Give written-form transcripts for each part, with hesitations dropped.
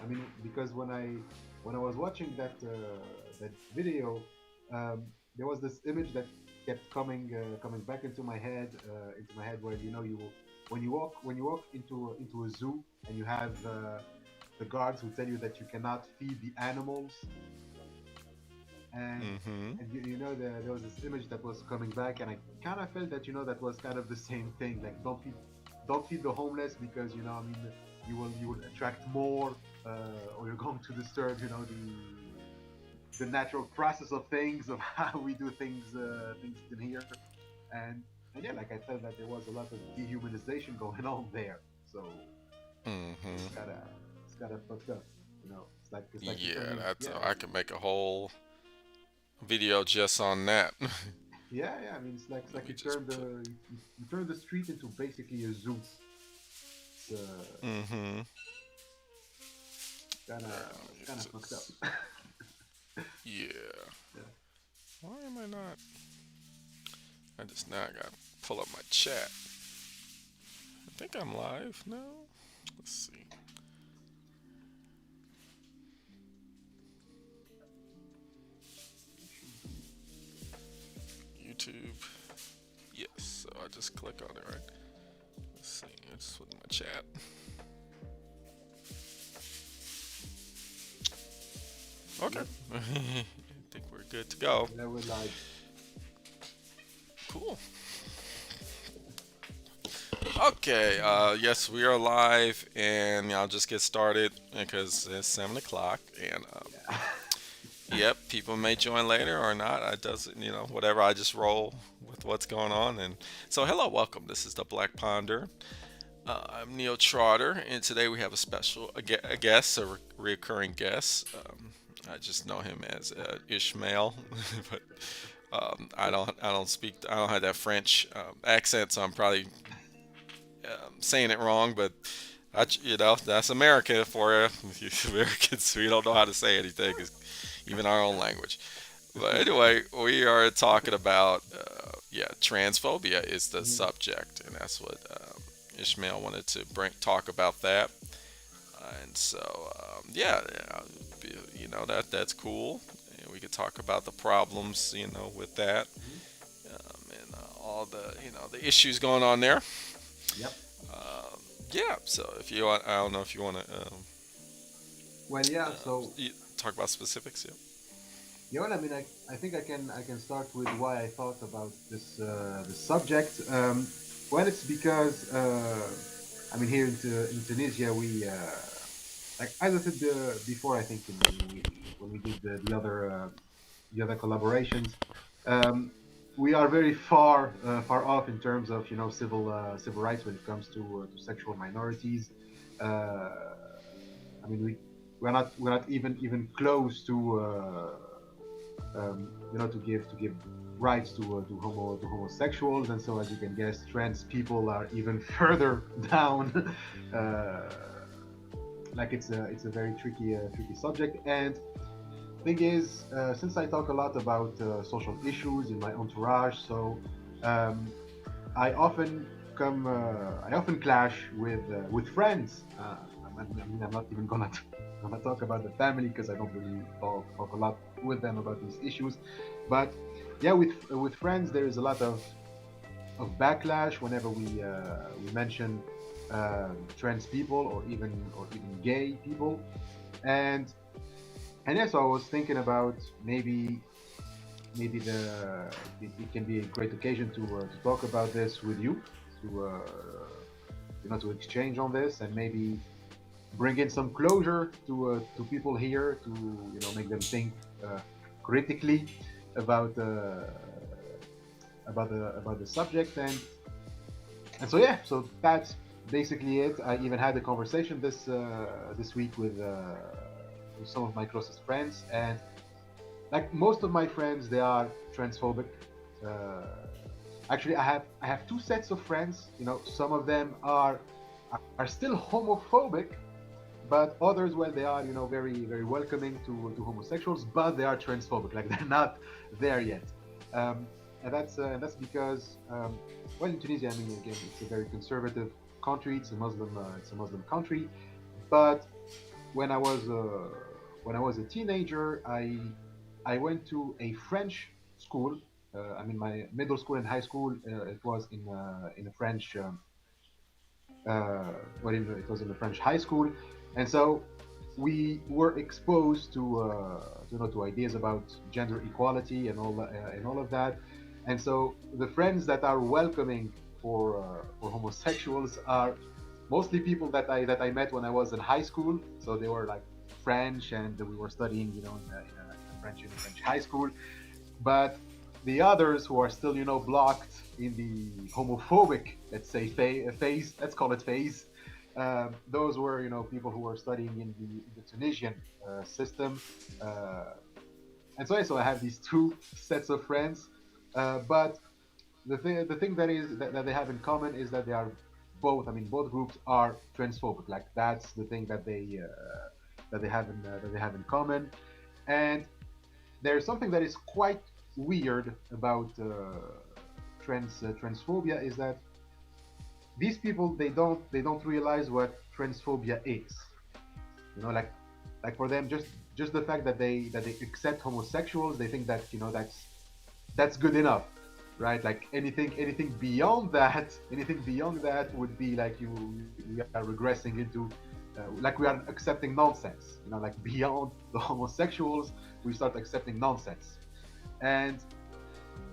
I mean, because when I was watching that video, there was this image that kept coming back into my head, where you when you walk into a zoo and you have the guards who tell you that you cannot feed the animals, and Mm-hmm. there was this image that was coming back, and I kind of felt that that was kind of the same thing. Like, don't feed the homeless, because I mean, you will attract more, or you're going to disturb the natural process of things, of how we do things in here. And yeah, like I felt that there was a lot of dehumanization going on there. So Mm-hmm. it's kind of fucked up. It's like you're Yeah, turning, that's yeah. I could make a whole video just on that. Yeah, yeah. I mean, it's like We you just turn put. the street into basically a zoo. Mm-hmm. It's kind of Yeah, it's kind it's of fucked up. just. Yeah. Yeah. Why am I not? I just now got to pull up my chat. I think I'm live. No. Let's see. YouTube. Yes. So I just click on it, right? Let's see. It's with my chat. Okay. Yep. I think we're good to go. Yeah, we're live. Cool. Okay. Yes, we are live, and I'll just get started because it's 7 o'clock, and Yeah. yep, people may join later or not. I doesn't, whatever. I just roll with what's going on, and so hello, welcome. This is the Black Ponder. I'm Neil Trotter, and today we have a special a guest, a recurring guest. I just know him as Ishmael, but I don't have that French accent, so I'm probably saying it wrong. But that's America for you. Americans, we don't know how to say anything, even our own language. But anyway, we are talking about transphobia is the Mhm. subject, and that's what Ishmael wanted to talk about that. And so that's cool. And we could talk about the problems, with that, Mhm. and all the the issues going on there. Yep. Yeah. So if you want, I don't know if you want to Well, yeah. So talk about specifics. Yeah. yeah. Well, I mean, I think I can start with why I thought about this subject. Well, it's because I mean, here in Tunisia, like, as I said before, I think when we did the other collaborations, um, we are very far off in terms of civil rights when it comes to sexual minorities. Uh, I mean, we're not even close to give rights to homosexuals, and so, as you can guess, trans people are even further down. uh, like, it's a very tricky subject. And thing is, since I talk a lot about social issues in my entourage, so um, I often clash with friends. I mean, I'm not even gonna talk about the family, because I don't really talk a lot with them about these issues. But yeah, with friends, there is a lot of backlash whenever we mention trans people, or even gay people. And and yeah, so I was thinking about maybe it can be a great occasion to talk about this with you, to exchange on this, and maybe bring in some closure to people here, to make them think critically about the subject. And so, yeah, so that's basically it. I even had a conversation this week with some of my closest friends, and, like, most of my friends, they are transphobic. Uh, Actually, I have two sets of friends. Some of them are still homophobic, but others, well, they are very welcoming to homosexuals, but they are transphobic. Like, they're not there yet. Um, and that's because, well, in Tunisia, I mean, again, it's a very conservative country. It's a Muslim country, but when I was a teenager, I went to a French school. I mean, my middle school and high school, it was in a French it was in the French high school, and so we were exposed to ideas about gender equality and all of that, and so the friends that are welcoming for homosexuals are mostly people that I met when I was in high school. So they were like French, and we were studying, in a French high school, but the others who are still, blocked in the homophobic, let's say, phase, let's call it phase, those were, people who were studying in the Tunisian system. Uh, and so I have these two sets of friends. But the thing that they have in common is that they are both, I mean, both groups are transphobic. Like that's the thing that they have in common. And there's something that is quite weird about transphobia is that these people they don't realize what transphobia is. Like for them, just the fact that they accept homosexuals, they think that that's good enough, right? Like anything beyond that would be like we are regressing into like we are accepting nonsense. Like beyond the homosexuals, we start accepting nonsense. And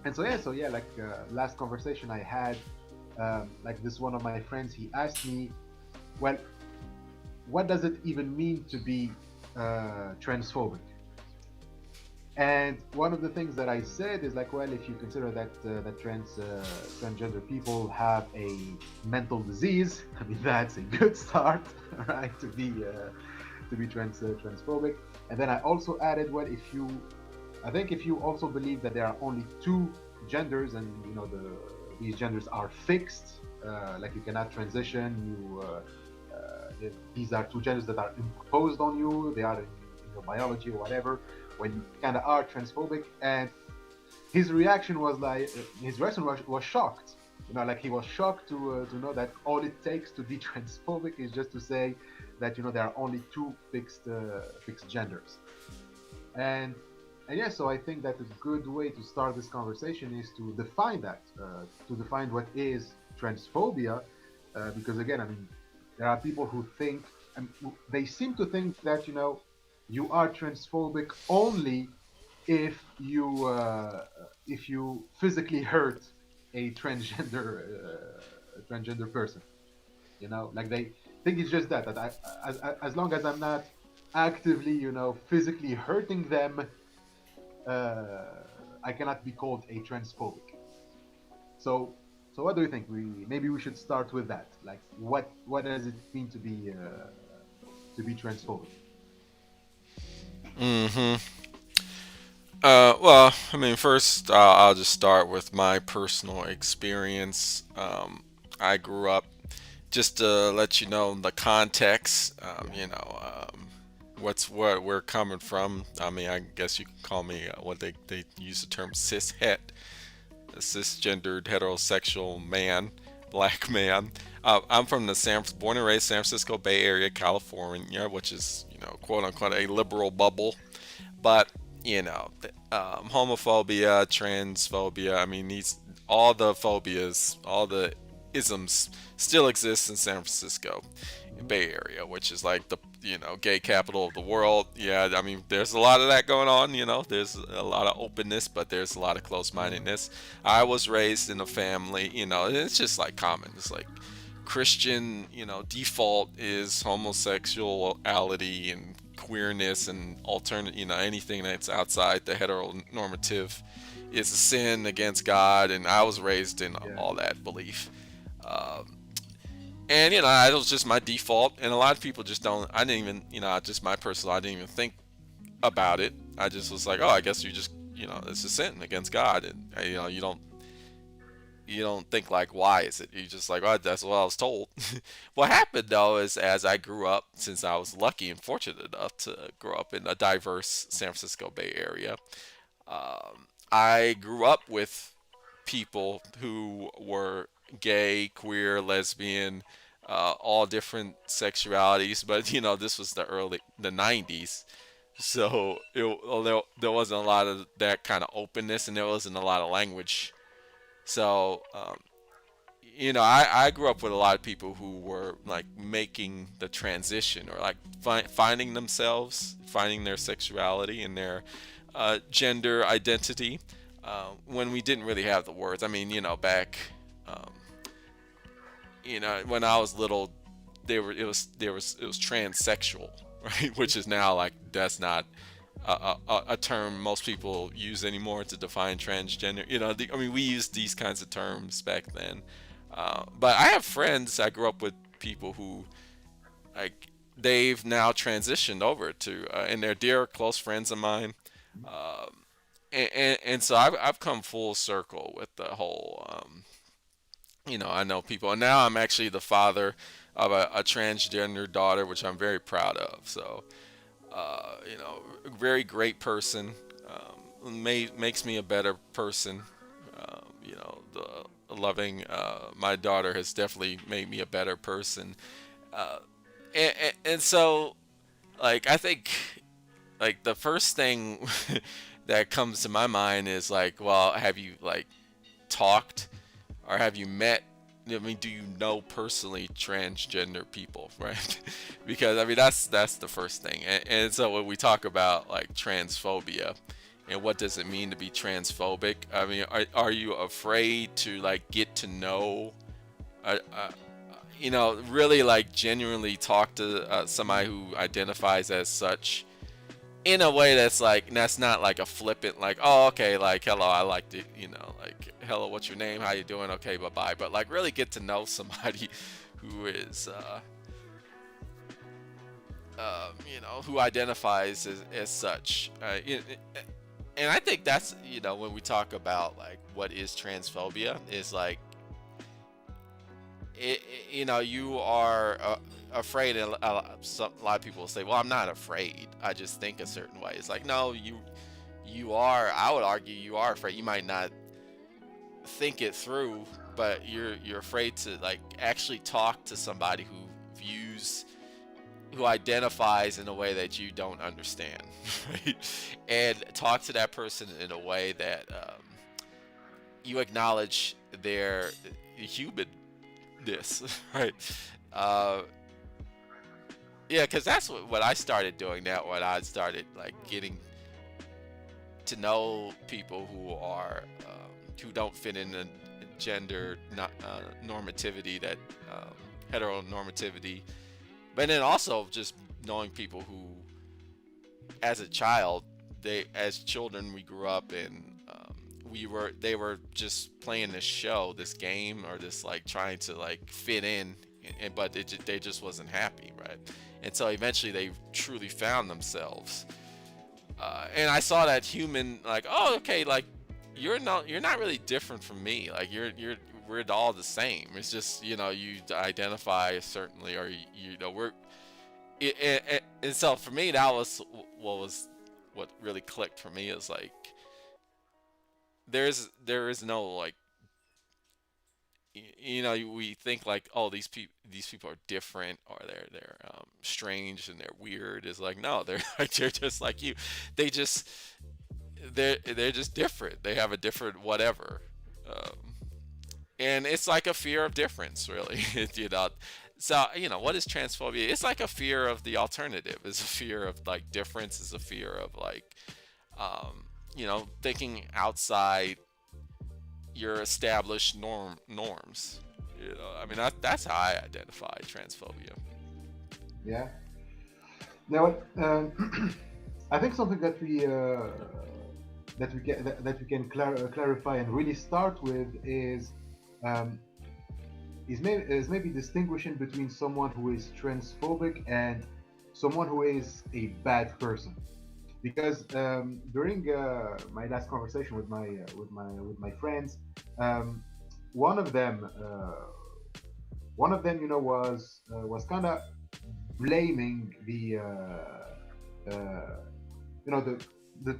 and so yeah, like last conversation I had, like this one of my friends, he asked me, well, what does it even mean to be transphobic? And one of the things that I said is like, well, if you consider that transgender people have a mental disease, I mean that's a good start, right? To be transphobic. And then I also added, well, I think if you also believe that there are only two genders, and these genders are fixed, like you cannot transition, these are two genders that are imposed on you, they are in your biology or whatever, when you kind of are transphobic. And his reaction was shocked. Like he was shocked to know that all it takes to be transphobic is just to say that there are only two fixed genders. And and yeah, so I think that a good way to start this conversation is to define that, to define what is transphobia, because again, I mean, there are people who think, and they seem to think that you are transphobic only if you physically hurt a transgender person. Like they think it's just that as long as I'm not actively, physically hurting them, uh, I cannot be called a transphobic. So what do you think? Maybe we should start with that. Like, what does it mean to be transphobic? Mm-hmm. Well, I mean, first, I'll just start with my personal experience. I grew up, just to let you know the context, Yeah, what we're coming from. I mean, I guess you could call me what they use the term cishet, a cisgendered heterosexual man, black man. I'm from the born and raised San Francisco Bay Area, California, which is quote unquote a liberal bubble. But homophobia, transphobia. I mean, these all the phobias, all the isms still exist in San Francisco Bay Area, which is like the gay capital of the world. Yeah, I mean, there's a lot of that going on. There's a lot of openness, but there's a lot of close-mindedness. I was raised in a family. It's just like common. It's like Christian, default is homosexuality and queerness and alternate, anything that's outside the heteronormative is a sin against God. And I was raised in yeah, all that belief. Um, and that was just my default. And a lot of people just don't. I didn't even, just my personal. I didn't even think about it. I just was like, oh, I guess you just, it's a sin against God, and you don't think like why is it, you just like, oh, that's what I was told. What happened though is, as I grew up, since I was lucky and fortunate enough to grow up in a diverse San Francisco Bay Area, I grew up with people who were gay, queer, lesbian, all different sexualities. But this was the 90s, so there wasn't a lot of that kind of openness, and there wasn't a lot of language. So I grew up with a lot of people who were like making the transition, or like finding themselves, finding their sexuality and their gender identity, when we didn't really have the words. I mean, back, um, when I was little, it was transsexual, right? Which is now like that's not a term most people use anymore to define transgender. I mean, we used these kinds of terms back then. But I have friends. I grew up with people who, like, they've now transitioned over to, and they're dear close friends of mine. And so I've come full circle with the whole. I know people, and now I'm actually the father of a transgender daughter, which I'm very proud of. So, a very great person. Makes me a better person. The loving my daughter has definitely made me a better person. Uh, and so, like, I think, like, the first thing that comes to my mind is like, well, have you like talked, or have you met? I mean, do you know personally transgender people, right? Because I mean, that's the first thing. And so when we talk about like transphobia, and what does it mean to be transphobic? I mean, are you afraid to like get to know, really like genuinely talk to somebody who identifies as such, in a way that's not like a flippant, like, oh, okay, like, hello, I like to, like, hello, what's your name, how you doing, okay, bye bye, but like really get to know somebody who is who identifies as such, and I think that's, when we talk about like what is transphobia, is like, you are afraid, and a lot of people say, well, I'm not afraid, I just think a certain way. It's like, no, you are. I would argue you are afraid. You might not think it through, but you're afraid to like actually talk to somebody who identifies in a way that you don't understand, right? And talk to that person in a way that you acknowledge their humanness, right? Uh, yeah, because that's what I started doing now, when I started like getting to know people who don't fit in the gender normativity, that heteronormativity, but then also just knowing people who, as a child, as children, we grew up and they were just playing this show, this game, or this like trying to like fit in, but they just wasn't happy, right? And so eventually they truly found themselves. And I saw that human, like, oh, okay, like you're not really different from me. Like we're all the same. It's just, you identify certainly, or we're. And so for me, that was what really clicked for me, is like there is no like, we think like, oh, these people are different, or they're strange and they're weird. Is like, no, they're like, they're just like you. They just they're just different. They have a different whatever, um, and it's like a fear of difference, really. So what is transphobia? It's like a fear of the alternative. It's a fear of like difference. It's a fear of like, thinking outside your established norms. I mean, that's how I identify transphobia. Yeah. Now, I think something that we can clarify and really start with um, is maybe distinguishing between someone who is transphobic and someone who is a bad person. Because during my last conversation with my friends, um, one of them was kind of blaming uh, you know the the,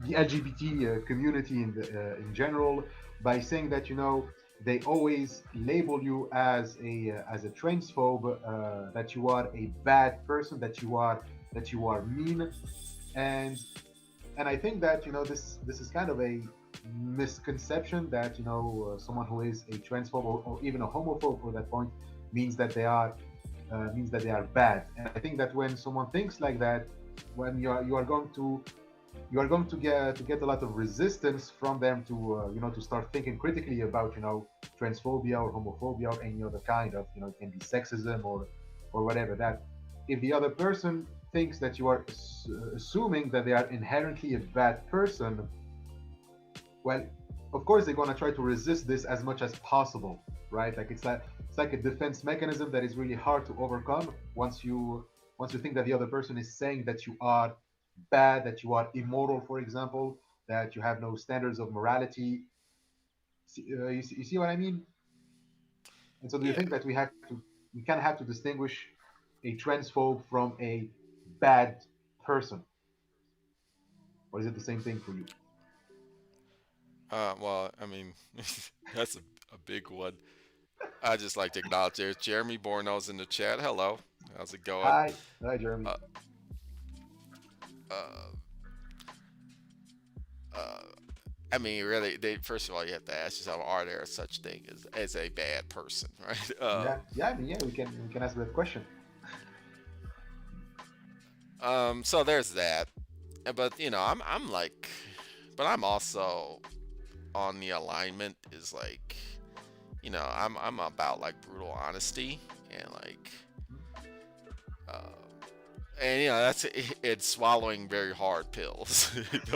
the LGBT community in general, by saying that, they always label you as a transphobe, that you are a bad person, that you are mean, and I think that this is kind of a misconception that someone who is a transphobe, or even a homophobe for that point, means that they are means that they are bad. And I think that when someone thinks like that, when you are going to get a lot of resistance from them to to start thinking critically about transphobia or homophobia or any other kind of it can be sexism or whatever. That if the other person thinks that you are assuming that they are inherently a bad person, well, of course they're going to try to resist this as much as possible, right? Like it's like a defense mechanism that is really hard to overcome once you think that the other person is saying that you are bad, that you are immoral, for example, that you have no standards of morality. You see what I mean? And so do you Yeah. think that we kind of have to distinguish a transphobe from a bad person, or is it the same thing for you? Well, I mean, that's a big one. I just like to acknowledge there's Jeremy Borno's in the chat. Hello. How's it going? Hi, Jeremy. Uh, uh, uh, I mean, really, first of all, you have to ask yourself, are there such thing as a bad person, right? Yeah. I mean, yeah, we can answer that question. So there's that. But I'm like, but I'm also on the alignment is like, I'm about like brutal honesty and like, uh, and that's it's swallowing very hard pills,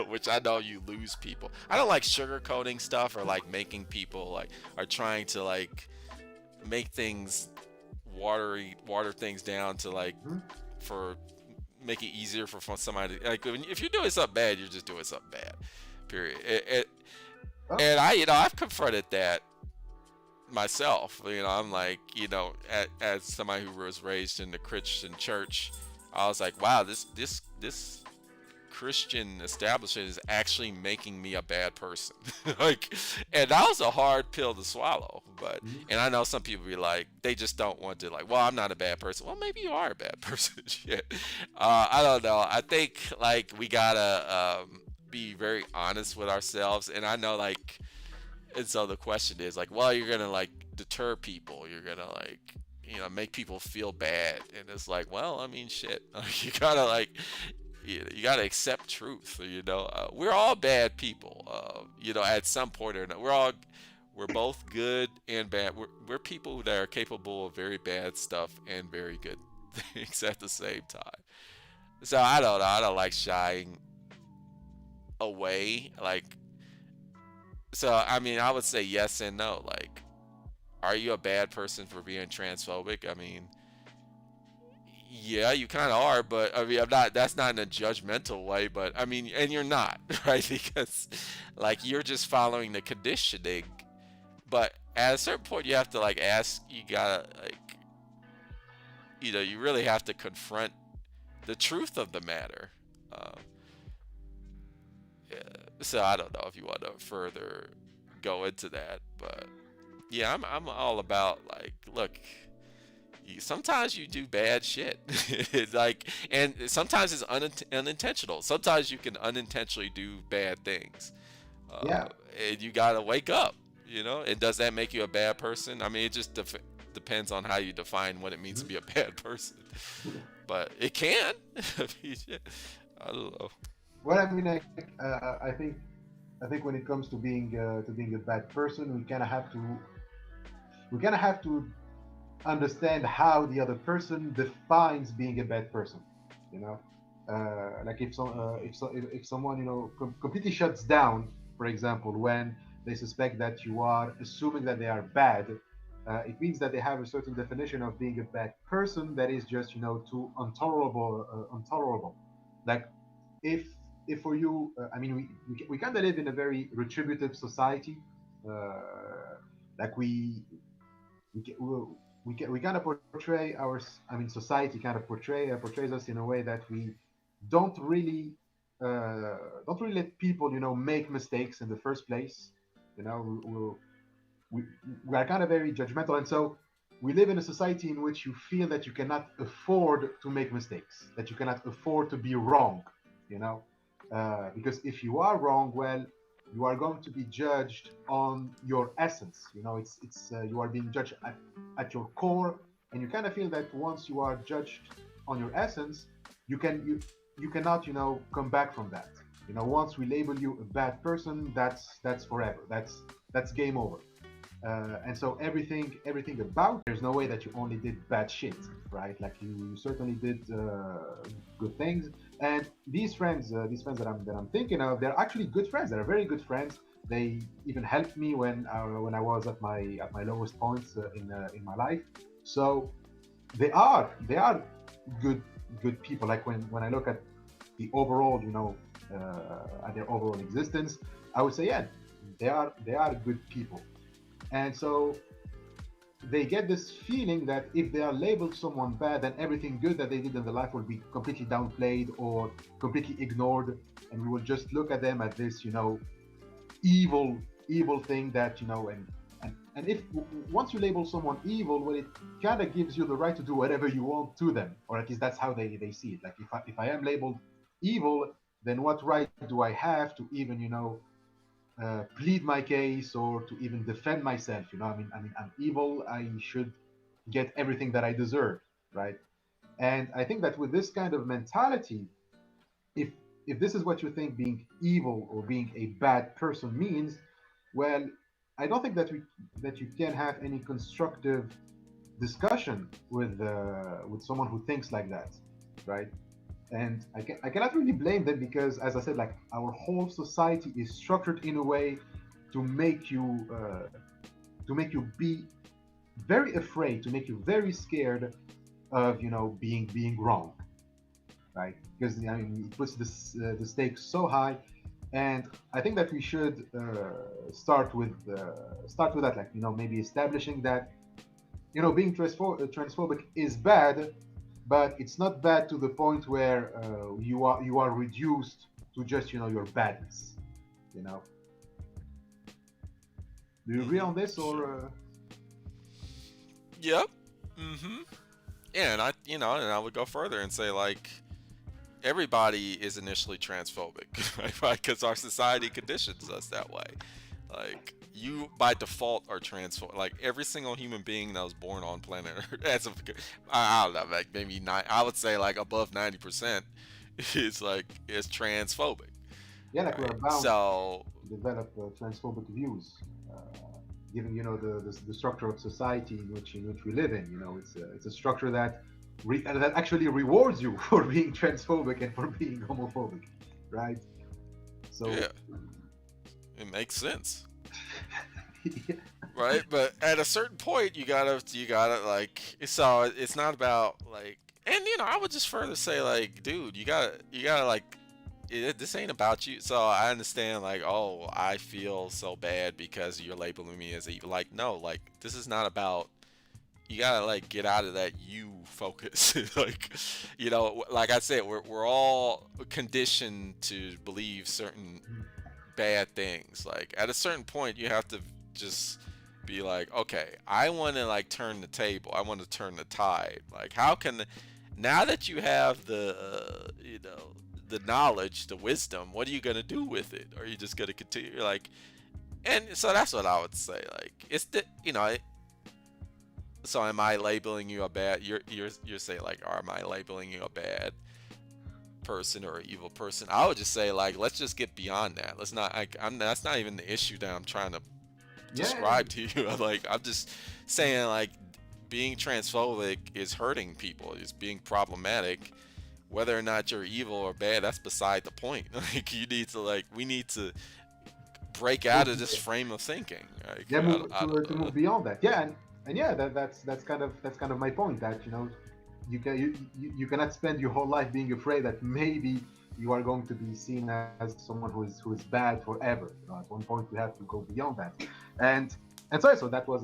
which I know you lose people. I don't like sugarcoating stuff or like making people like are trying to like make things water things down to like Hmm. for make it easier for somebody like if you're doing something bad, you're just doing something bad. Period. Oh, And I've confronted that myself. I'm like, as somebody who was raised in the Christian church, I was like, wow, this Christian establishment is actually making me a bad person. Like, and that was a hard pill to swallow. But mhm. and I know some people be like, they just don't want to like, well, I'm not a bad person. Well, maybe you are a bad person. Shit. I don't know. I think like we gotta be very honest with ourselves. And I know like, and so the question is like, well, you're gonna like deter people. You're gonna like, make people feel bad. And it's like, well, I mean, shit. You gotta like, you got to accept truth. We're all bad people. At some point or another, we're both good and bad. We're people that are capable of very bad stuff and very good things at the same time. So I don't know. I don't like shying away. Like, so I mean, I would say yes and no. Like, are you a bad person for being transphobic? I mean, yeah, you kind of are, but I mean, I'm not. That's not in a judgmental way, but I mean, and you're not, right? Because, like, you're just following the conditioning. But at a certain point, you have to like ask. You gotta like, you really have to confront the truth of the matter. Uh, yeah. So I don't know if you want to further go into that, but yeah, I'm all about like, look, sometimes you do bad shit. Like, and sometimes it's unintentional. Sometimes you can unintentionally do bad things, uh, Yeah. and you gotta wake up. And does that make you a bad person? I mean, it just depends on how you define what it means to Mhm. be a bad person. But it can. I mean, I don't know. Well, I mean, I think when it comes to being a bad person, we kind of have to understand how the other person defines being a bad person. You know, like if someone completely shuts down, for example, when they suspect that you are assuming that they are bad, it means that they have a certain definition of being a bad person that is just too intolerable. Like if for you, I mean, we kind of live in a very retributive society. Like we we kind of portray our, I mean, society kind of portrays us in a way that we don't really don't really let people make mistakes in the first place. You know, we, we are kind of very judgmental, and so we live in a society in which you feel that you cannot afford to make mistakes, that you cannot afford to be wrong, you know, because if you are wrong, well, you are going to be judged on your essence. You know, it's you are being judged at your core, and you kind of feel that once you are judged on your essence, you cannot, you know, come back from that. You know, once we label you a bad person, that's forever. That's game over. And so everything about, there's no way that you only did bad shit, right? Like you certainly did good things. And these friends that I'm thinking of, they're actually good friends. They're very good friends. They even helped me when I was at my lowest points in my life. So they are good people. Like when I look at the overall, you know, at their overall existence, I would say, yeah, they are good people. And so they get this feeling that if they are labeled someone bad, then everything good that they did in their life will be completely downplayed or completely ignored, and we will just look at them as this, you know, evil thing that, you know, and if once you label someone evil, well, it kind of gives you the right to do whatever you want to them, or at least that's how they see it. Like if I am labeled evil, then what right do I have to even, you know, plead my case or to even defend myself? You know, I mean, I'm evil. I should get everything that I deserve, right? And I think that with this kind of mentality, if if this is what you think being evil or being a bad person means, well, I don't think that you can have any constructive discussion with someone who thinks like that, right? And I cannot really blame them because, as I said, like our whole society is structured in a way to make you be very afraid, to make you very scared of, you know, being wrong, right? Because I mean, it puts the stakes so high, and I think that we should start with that, like, you know, maybe establishing that, you know, being transphobic is bad, but it's not bad to the point where you are reduced to just, you know, your badness. You know, do you agree Mm-hmm. on this Sure. or? Yep. Mm-hmm. Yeah, and I would go further and say like everybody is initially transphobic, right? Because our society conditions us that way. Like you by default are transphobic. Like every single human being that was born on planet Earth, I don't know, like maybe nine. I would say like above 90% is transphobic, Yeah, like we're right? bound So to develop transphobic views, given, you know, the structure of society in which we live in. You know, it's a structure that that actually rewards you for being transphobic and for being homophobic, right? So yeah, it makes sense. yeah, Right, but at a certain point you gotta like, so it's not about like, and I would just further say like, dude, you gotta like, this ain't about you. So I understand like, oh, I feel so bad because you're labeling me as evil. Like, no, like this is not about, you gotta like get out of that you focus. Like, like I said, we're all conditioned to believe certain bad things. Like at a certain point, you have to just be like, okay, I want to like turn the table. I want to turn the tide. Like, how can, now that you have the knowledge, the wisdom, what are you gonna do with it? Are you just gonna continue like? And so that's what I would say. Like, it's so am I labeling you a bad? You're saying like, am I labeling you a bad person or an evil person? I would just say like, let's just get beyond that. Let's not. That's not even the issue that I'm trying to yeah, describe to you. Like, I'm just saying like, being transphobic is hurting people. It's being problematic. Whether or not you're evil or bad, that's beside the point. Like, we need to break out of this frame of thinking. Like, yeah, move I don't to know. move beyond that. Yeah, and yeah, that's kind of my point. That, you know, you cannot spend your whole life being afraid that maybe you are going to be seen as someone who is bad forever. You know, at one point we have to go beyond that, and so that was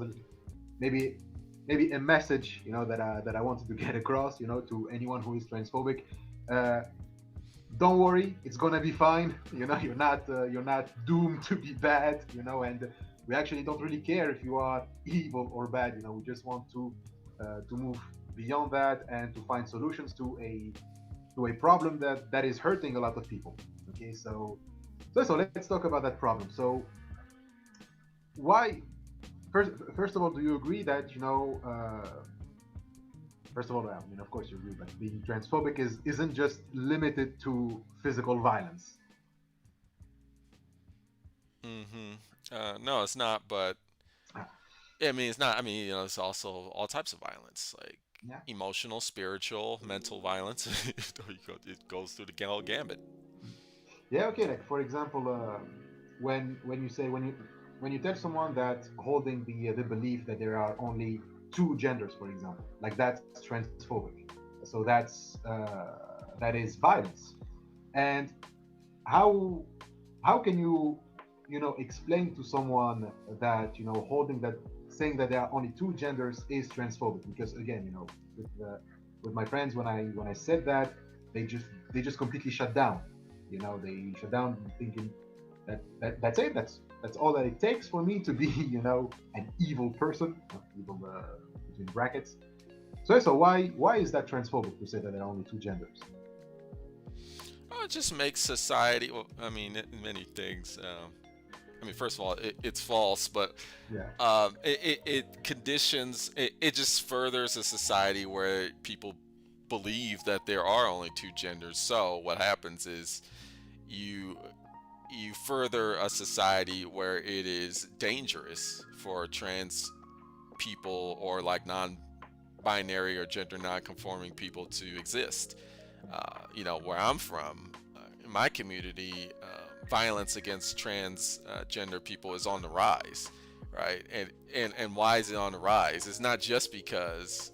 maybe a message, you know, that I wanted to get across, you know, to anyone who is transphobic. Uh, don't worry, it's gonna be fine. You know, you're not doomed to be bad. You know, and We actually don't really care if you are evil or bad. We just want to move beyond that and to find solutions to a problem that is hurting a lot of people. Okay, so let's talk about that problem. So why first of all, do you agree that first of all, I mean, of course you agree, but being transphobic isn't just limited to physical violence. Mm-hmm. No, it's not. But Ah, I mean, it's not. I mean, it's also all types of violence, like yeah, emotional, spiritual, mental violence. It goes through the whole gambit. yeah, okay. Like for example, when you say when you tell someone that holding the belief that there are only two genders, for example, like that's transphobic. So that is violence. And how how can you explain to someone that holding that saying that there are only two genders is transphobic? Because again, with my friends, when I said that, they just completely shut down. They shut down thinking that's it. That's all that it takes for me to be an evil person, evil between brackets. So why is that transphobic to say that there are only two genders? Well, it just makes society. Well, I mean, many things. I mean, first of all, it's false, but Yeah. it conditions. It just furthers a society where people believe that there are only two genders. So what happens is you you further a society where it is dangerous for trans people or like non-binary or gender non-conforming people to exist. Where I'm from, in my community, violence against trans gender people is on the rise, right? And why is it on the rise? It's not just because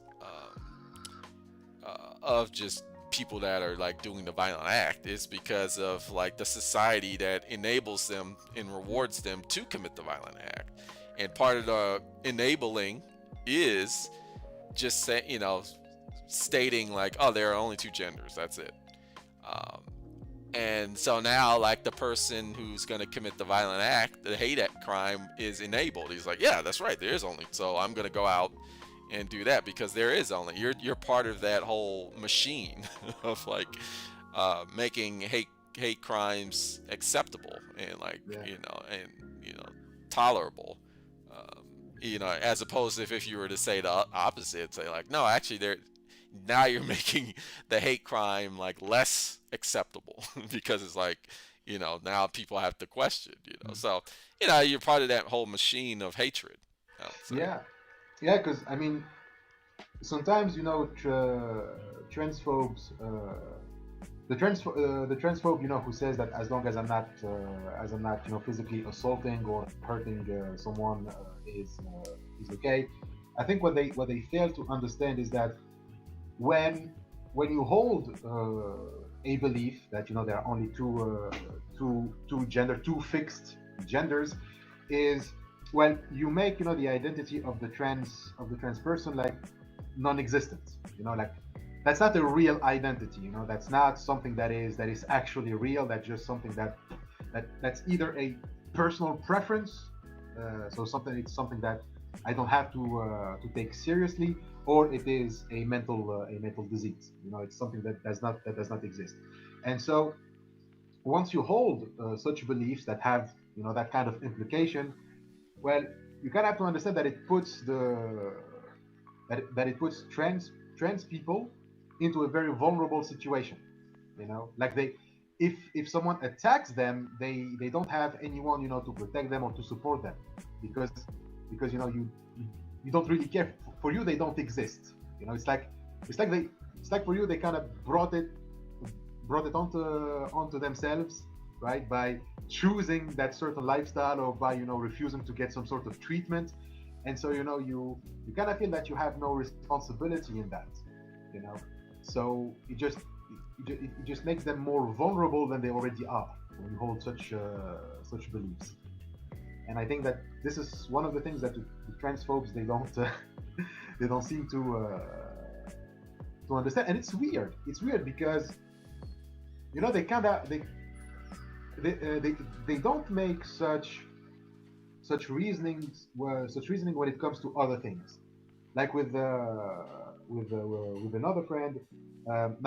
of just people that are like doing the violent act. It's because of like the society that enables them and rewards them to commit the violent act. And part of the enabling is just stating like, oh, there are only two genders. That's it. Um, and so now, like the person who's going to commit the violent act, the hate act crime is enabled. He's like, yeah, that's right. There is only. So I'm going to go out and do that because there is only. You're part of that whole machine of like making hate crimes acceptable and like Yeah. tolerable. Um, as opposed to if you were to say the opposite, say like, no, actually, there now you're making the hate crime like less acceptable because it's like now people have to question so you're part of that whole machine of hatred, I would say. Yeah. Yeah, because I mean, sometimes transphobes, the transphobe, who says that as long as I'm not physically assaulting or hurting someone, is okay. I think what they fail to understand is that when when you hold a belief that there are only two fixed genders, is, well, you make the identity of the trans person like non-existent. Like that's not a real identity. That's not something that is actually real. That's just something that's either a personal preference, so it's something that I don't have to take seriously, or it is a mental disease. It's something that does not exist. And so once you hold such beliefs that have that kind of implication, well, you kind of have to understand that it puts trans people into a very vulnerable situation. Like if someone attacks them, they don't have anyone to protect them or to support them, because you don't really care. For you, they don't exist. It's like for you, they kind of brought it onto themselves, right, by choosing that certain lifestyle, or by refusing to get some sort of treatment. And so you kind of feel that you have no responsibility in that. you know so it just makes them more vulnerable than they already are when you hold such beliefs. And I think that this is one of the things that the transphobes, they don't seem to understand. And it's weird because they kind of they don't make such reasoning when it comes to other things, like with another friend.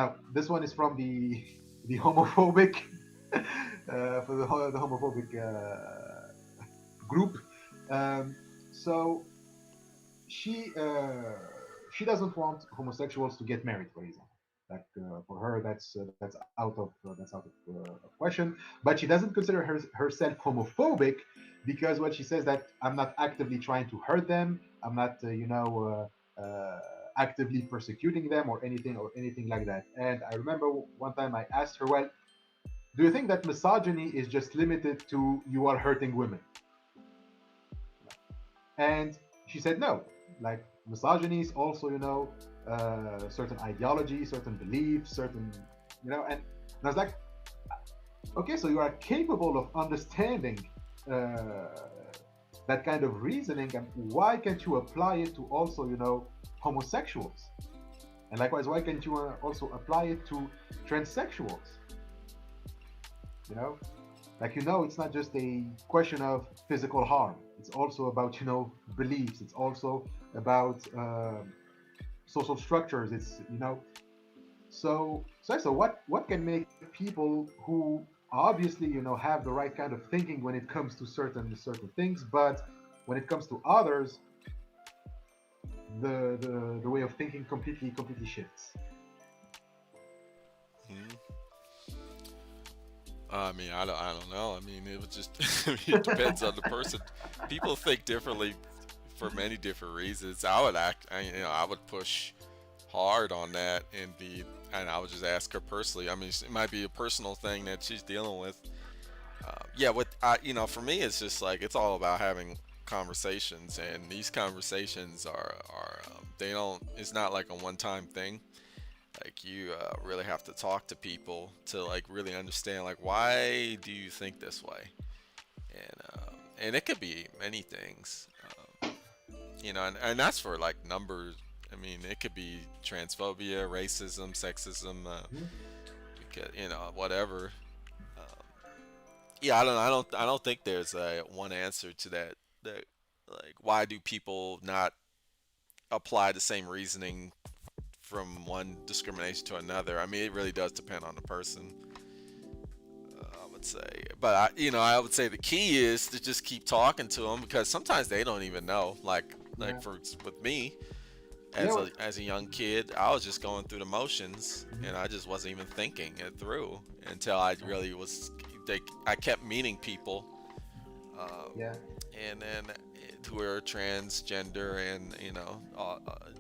Now this one is from the the homophobic for the homophobic group. So she uh, she doesn't want homosexuals to get married, for example. Like for her, that's out of question. But she doesn't consider herself homophobic because what she says that I'm not actively trying to hurt them. I'm not actively persecuting them or anything like that. And I remember one time I asked her, well, do you think that misogyny is just limited to you are hurting women? And she said no. Like misogyny is also, certain ideology, certain beliefs, certain, and I was like, okay, so you are capable of understanding uh, that kind of reasoning, and why can't you apply it to also, homosexuals? And likewise, why can't you also apply it to transsexuals? You know, like it's not just a question of physical harm. It's also about beliefs. It's also about social structures. It's so what can make people who obviously have the right kind of thinking when it comes to certain things, but when it comes to others, the way of thinking completely shifts. Hmm. I don't know. I mean, it was just. I mean, it depends on the person. People think differently for many different reasons. I would push hard on that and I would just ask her personally. I mean, it might be a personal thing that she's dealing with. Yeah, for me, it's just like it's all about having conversations, and these conversations are they don't. It's not like a one-time thing. Like you really have to talk to people to like really understand like why do you think this way, and it could be many things, and that's for like numbers. I mean, it could be transphobia, racism, sexism, Mhm. whatever. Um, yeah, I don't think there's a one answer to that. That like why do people not apply the same reasoning from one discrimination to another? I mean, it really does depend on the person. I would say, but I would say the key is to just keep talking to them because sometimes they don't even know. Like Yeah, for with me yeah, as a young kid, I was just going through the motions mhm, and I just wasn't even thinking it through until I really was. I kept meeting people, um, yeah. and then who are transgender and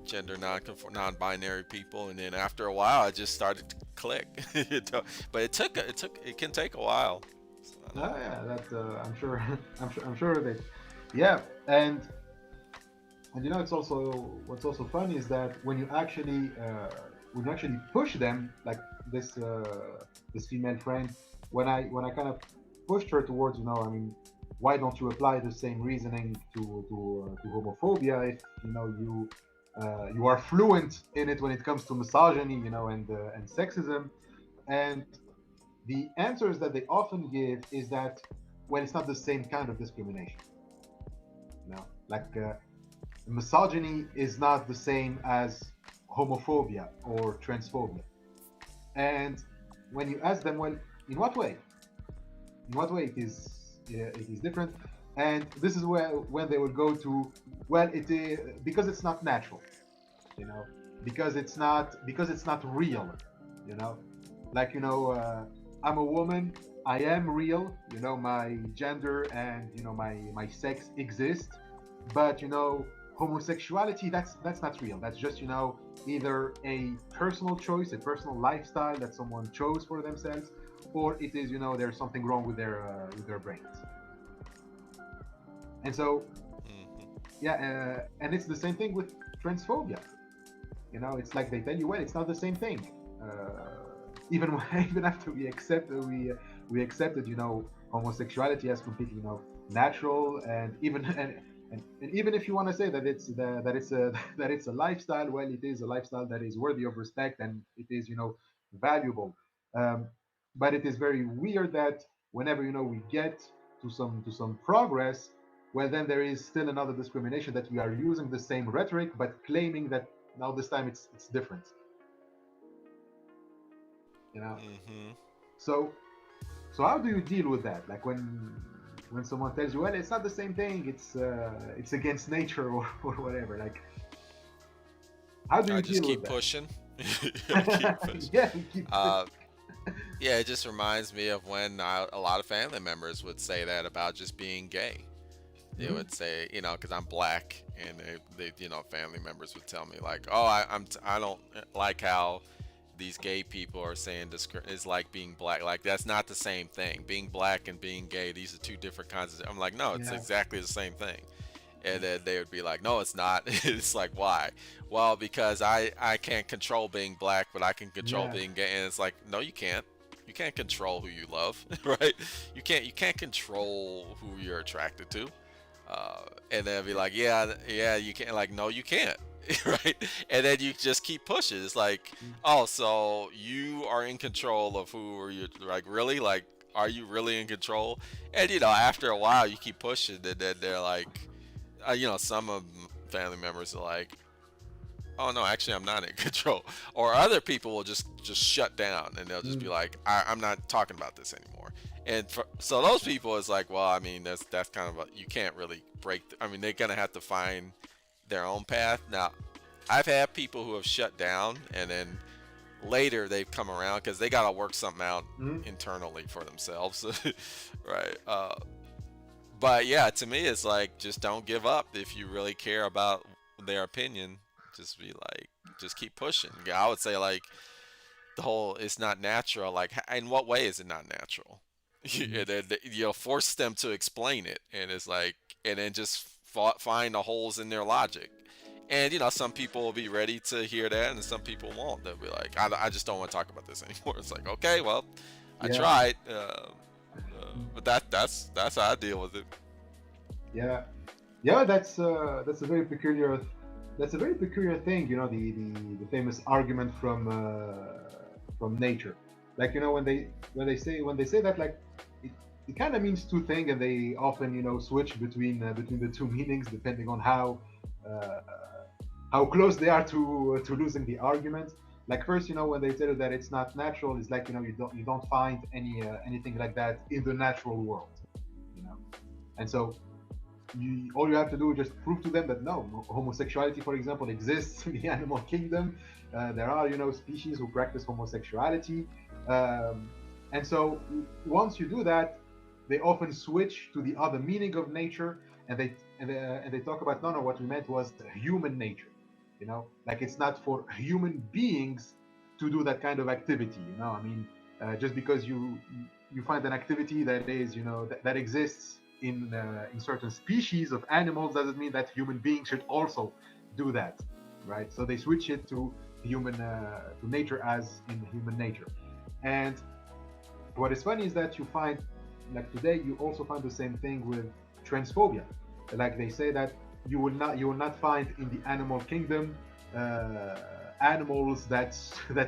gender non-binary people, and then after a while, I just started to click. But it can take a while. So, I Oh, know. yeah, that I'm sure. I'm sure of it. Yeah, and it's also what's also funny is that when you actually push them, like this female friend, when I kind of pushed her towards, I mean, why don't you apply the same reasoning to homophobia if you are fluent in it when it comes to misogyny, and sexism, and the answers that they often give is that, well, it's not the same kind of discrimination. Like misogyny is not the same as homophobia or transphobia. And when you ask them, well, in what way? In what way it is different? And this is where when they will go to, well, it is because it's not natural, you know, because it's not real, you know, like I'm a woman. I am real, my gender and my sex exist, but homosexuality, that's not real. That's just either a personal choice, a personal lifestyle that someone chose for themselves, or it is there's something wrong with their brains. And so Hmm. yeah, and it's the same thing with transphobia. It's like they tell you, well, it's not the same thing. Even even after we accepted homosexuality as completely natural, and even and even if you want to say that that it's a that it's a lifestyle, well, it is a lifestyle that is worthy of respect, and it is valuable. um, but it is very weird that whenever we get to some progress, Well, then there is still another discrimination that we are using the same rhetoric, but claiming that now this time it's different. You know. Hmm. So so how do you deal with that? Like when someone tells you, well, it's not the same thing. It's against nature or whatever. Like, how do I you just deal with keep that? pushing. I keep pushing. Yeah, you keep. Uh, yeah, it just reminds me of when a lot of family members would say that about just being gay. They Mhm. would say, because I'm black, and family members would tell me like, "Oh, I don't like how these gay people are saying is like being black. Like that's not the same thing. Being black and being gay, these are two different kinds of." I'm like, "No, it's Yeah, exactly the same thing." And then they would be like, "No, it's not." It's like, why? Well, because I can't control being black, but I can control yeah, being gay. And it's like, no, you can't. You can't control who you love, right? You can't control who you're attracted to. And then be like, yeah, yeah, you can't. Like, no, you can't, right? And then you just keep pushing. It's like, oh, so you are in control of who are you? Like, really? Like, are you really in control? And after a while, you keep pushing, and then they're like, some of family members are like, oh no, actually, I'm not in control. Or other people will just shut down, and they'll just be mm, like, I'm not talking about this anymore. And so those people is like, well, I mean, that's kind of you can't really break. I mean, they're gonna have to find their own path. Now, I've had people who have shut down, and then later they've come around because they gotta work something out mm, internally for themselves, right? But yeah, to me, it's like just don't give up if you really care about their opinion. Just be like, just keep pushing. Yeah, I would say like the whole it's not natural. Like, in what way is it not natural? mm. And then force them to explain it, and it's like, and then just find the holes in their logic. And some people will be ready to hear that, and some people won't. They'll be like, I just don't want to talk about this anymore. It's like, okay, well, I Yeah, tried, mm, but that's how I deal with it. yeah, yeah. That's a very peculiar. That's a very peculiar thing. You know, the famous argument from nature. Like, when they say that, like, it kind of means two things, and they often switch between the two meanings depending on uh, how close they are to losing the argument. Like, first, when they tell you that it's not natural, it's like, you don't find anything like that in the natural world, you know. And so all you have to do is just prove to them that no, homosexuality, for example, exists in the animal kingdom. There are species who practice homosexuality, um, and so once you do that, they often switch to the other meaning of nature, and they talk about, no, no, what we meant was human nature. Like, it's not for human beings to do that kind of activity. I mean, just because you find an activity that is that exists in certain species of animals doesn't mean that human beings should also do that, right? So they switch it to nature, as in human nature. And what is funny is that you find, like, today you also find the same thing with transphobia. Like, they say that you will not find in the animal kingdom uh, animals that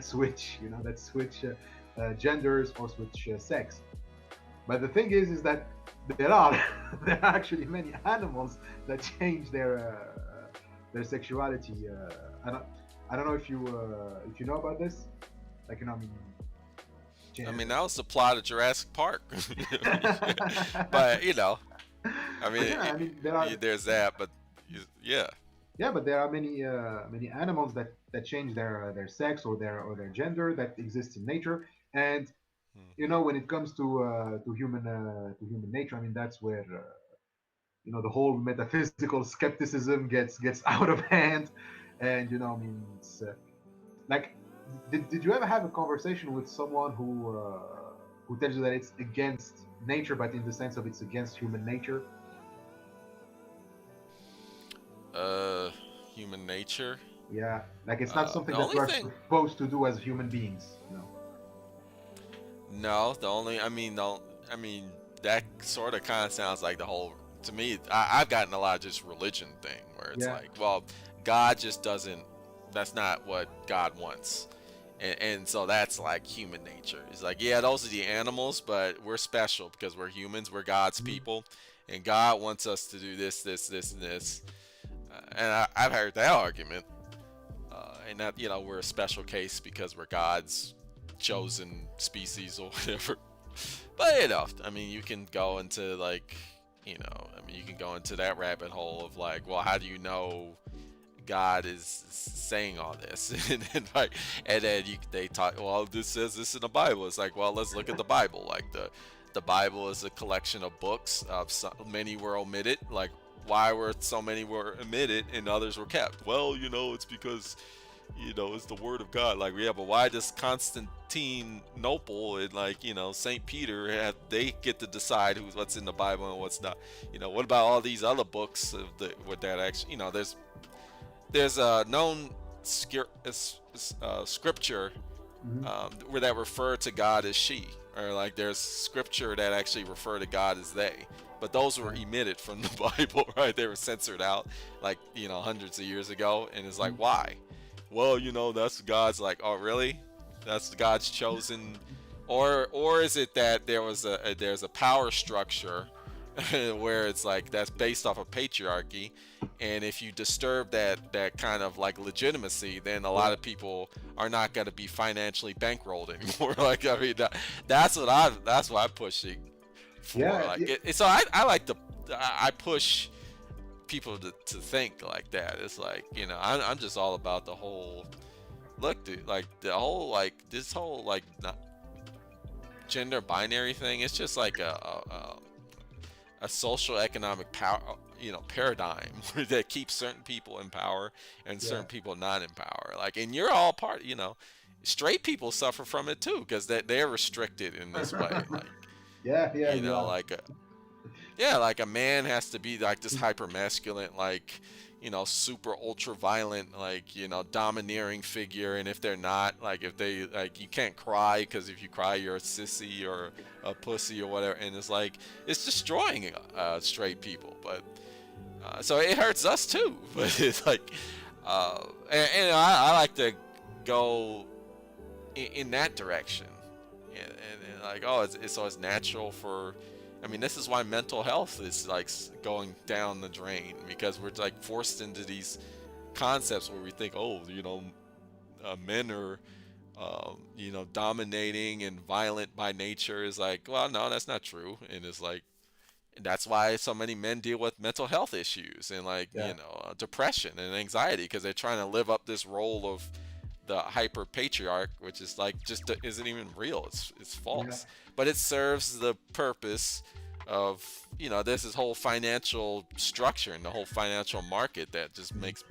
switch genders or switch sex. But the thing is that there are there are actually many animals that change their sexuality. I don't know if you know about this. Like, I mean, I mean, that was the plot of Jurassic Park. But I mean, but yeah, I mean, there are. there's that. But yeah. Yeah, but there are many animals that change their sex or their gender that exists in nature. And Hmm. when it comes to human nature, I mean, that's where the whole metaphysical skepticism gets out of hand. And I mean, it's like, did you ever have a conversation with someone who tells you that it's against nature, but in the sense of it's against human nature? Uh, Human nature. Yeah, like, it's not The something that only we are thing. supposed to do as human beings. No, the only. I mean, don't. I mean, that sort of kind of sounds like the whole. To me, I've gotten a lot of just religion thing where it's Yeah. like, well, God just doesn't. That's not what God wants. And so that's like human nature. It's like, yeah, those are the animals, but we're special because we're humans. We're God's Mhm. people, and God wants us to do this, this, this, and this. I've heard that argument, and that we're a special case because we're God's chosen species or whatever. But I mean, you can go into like, I mean, you can go into that rabbit hole of like, well, how do you know God is saying all this? And then they talk, well, this says this in the Bible. It's like, well, let's look at the Bible. Like the Bible is a collection of books. Many were omitted. Like, why were so many were omitted and others were kept? Well, it's because it's the word of God. Like, yeah, but why does Constantinople and like, Saint Peter they get to decide what's in the Bible and what's not? What about all these other books with that actually? There's a known scripture Hmm. where that refer to God as she, or like there's scripture that actually refer to God as they. But those were omitted from the Bible, right? They were censored out, like hundreds of years ago, and it's like, why? Well, that's God's. Like, oh, really? That's God's chosen, or is it that there's a power structure where it's like that's based off of patriarchy, and if you disturb that kind of like legitimacy, then a lot Yeah. of people are not going to be financially bankrolled anymore. Like, I mean, that's what I'm pushing for. Yeah. Like, so I like I push people to think like that. It's like, I'm just all about the whole look, dude. Like the whole like this whole like gender binary thing. It's just like a social economic power, paradigm that keeps certain people in power and certain Yeah. people not in power. Like, and you're all part. Straight people suffer from it too because they're restricted in this way. Like, Yeah. Yeah. You are. like yeah, like a man has to be like this hyper masculine, like, super ultra violent, like, domineering figure. And if they're not, like, if they, like, you can't cry because if you cry, you're a sissy or a pussy or whatever. And it's like, it's destroying straight people. But so it hurts us too. But it's like, and I like to go in that direction. And like, oh, so it's natural for. I mean, this is why mental health is like going down the drain because we're like forced into these concepts where we think, oh, men are, dominating and violent by nature. Is like, well, no, that's not true. And it's like, that's why so many men deal with mental health issues and like, Yeah. depression and anxiety because they're trying to live up this role of the hyper patriarch, which is like just isn't even real. It's Yeah. false, but it serves the purpose of this is whole financial structure and the whole financial market that just makes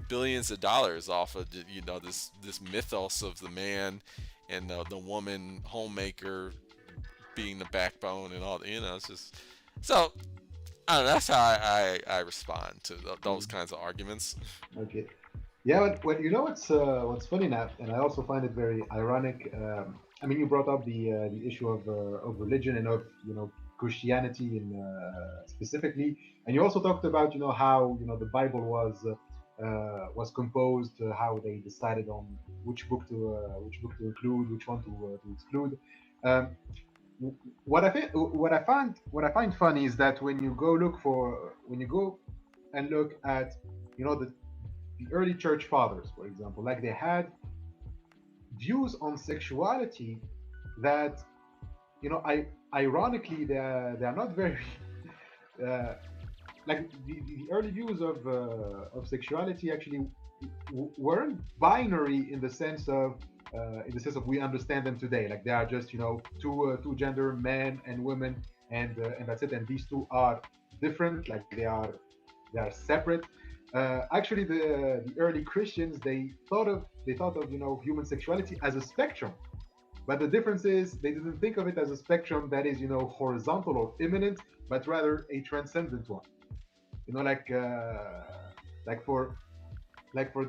billions of dollars off of this mythos of the man and the woman homemaker being the backbone and all. It's just so. I don't know, that's how I respond to those Mhm. kinds of arguments. Okay. Yeah, but what's funny now, and I also find it very ironic. I mean, you brought up the issue of religion and of Christianity in specifically, and you also talked about how the Bible was composed, how they decided on which book to include, which one to exclude. Um, what I find funny is that when you go and look at the early church fathers, for example, like they had views on sexuality that ironically they are not very uh, like the early views of sexuality actually weren't binary in the sense of we understand them today. Like they are just two gender, men and women, and that's it. And these two are different. Like they are separate. Actually, the early Christians they thought of human sexuality as a spectrum. But the difference is they didn't think of it as a spectrum that is horizontal or imminent, but rather a transcendent one. You know, like for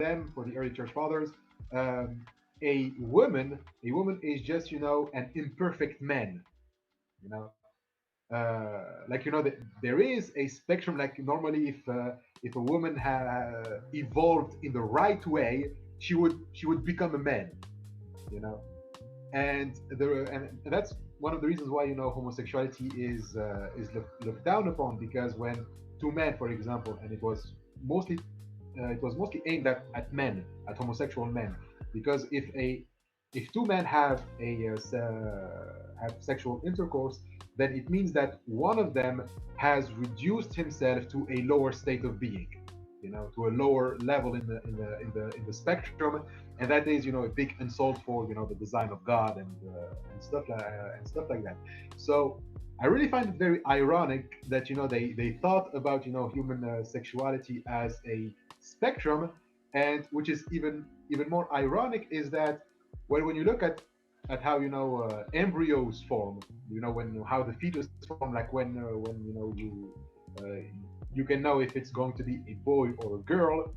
them, for the early church fathers, um, a woman is just an imperfect man. You know, like that there is a spectrum. Like normally, if a woman evolved in the right way, she would become a man. You know, And that's one of the reasons why homosexuality is looked down upon, because when two men, for example, and mostly it was mostly aimed at men, at homosexual men, because if two men have sexual intercourse, then it means that one of them has reduced himself to a lower state of being, to a lower level in the spectrum, and that is a big insult for the design of God and stuff like that. So I really find it very ironic that they thought about human sexuality as a spectrum, and which is even more ironic is that when you look at how embryos form, when how the fetus form, like when uh, you can know if it's going to be a boy or a girl.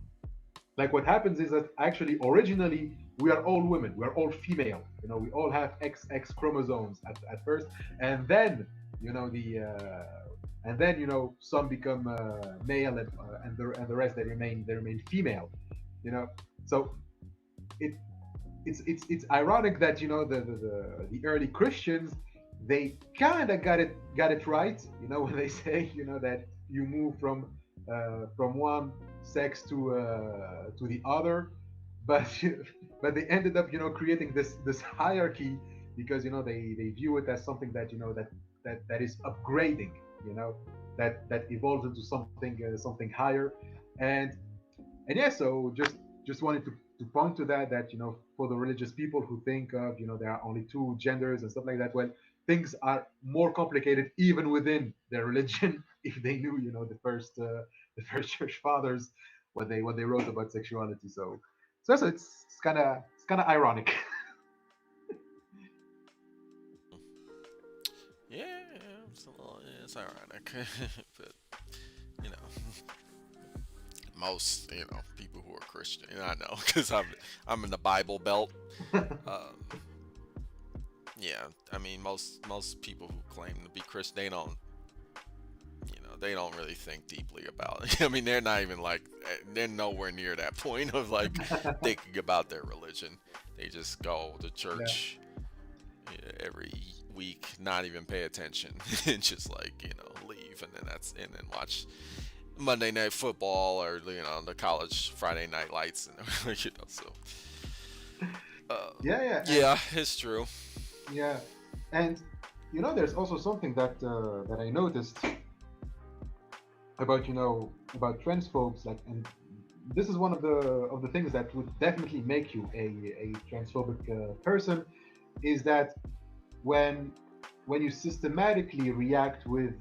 Like what happens is that actually originally we are all women, we are all female, we all have XX chromosomes at first, and then some become male, and the rest they remain female, you know so it it's ironic that the early Christians, they kind of got it right, when they say that you move from one sex to the other, but but they ended up creating this hierarchy, because they view it as something that is upgrading, that evolves into something higher. And yeah, so just wanted to point to that for the religious people who think of there are only two genders and stuff like that, well, things are more complicated even within their religion if they knew the first church fathers, what they wrote about sexuality. So it's kind of ironic. Yeah, it's a little, yeah, it's ironic, but you know, most people who are Christian, and I know because I'm in the Bible Belt. Um, yeah, I mean most people who claim to be Christian, they don't really think deeply about it. I mean, they're not even like they're nowhere near that point of like thinking about their religion. They just go to Yeah, church every week, not even pay attention, and just like leave, and then watch Monday Night Football or the college Friday Night Lights, and so uh, yeah, yeah, yeah, it's true. yeah. And there's also something that I noticed about transphobes, like, and this is one of the things that would definitely make you a transphobic person, is that when when you systematically react with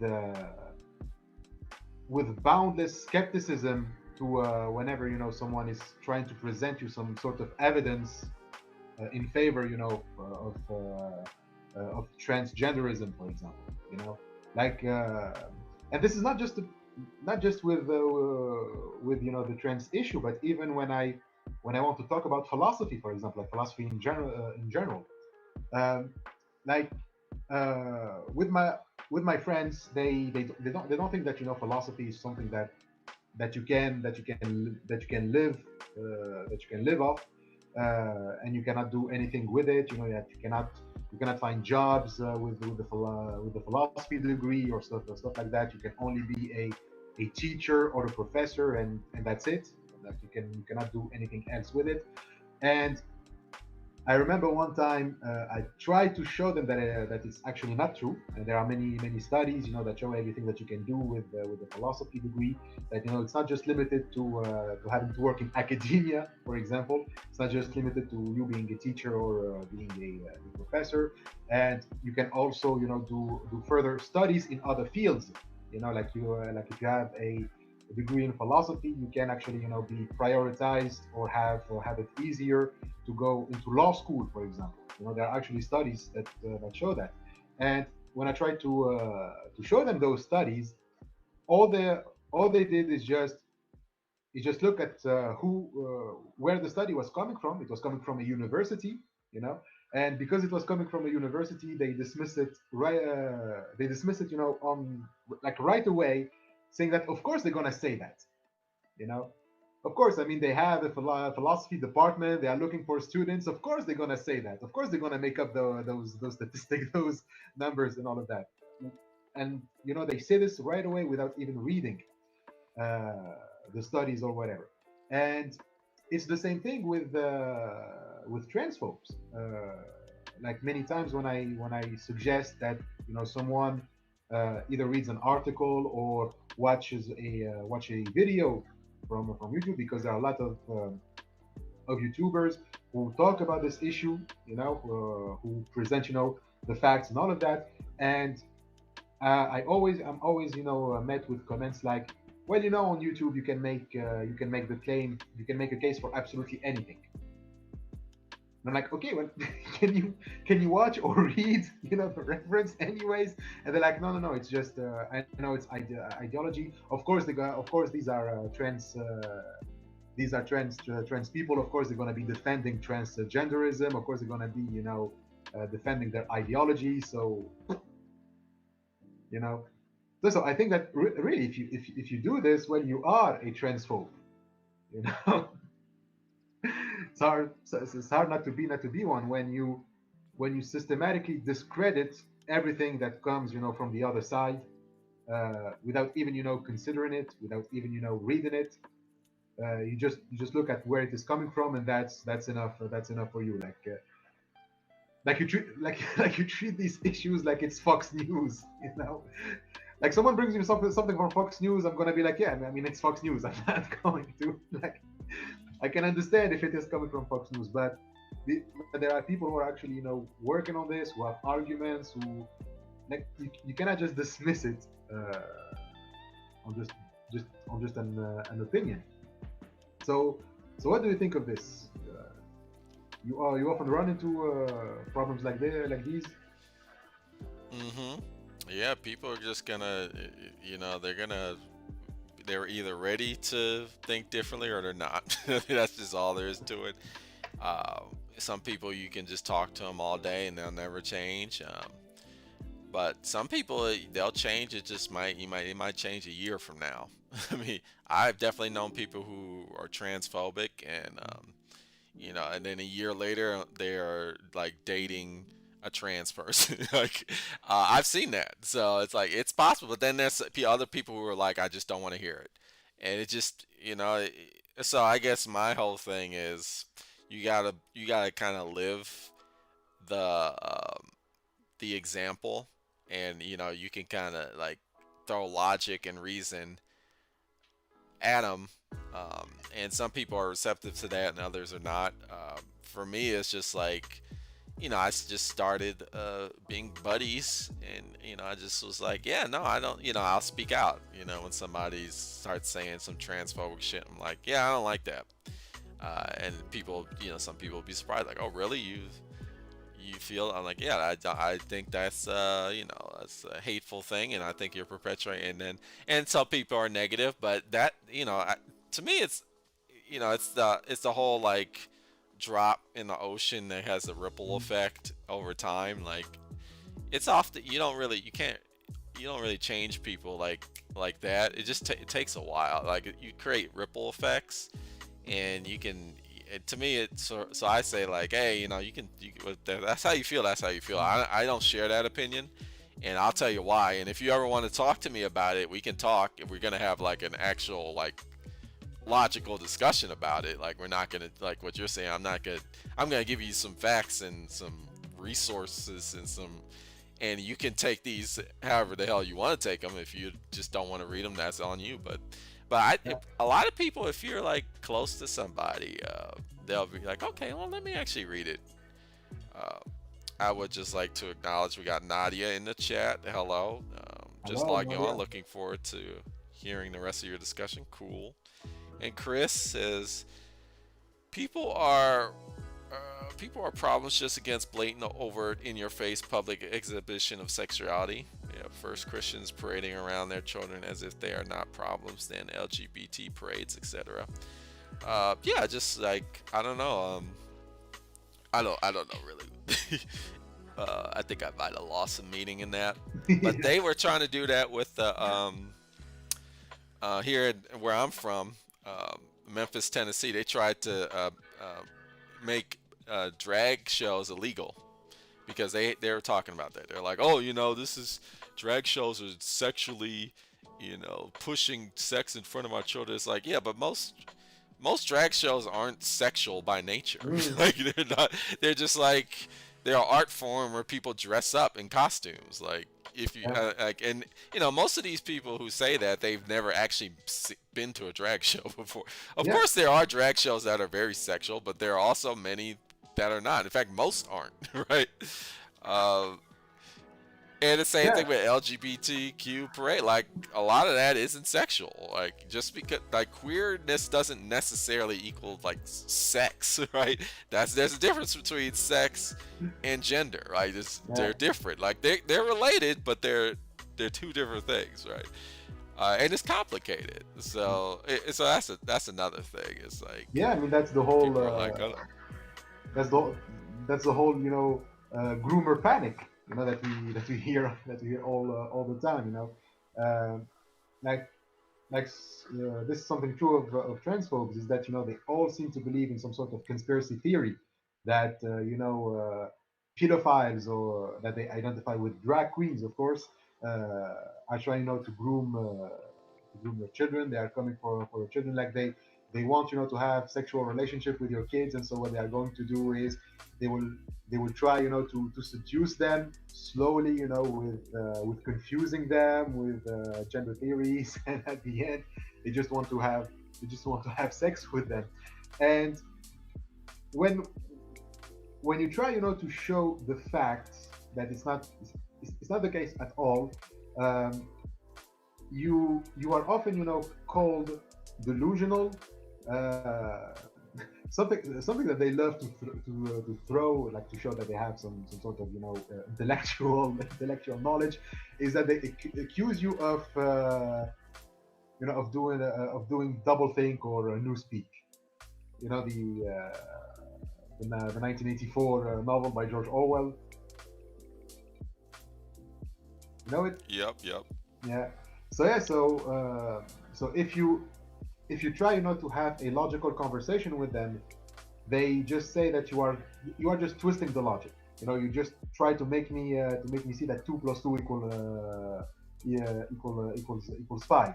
boundless skepticism to whenever someone is trying to present you some sort of evidence in favor of transgenderism, for example, like and this is not just with the trans issue, but even when I want to talk about philosophy, for example, like philosophy in general, um, like with my friends, they don't think that philosophy is something that you can live off, and you cannot do anything with it. That you cannot find jobs with the philosophy degree or stuff like that. You can only be a teacher or a professor, and that's it. That you cannot do anything else with it. And I remember one time I tried to show them that it's actually not true. And there are many studies, that show everything that you can do with a philosophy degree. That it's not just limited to having to work in academia, for example. It's not just limited to you being a teacher or being a professor. And you can also do further studies in other fields. Like if you have a degree in philosophy, you can actually be prioritized or have it easier to go into law school, for example. There are actually studies that show that. And when I tried to show them those studies, all the all they did is just look at where the study was coming from. It was coming from a university, you know, and because it was coming from a university, they dismissed it right. They dismissed it, on like right away, saying that of course they're gonna say that, you know, Of course, I mean they have a philosophy department. They are looking for students. Of course, they're gonna say that. Of course, they're gonna make up those statistics, those numbers, and all of that. And they say this right away without even reading uh, the studies or whatever. And it's the same thing with transphobes. Like many times when I suggest that someone either reads an article or watch a video from YouTube, because there are a lot of YouTubers who talk about this issue, who present the facts and all of that. And I'm always met with comments like, well, on YouTube you can make the claim, you can make a case for absolutely anything. And I'm like, okay, well, can you watch or read the reference anyways? And they're like, no, no, no, it's just I know it's ideology. Of course these are trans people. Of course they're going to be defending transgenderism. Of course they're going to be defending their ideology. So you know so I think that really, if you do this when you are a transphobe, you know it's hard not to be one when you systematically discredit everything that comes from the other side, without even considering it, without even reading it. You just look at where it is coming from, and that's enough. That's enough for you. Like you treat like you treat these issues like it's Fox News. Like someone brings you something from Fox News, I'm gonna be like, yeah, I mean it's Fox News. I'm not going to like. I can understand if it is coming from Fox News, but there are people who are actually working on this, who have arguments, who like you cannot just dismiss it on just an opinion. So what do you think of this? You often run into problems like these. Hmm. Yeah, people are just gonna, they're either ready to think differently or they're not. That's just all there is to it. Uh, some people you can just talk to them all day and they'll never change. But some people they'll change. It might change a year from now. I mean, I've definitely known people who are transphobic, and and then a year later they are like dating a trans person. Like, I've seen that, so it's like it's possible. But then there's other people who are like, I just don't want to hear it, and it just So I guess my whole thing is you gotta kind of live the the example, and you can kind of like throw logic and reason at them. And some people are receptive to that and others are not. For me, it's just like, I just started being buddies, and I just was like, yeah, no, I don't, I'll speak out. When somebody starts saying some transphobic shit, I'm like, yeah, I don't like that. And people, some people will be surprised, like, oh, really? You feel? I'm like, yeah, I think that's that's a hateful thing, and I think you're perpetuating. And some people are negative, but that to me, it's the whole like drop in the ocean that has a ripple effect over time. Like, it's often you don't really change people like that. It just it takes a while. Like, you create ripple effects, and you can. To me, it's so I say, like, hey, that's how you feel. That's how you feel. I don't share that opinion, and I'll tell you why. And if you ever want to talk to me about it, we can talk. If we're gonna have like an actual like logical discussion about it, like, we're not gonna, like what you're saying. I'm gonna give you some facts and some resources and you can take these however the hell you want to take them. If you just don't want to read them, that's on you. Yeah. A lot of people, if you're like close to somebody, they'll be like, okay, well, let me actually read it. Uh, I would just like to acknowledge we got Nadia in the chat. Hello. Just Hello, logging on. Nadia. Looking forward to hearing the rest of your discussion. Cool. And Chris says people are people are problems just against blatant, overt, in-your-face public exhibition of sexuality. Yeah, first Christians parading around their children as if they are not problems, then LGBT parades, etc. Yeah, just like, I don't know. I don't know really. I think I might have lost some meaning in that, but Yeah. they were trying to do that with the here where I'm from. Memphis, Tennessee, they tried to make drag shows illegal because they were talking about that. They're like, oh, this is drag shows are sexually, pushing sex in front of our children. It's like, yeah, but most drag shows aren't sexual by nature. Mm, Like they're not. They're just like they're an art form where people dress up in costumes. Like if you yeah, like, and most of these people who say that they've never actually been to a drag show before. Of yeah, course, there are drag shows that are very sexual, but there are also many that are not. In fact, most aren't. Right. Uh, and the same yeah, thing with LGBTQ parade. Like a lot of that isn't sexual. Like just because like queerness doesn't necessarily equal like sex, right? There's a difference between sex and gender, right? yeah. They're different. Like they're related, but they're two different things, right? And it's complicated. So that's another thing. It's like Yeah, I mean that's the whole people are like, oh, that's the that's the whole groomer panic that we hear all the time, like this is something true of transphobes, is that they all seem to believe in some sort of conspiracy theory that pedophiles, or that they identify with drag queens, of course, are trying to groom your children. They are coming for your children, like they want to have sexual relationship with your kids, and so what they are going to do is they will they will try to seduce them slowly, with confusing them with gender theories, and at the end they just want to have sex with them. And when when you try to show the facts that it's not the case at all, um, you are often called delusional, uh, something that they love to throw, like, to show that they have some sort of intellectual knowledge, is that they accuse you of doing double think or newspeak. The 1984 novel by George Orwell. You know it? yep, yep. Yeah. So yeah. So if you try not to have a logical conversation with them, they just say that you are just twisting the logic. You just try to make me see that 2 + 2 equals 5.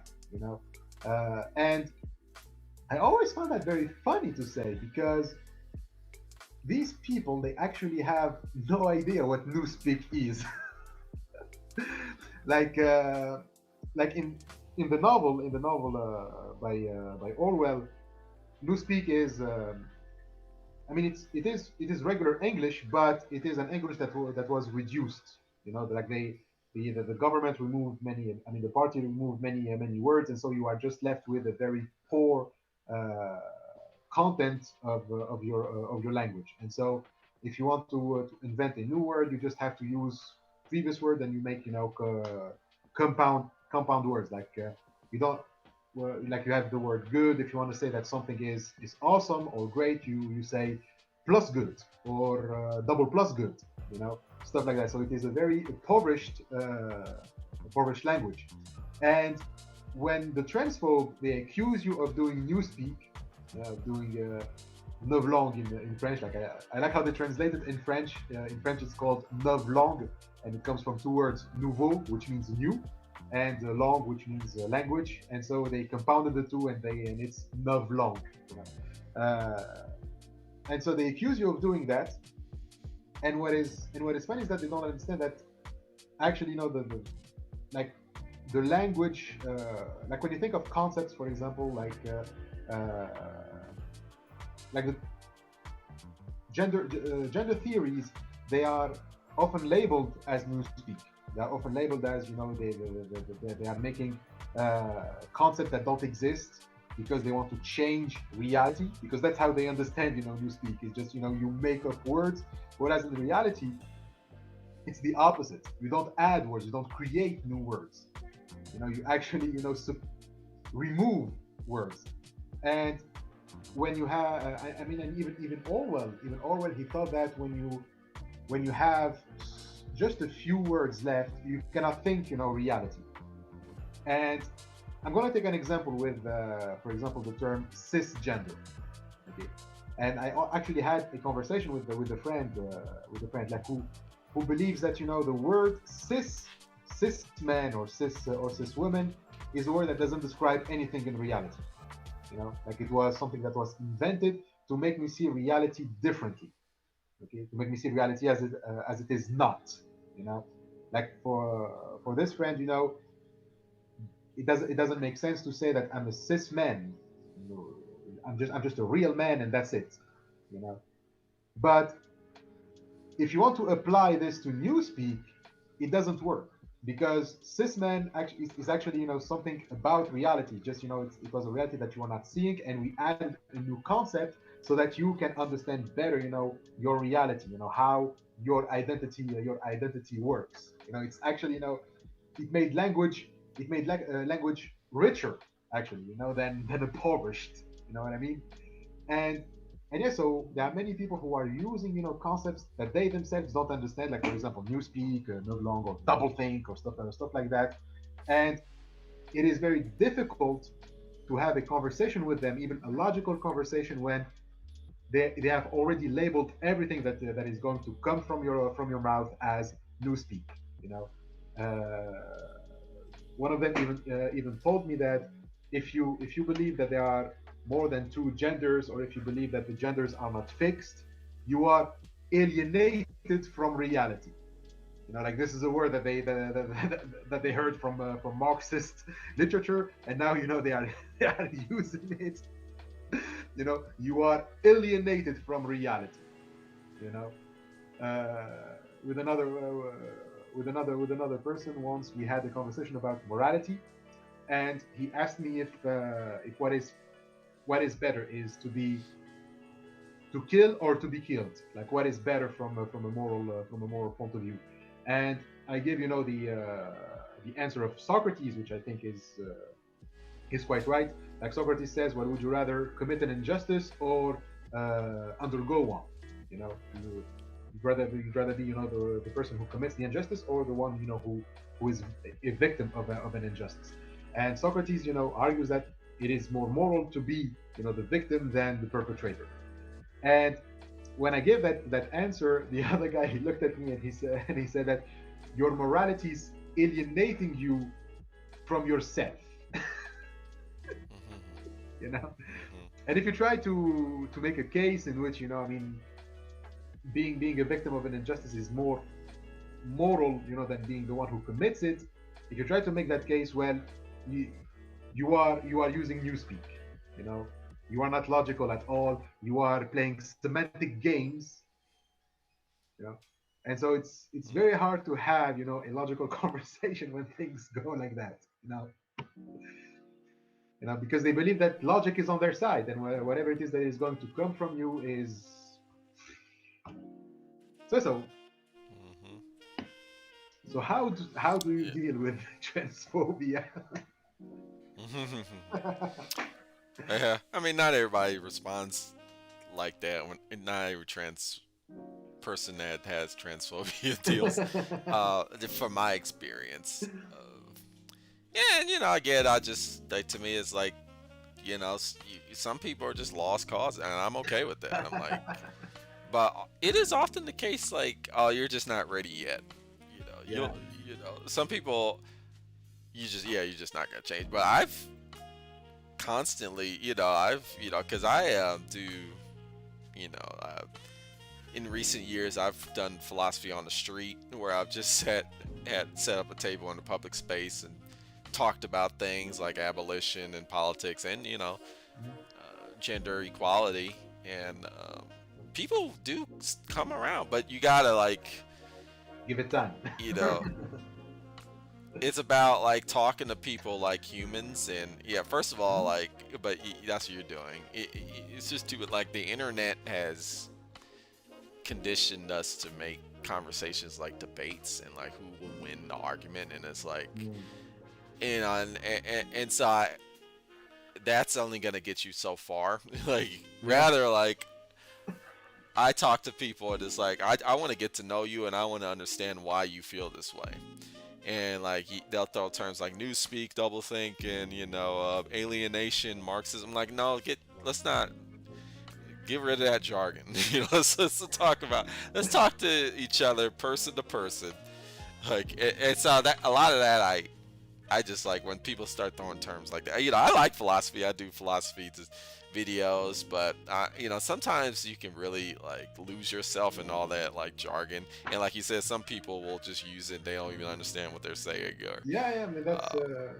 And I always found that very funny to say, because these people, they actually have no idea what newspeak is. like uh, like in the novel by Orwell, newspeak is, I mean, it is regular English, but it is an English that was reduced. Like the government removed many. I mean, the party removed many words, and so you are just left with a very poor uh, content of your language. And so, if you want to invent a new word, you just have to use previous word, and you make compound words, like you don't like, you have the word good. If you want to say that something is awesome or great, you say plus good, or double plus good, stuff like that. So it is a very impoverished language. And when the transphobe, they accuse you of doing newspeak, doing novlangue in French. Like, I like how they translate it in French. In French, it's called novlangue, and it comes from two words: nouveau, which means new, and langue, which means language. And so they compounded the two, and it's novlangue. And so they accuse you of doing that. And what is funny is that they don't understand that actually, like, the language, like, when you think of concepts, for example, like the gender theories, they are often labeled as newspeak. They are often labeled as, they are making concepts that don't exist, because they want to change reality, because that's how they understand newspeak. It's just, you make up words, whereas in reality it's the opposite. You don't add words, you don't create new words. You actually remove words. And when you have, I mean, and even Orwell, he thought that when you have just a few words left, you cannot think reality. And I'm gonna take an example with, for example, the term cisgender. Okay, and I actually had a conversation with a friend, like who believes that the word cis man or cis woman is a word that doesn't describe anything in reality. Like it was something that was invented to make me see reality differently. Okay, to make me see reality as it is not. You know, like for this friend, it doesn't make sense to say that I'm a cis man. You know, I'm just a real man and that's it. You know, but if you want to apply this to newspeak, it doesn't work because cisman actually is actually something about reality. Just it was a reality that you are not seeing, and we added a new concept so that you can understand better your reality, how your identity works. It's actually it made language language richer actually than impoverished. You know what I mean? And and yeah, so there are many people who are using concepts that they themselves don't understand, like for example newspeak, novlong, or doublethink, or stuff like that. And it is very difficult to have a conversation with them, even a logical conversation, when they have already labeled everything that is going to come from your mouth as newspeak. You know, one of them even told me that if you believe that there are more than two genders, or if you believe that the genders are not fixed, you are alienated from reality. Like this is a word that they heard from Marxist literature, and now they are using it. You are alienated from reality. You know, with another person once we had a conversation about morality, and he asked me if what is better is to kill or to be killed, like what is better from a moral point of view. And I give the answer of Socrates, which I think is quite right. Like Socrates says, well, would you rather commit an injustice or undergo one? You'd rather be the person who commits the injustice, or the one who is a victim of an injustice. And Socrates argues that it is more moral to be the victim than the perpetrator. And when I gave that answer, the other guy, he looked at me and he said that your morality is alienating you from yourself. you know and if you try to make a case in which being a victim of an injustice is more moral than being the one who commits it, if you try to make that case, well, you you are using newspeak. you know you are not logical at all. You are playing semantic games. You know and so it's very hard to have a logical conversation when things go like that. Because they believe that logic is on their side, and whatever it is that is going to come from you is so. Hmm. So how do you Yeah. deal with transphobia? Yeah. I mean, not everybody responds like that. When not every trans person that has transphobia deals. From my experience. Yeah, and I get. I just like, to me, it's like, some people are just lost cause, and I'm okay with that. I'm like, but it is often the case, like, oh, you're just not ready yet. Yeah. Some people, you're just not gonna change. But I've constantly, because I do, you know, uh, in recent years, I've done philosophy on the street, where I've just set up a table in a public space and talked about things like abolition and politics, and gender equality, and people do come around, but you gotta, like, Give it time. you know it's about, like, talking to people like humans. And yeah, first of all, like, but that's what you're doing. It's just too, like, the internet has conditioned us to make conversations like debates, and like who will win the argument, and it's like, Mm. and so that's only gonna get you so far. Like, Yeah. rather, like, I talk to people and it's like I want to get to know you and I want to understand why you feel this way. And like they'll throw terms like newspeak, doublethink, and alienation, Marxism. Like, no, let's not get rid of that jargon. Let's talk about let's talk to each other person to person. Like it's that a lot of that I just like when people start throwing terms like that. I like philosophy. I do philosophy videos, but sometimes you can really like lose yourself in all that like jargon. And like you said, some people will just use it. They don't even understand what they're saying. Or Yeah, yeah. I mean, uh,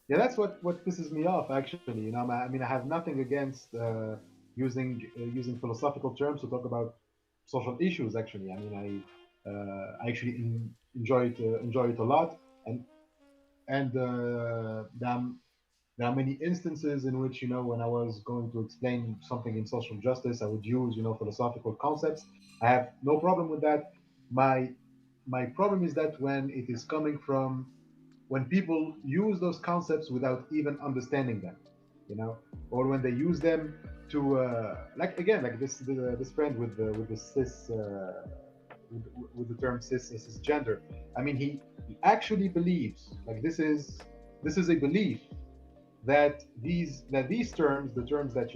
that's what pisses me off. Actually, I mean, I have nothing against using philosophical terms to talk about social issues. Actually, I mean, I actually enjoy it a lot, and there are many instances in which, when I was going to explain something in social justice, I would use, philosophical concepts. I have no problem with that. My my problem is that when it is coming from when people use those concepts without even understanding them, or when they use them to like again, like this friend with the cis with the term cisgender. I mean, he actually believes, like, this is a belief that these terms, the terms that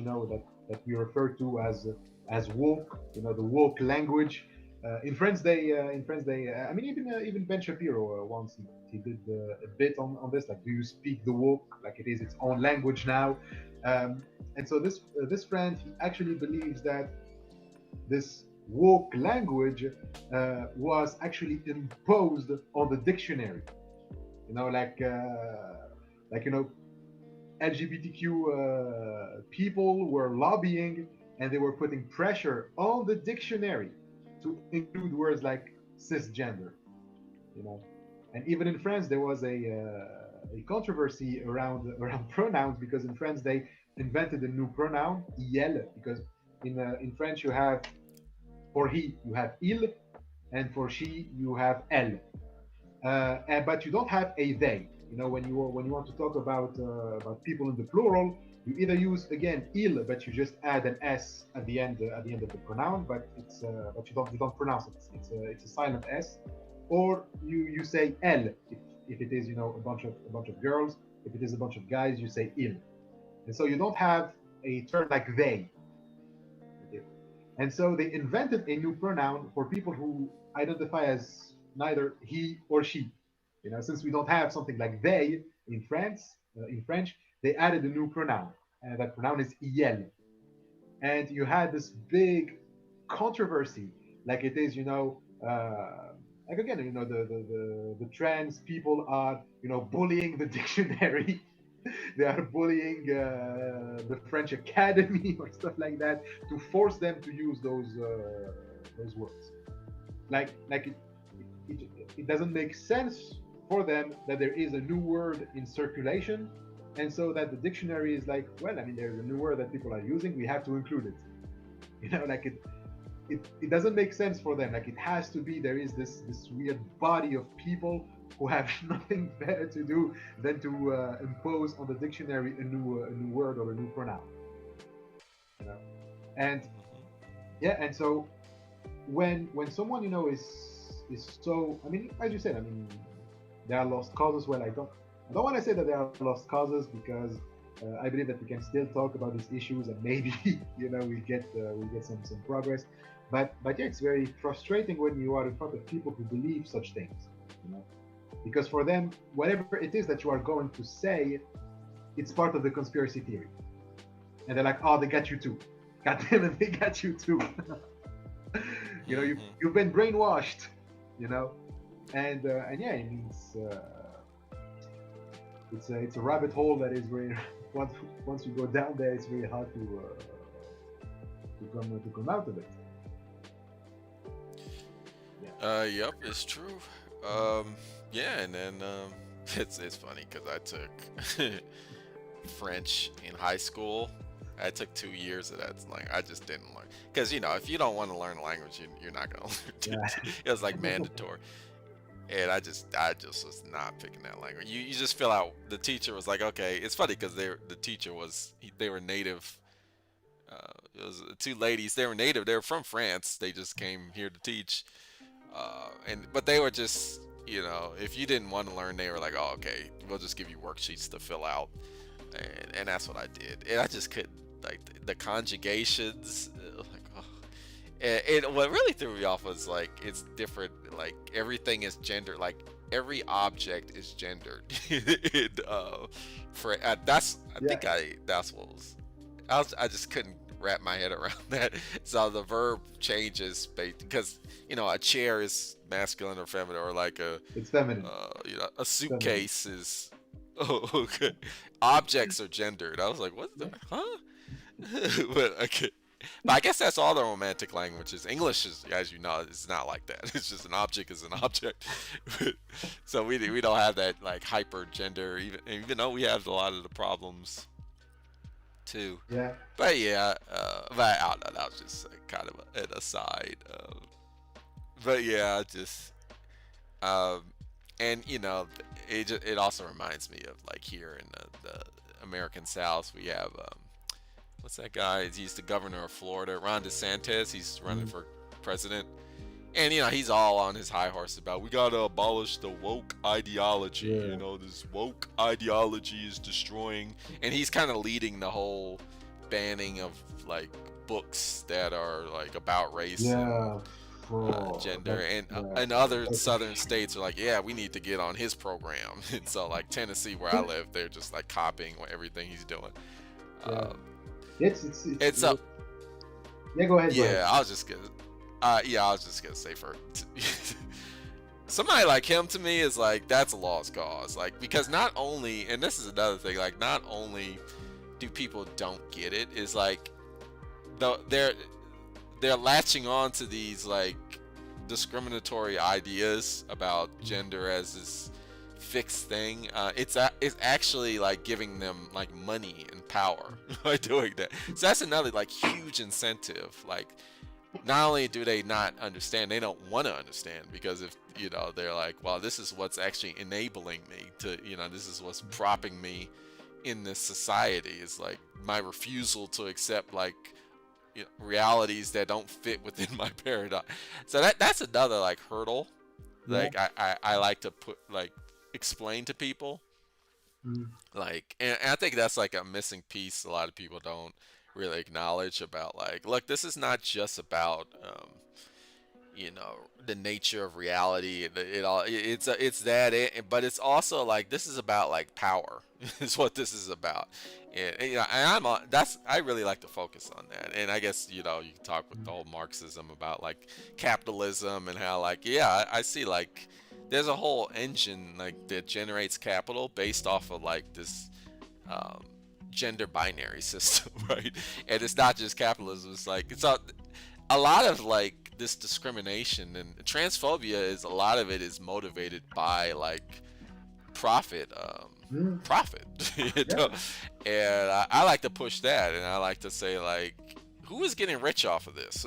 that we refer to as woke, the woke language. In France, I mean, even Ben Shapiro once he did a bit on this, like, do you speak the woke, like it is its own language now? And so this friend, he actually believes that this woke language was actually imposed on the dictionary. You know, like LGBTQ people were lobbying, and they were putting pressure on the dictionary to include words like cisgender. You know, and even in France there was a controversy around pronouns, because in France they invented a new pronoun, il, because in French you have, for he you have il, and for she you have elle. But you don't have a they. When you want to talk about people in the plural, you either use again il, but you just add an s at the end of the pronoun, but you don't pronounce it. It's a silent s, or you say elle if it is a bunch of girls. If it is a bunch of guys, you say il, and so you don't have a term like they. Okay? And so they invented a new pronoun for people who identify as neither he or she. Since we don't have something like they in French, they added a new pronoun, and that pronoun is il. And you had this big controversy, like it is, like again, the trans people are, bullying the dictionary. They are bullying the French Academy or stuff like that, to force them to use those words. Like it doesn't make sense for them that there is a new word in circulation, and so that the dictionary is like, well, I mean, there's a new word that people are using, we have to include it. Like it doesn't make sense for them. Like, it has to be, there is this weird body of people who have nothing better to do than to impose on the dictionary a new word or a new pronoun. You know, and yeah, and so when someone is so, I mean, as you said, I mean, there are lost causes. Well, I don't want to say that there are lost causes, because I believe that we can still talk about these issues, and maybe we get some progress. But yeah, it's very frustrating when you are in front of people who believe such things, you know, because for them, whatever it is that you are going to say, it's part of the conspiracy theory, and they're like, oh, they got you too. God damn it, they got you too. You've been brainwashed, you know, and yeah, it means it's a rabbit hole that is very once you go down there, it's very hard to come out of it. Yeah. Yep, it's true. Yeah, and then it's funny because I took French in high school. I took 2 years of that. Like, I just didn't learn, because if you don't want to learn a language, you're not gonna learn it. Yeah. It was like mandatory, and I just was not picking that language. You just fill out. The teacher was like, okay, it's funny because the teacher was they were native It was two ladies. They were native. They were from France. They just came here to teach. And but they were just, if you didn't want to learn, they were like, oh, okay, we'll just give you worksheets to fill out, and that's what I did. And I just couldn't, like, the conjugations, like, oh. And what really threw me off was like it's different. Like everything is gendered. Like every object is gendered. and, for that's I Yeah. think I that's what was I just couldn't wrap my head around that. So the verb changes because a chair is masculine or feminine, or like It's feminine. a Feminine. suitcase is. Oh, okay. Objects are gendered. I was like, what the Yeah. huh? But okay. But I guess that's all the romantic languages. English is, as you know, it's not like that. It's just an object is an object. So we don't have that like hyper gender, even though we have a lot of the problems too. Yeah. But yeah, but I don't know. That was just kind of an aside. But yeah, just um, and it also reminds me of like here in the American South we have what's that guy? He's the governor of Florida, Ron DeSantis. He's running Mhm. for president, and he's all on his high horse about we gotta abolish the woke ideology. Yeah. This woke ideology is destroying, and he's kind of leading the whole banning of like books that are like about race and Yeah. Oh, gender, that's and yeah. and other That's southern states are like, yeah, we need to get on his program. And so like Tennessee, where I live, they're just like copying everything he's doing. yeah. Um, It's it's up. yeah. Go ahead. Go ahead. Yeah, I was just gonna say for somebody like him to me is like that's a lost cause. Like because not only, and this is another thing, like not only do people don't get it, is like they're latching on to these like discriminatory ideas about gender as this fixed thing. It's actually like giving them like money and power by doing that. So that's another like huge incentive. Like not only do they not understand, they don't want to understand because if they're like, well, this is what's actually enabling me to, this is what's propping me in this society. Is like my refusal to accept like realities that don't fit within my paradigm. So that's another like hurdle. Yeah. Like I like to put like explain to people Mm. like, and I think that's like a missing piece a lot of people don't really acknowledge about like, look, this is not just about the nature of reality. It all it's that but it's also like this is about like power is what this is about. And that's I really like to focus on that. And I guess you can talk with the whole Marxism about like capitalism and how like I see like there's a whole engine like that generates capital based off of like this um, gender binary system, right? And it's not just capitalism. It's like a lot of like this discrimination and transphobia is a lot of it is motivated by like profit, Mm. profit, Yeah. and I like to push that, and I like to say like, who is getting rich off of this,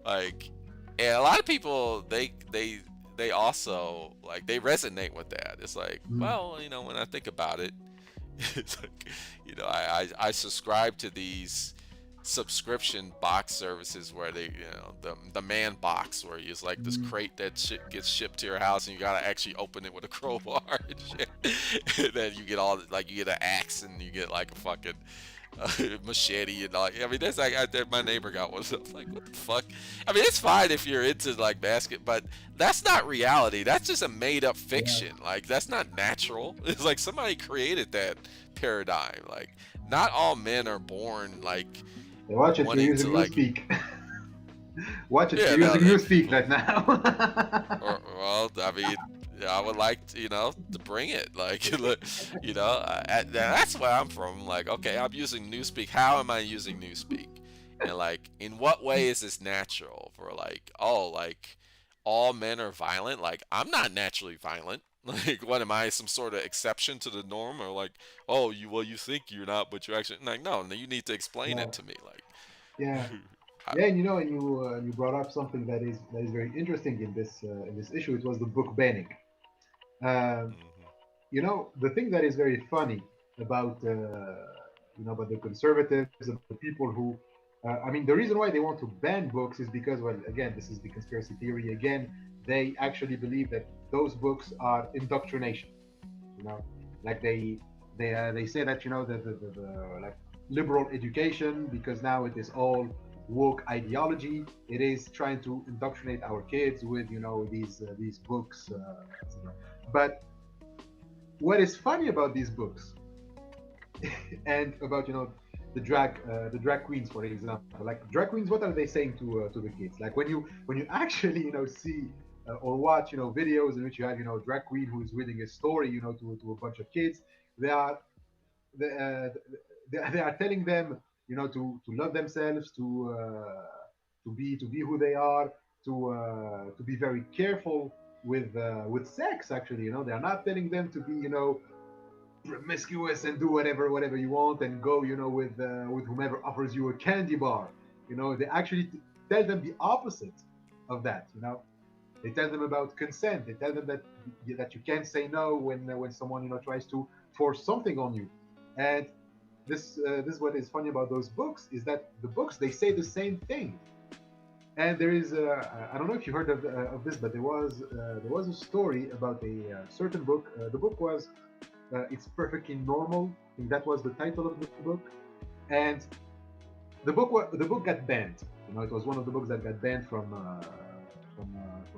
like, and a lot of people they also like they resonate with that. It's like, Mm. well, when I think about it, it's like, I subscribe to these subscription box services where they, the man box where it's like this Mm. crate that shit gets shipped to your house and you gotta actually open it with a crowbar and shit. And then you get like you get an axe and you get like a fucking machete and all. I mean, that's like my neighbor got one. So I was like, what the fuck? I mean, it's fine if you're into like basket, but that's not reality. That's just a made up Yeah. fiction. Like that's not natural. It's like somebody created that paradigm. Like not all men are born like Hey, watch it. You're wanting to using like Newspeak. Watch it. yeah You're no using Newspeak right now. well I mean I would like to, to bring it like look, that's where I'm from. Like okay, I'm using Newspeak. How am I using Newspeak? And like in what way is this natural for like oh like all men are violent? Like I'm not naturally violent. Like what am I some sort of exception to the norm or like oh you think you're not but you're actually like no you need to explain Yeah. it to me like Yeah. I, Yeah, and and you brought up something that is very interesting in this issue. It was the book banning. Um, mhm, the thing that is very funny about about the conservatives, about the people who, I mean, the reason why they want to ban books is because, well, again, this is the conspiracy theory. Again, they actually believe that those books are indoctrination. You know, like they say that the like liberal education, because now it is all woke ideology. It is trying to indoctrinate our kids with these books, etc. But what is funny about these books and about the drag queens, for example, like drag queens, what are they saying to the kids? Like when you actually see or watch videos in which you have drag queen who is reading a story to a bunch of kids. They are they, uh, they are telling them to love themselves, to be who they are, to be very careful with sex. Actually, they are not telling them to be promiscuous and do whatever you want and go with whomever offers you a candy bar. They actually tell them the opposite of that. They tell them about consent. They tell them that you can't say no when someone tries to force something on you. And this is what is funny about those books, is that the books, they say the same thing. And there is I don't know if you heard of this, but there was a story about a certain book. The book was It's Perfectly Normal. I think that was the title of the book. And the book got banned. It was one of the books that got banned from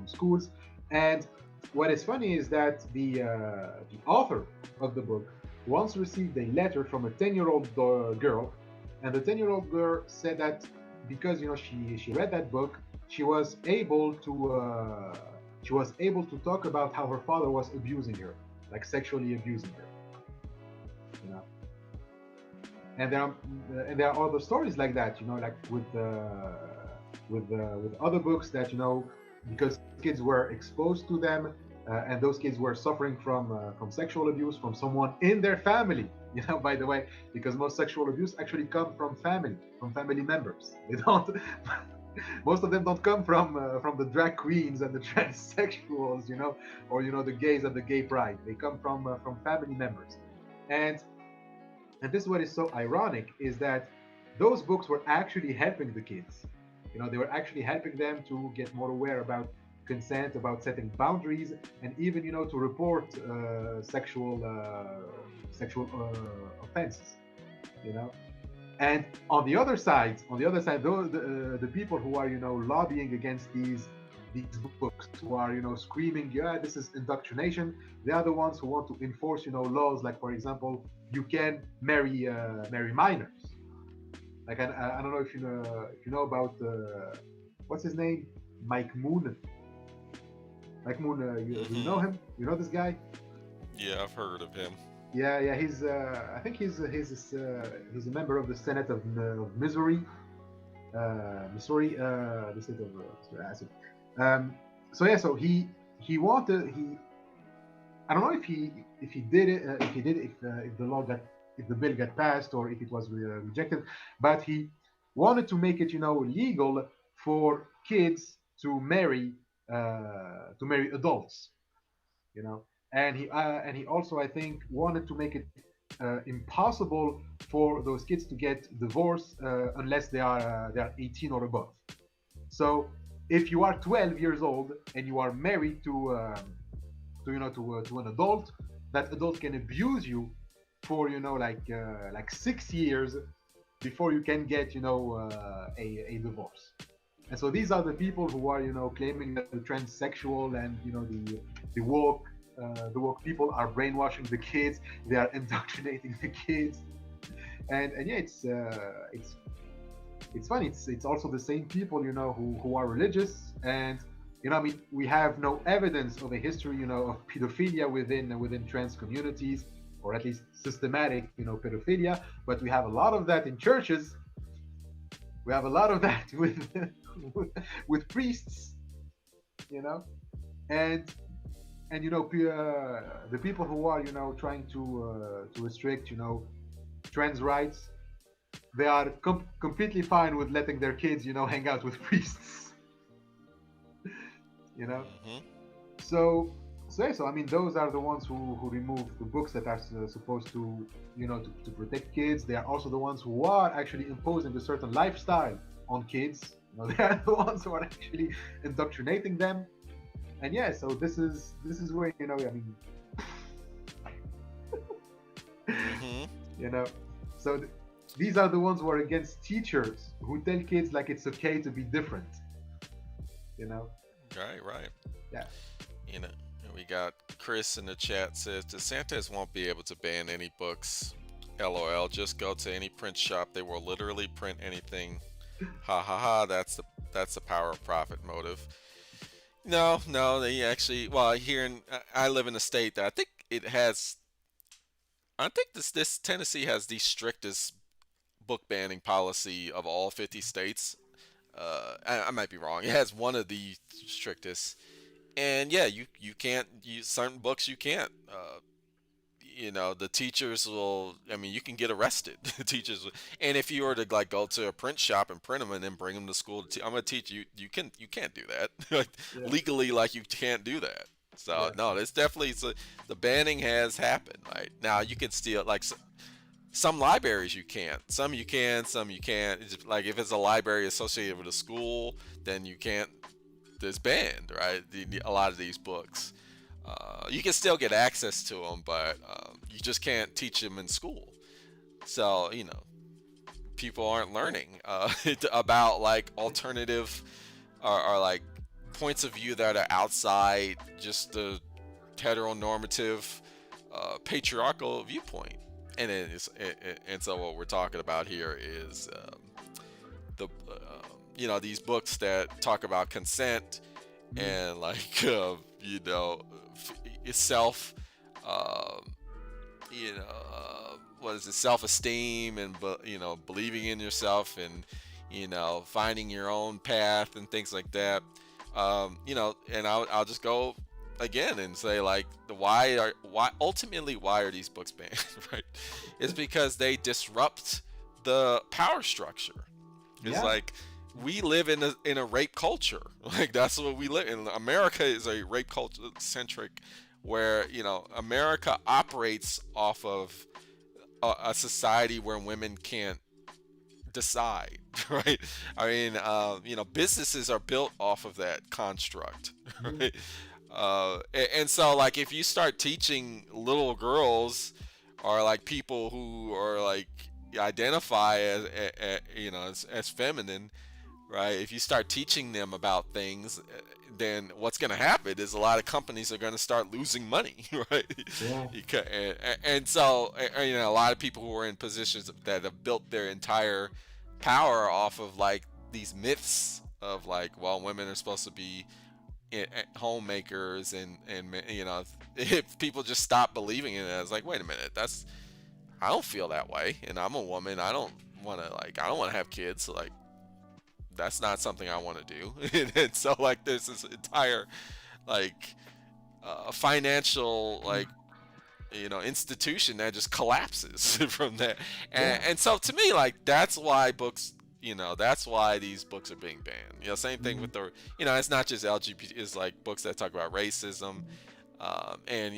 schools. And what is funny is that the author of the book once received a letter from a 10-year-old girl, and the 10-year-old girl said that because she read that book, she was able to talk about how her father was abusing her, like sexually abusing her. You know, and there are other stories like that. Like with other books that because kids were exposed to them, and those kids were suffering from sexual abuse from someone in their family. By the way, because most sexual abuse actually come from family members. They don't. Most of them don't come from the drag queens and the transsexuals, or the gays at the gay pride. They come from family members, and and this is what is so ironic, is that those books were actually helping the kids. They were actually helping them to get more aware about consent, about setting boundaries, and even to report offenses. You know, and on the other side, the people who are lobbying against these books, who are screaming, yeah, this is indoctrination. They are the ones who want to enforce laws, like for example, you can marry minors. Like I don't know if you know about what's his name, Mike Moon. Mike Moon, do you know Hmm. him? You know this guy? Yeah, I've heard of him. Yeah. He's I think he's a member of the Senate of Missouri, the state of Missouri. So yeah, so he wanted he I don't know if he did it if the law got if the bill got passed or if it was rejected, but he wanted to make it legal for kids to marry adults, you know, and he also, I think, wanted to make it impossible for those kids to get divorced unless they are 18 or above. So if you are 12 years old and you are married to an adult, that adult can abuse you for like 6 years before you can get a divorce. And so these are the people who are claiming that the transsexual and the woke people are brainwashing the kids. They are indoctrinating the kids. And yeah, it's funny. It's also the same people who are religious. And I mean, we have no evidence of a history of pedophilia within trans communities, or at least systematic pedophilia. But we have a lot of that in churches. We have a lot of that with priests, you know and the people who are trying to restrict trans rights, they are completely fine with letting their kids hang out with priests. you know Hmm. so So yeah, so I mean, those are the ones who remove the books that are supposed to, to protect kids. They are also the ones who are actually imposing a certain lifestyle on kids. They are the ones who are actually indoctrinating them. And yeah, so this is where, I mean, Mm-hmm. you know, so these are the ones who are against teachers who tell kids like it's okay to be different. You know, Right, right. yeah, You know, and we got Chris in the chat says DeSantis won't be able to ban any books. LOL. Just go to any print shop. They will literally print anything. Ha ha ha. That's the power of profit motive. No, no. They actually. Well, here in I live in a state that I think it has. I think this Tennessee has the strictest book banning policy of all 50 states. I might be wrong. It has one of the strictest. And yeah, you can't use certain books. You can't. The teachers will. I mean, you can get arrested. Teachers, and if you were to like go to a print shop and print them and then bring them to school, I'm gonna teach you. You can't do that. Like, yeah, legally. Like, you can't do that. So yeah, no, it's definitely the banning has happened. Right now, you can still like some libraries you can't. Some you can. Some you can't. It's just, like, if it's a library associated with a school, then you can't. It's banned, right? A lot of these books. You can still get access to them, but you just can't teach them in school. So, people aren't learning about like alternative or like points of view that are outside just the heteronormative patriarchal viewpoint. And so what we're talking about here is these books that talk about consent mhm, and like self um, what is it, self-esteem, and believing in yourself, and finding your own path and things like that. And I'll just go again and say, like, why are these books banned? Right? It's because they disrupt the power structure. It's yeah, like we live in a rape culture. Like, that's what we live in. America is a rape culture centric, where America operates off of a society where women can't decide. Right? I mean, businesses are built off of that construct. mhm, Right? And so, like, if you start teaching little girls, or like people who are like identify as feminine, right? If you start teaching them about things, then what's going to happen is a lot of companies are going to start losing money, right? yeah, And so, a lot of people who are in positions that have built their entire power off of like these myths of like, well, women are supposed to be homemakers, and if people just stop believing in it, it's like, wait a minute, I don't feel that way, and I'm a woman. I don't want to have kids. So, like, that's not something I want to do. And so, like, there's this entire like financial, like, institution that just collapses from that. yeah, And so, to me, like, that's why these books are being banned. Same thing mhm, with it's not just LGBT. It's like books that talk about racism, and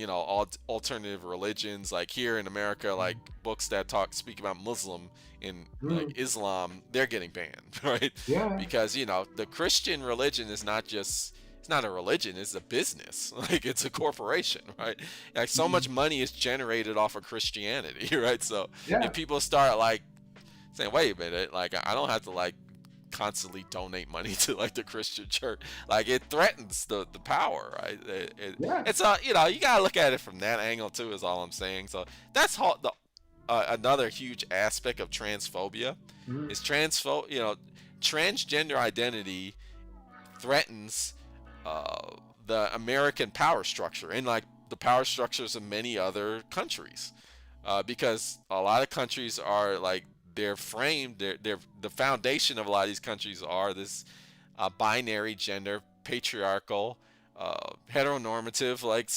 alternative religions. Like, here in America, like books that speak about Muslim and like mhm, Islam, they're getting banned. Right? yeah, Because the Christian religion is not just, it's not a religion, it's a business. Like, it's a corporation, right? Like, so mhm, much money is generated off of Christianity. Right? So yeah, if people start like saying, wait a minute, like, I don't have to like constantly donate money to like the Christian church. Like, it threatens the power, right? yeah, It's you gotta look at it from that angle too. Is all I'm saying. So that's another huge aspect of transphobia mhm, is transgender identity threatens the American power structure, and like the power structures of many other countries, because a lot of countries are like, they're framed, the foundation of a lot of these countries are this binary gender, patriarchal, heteronormative, like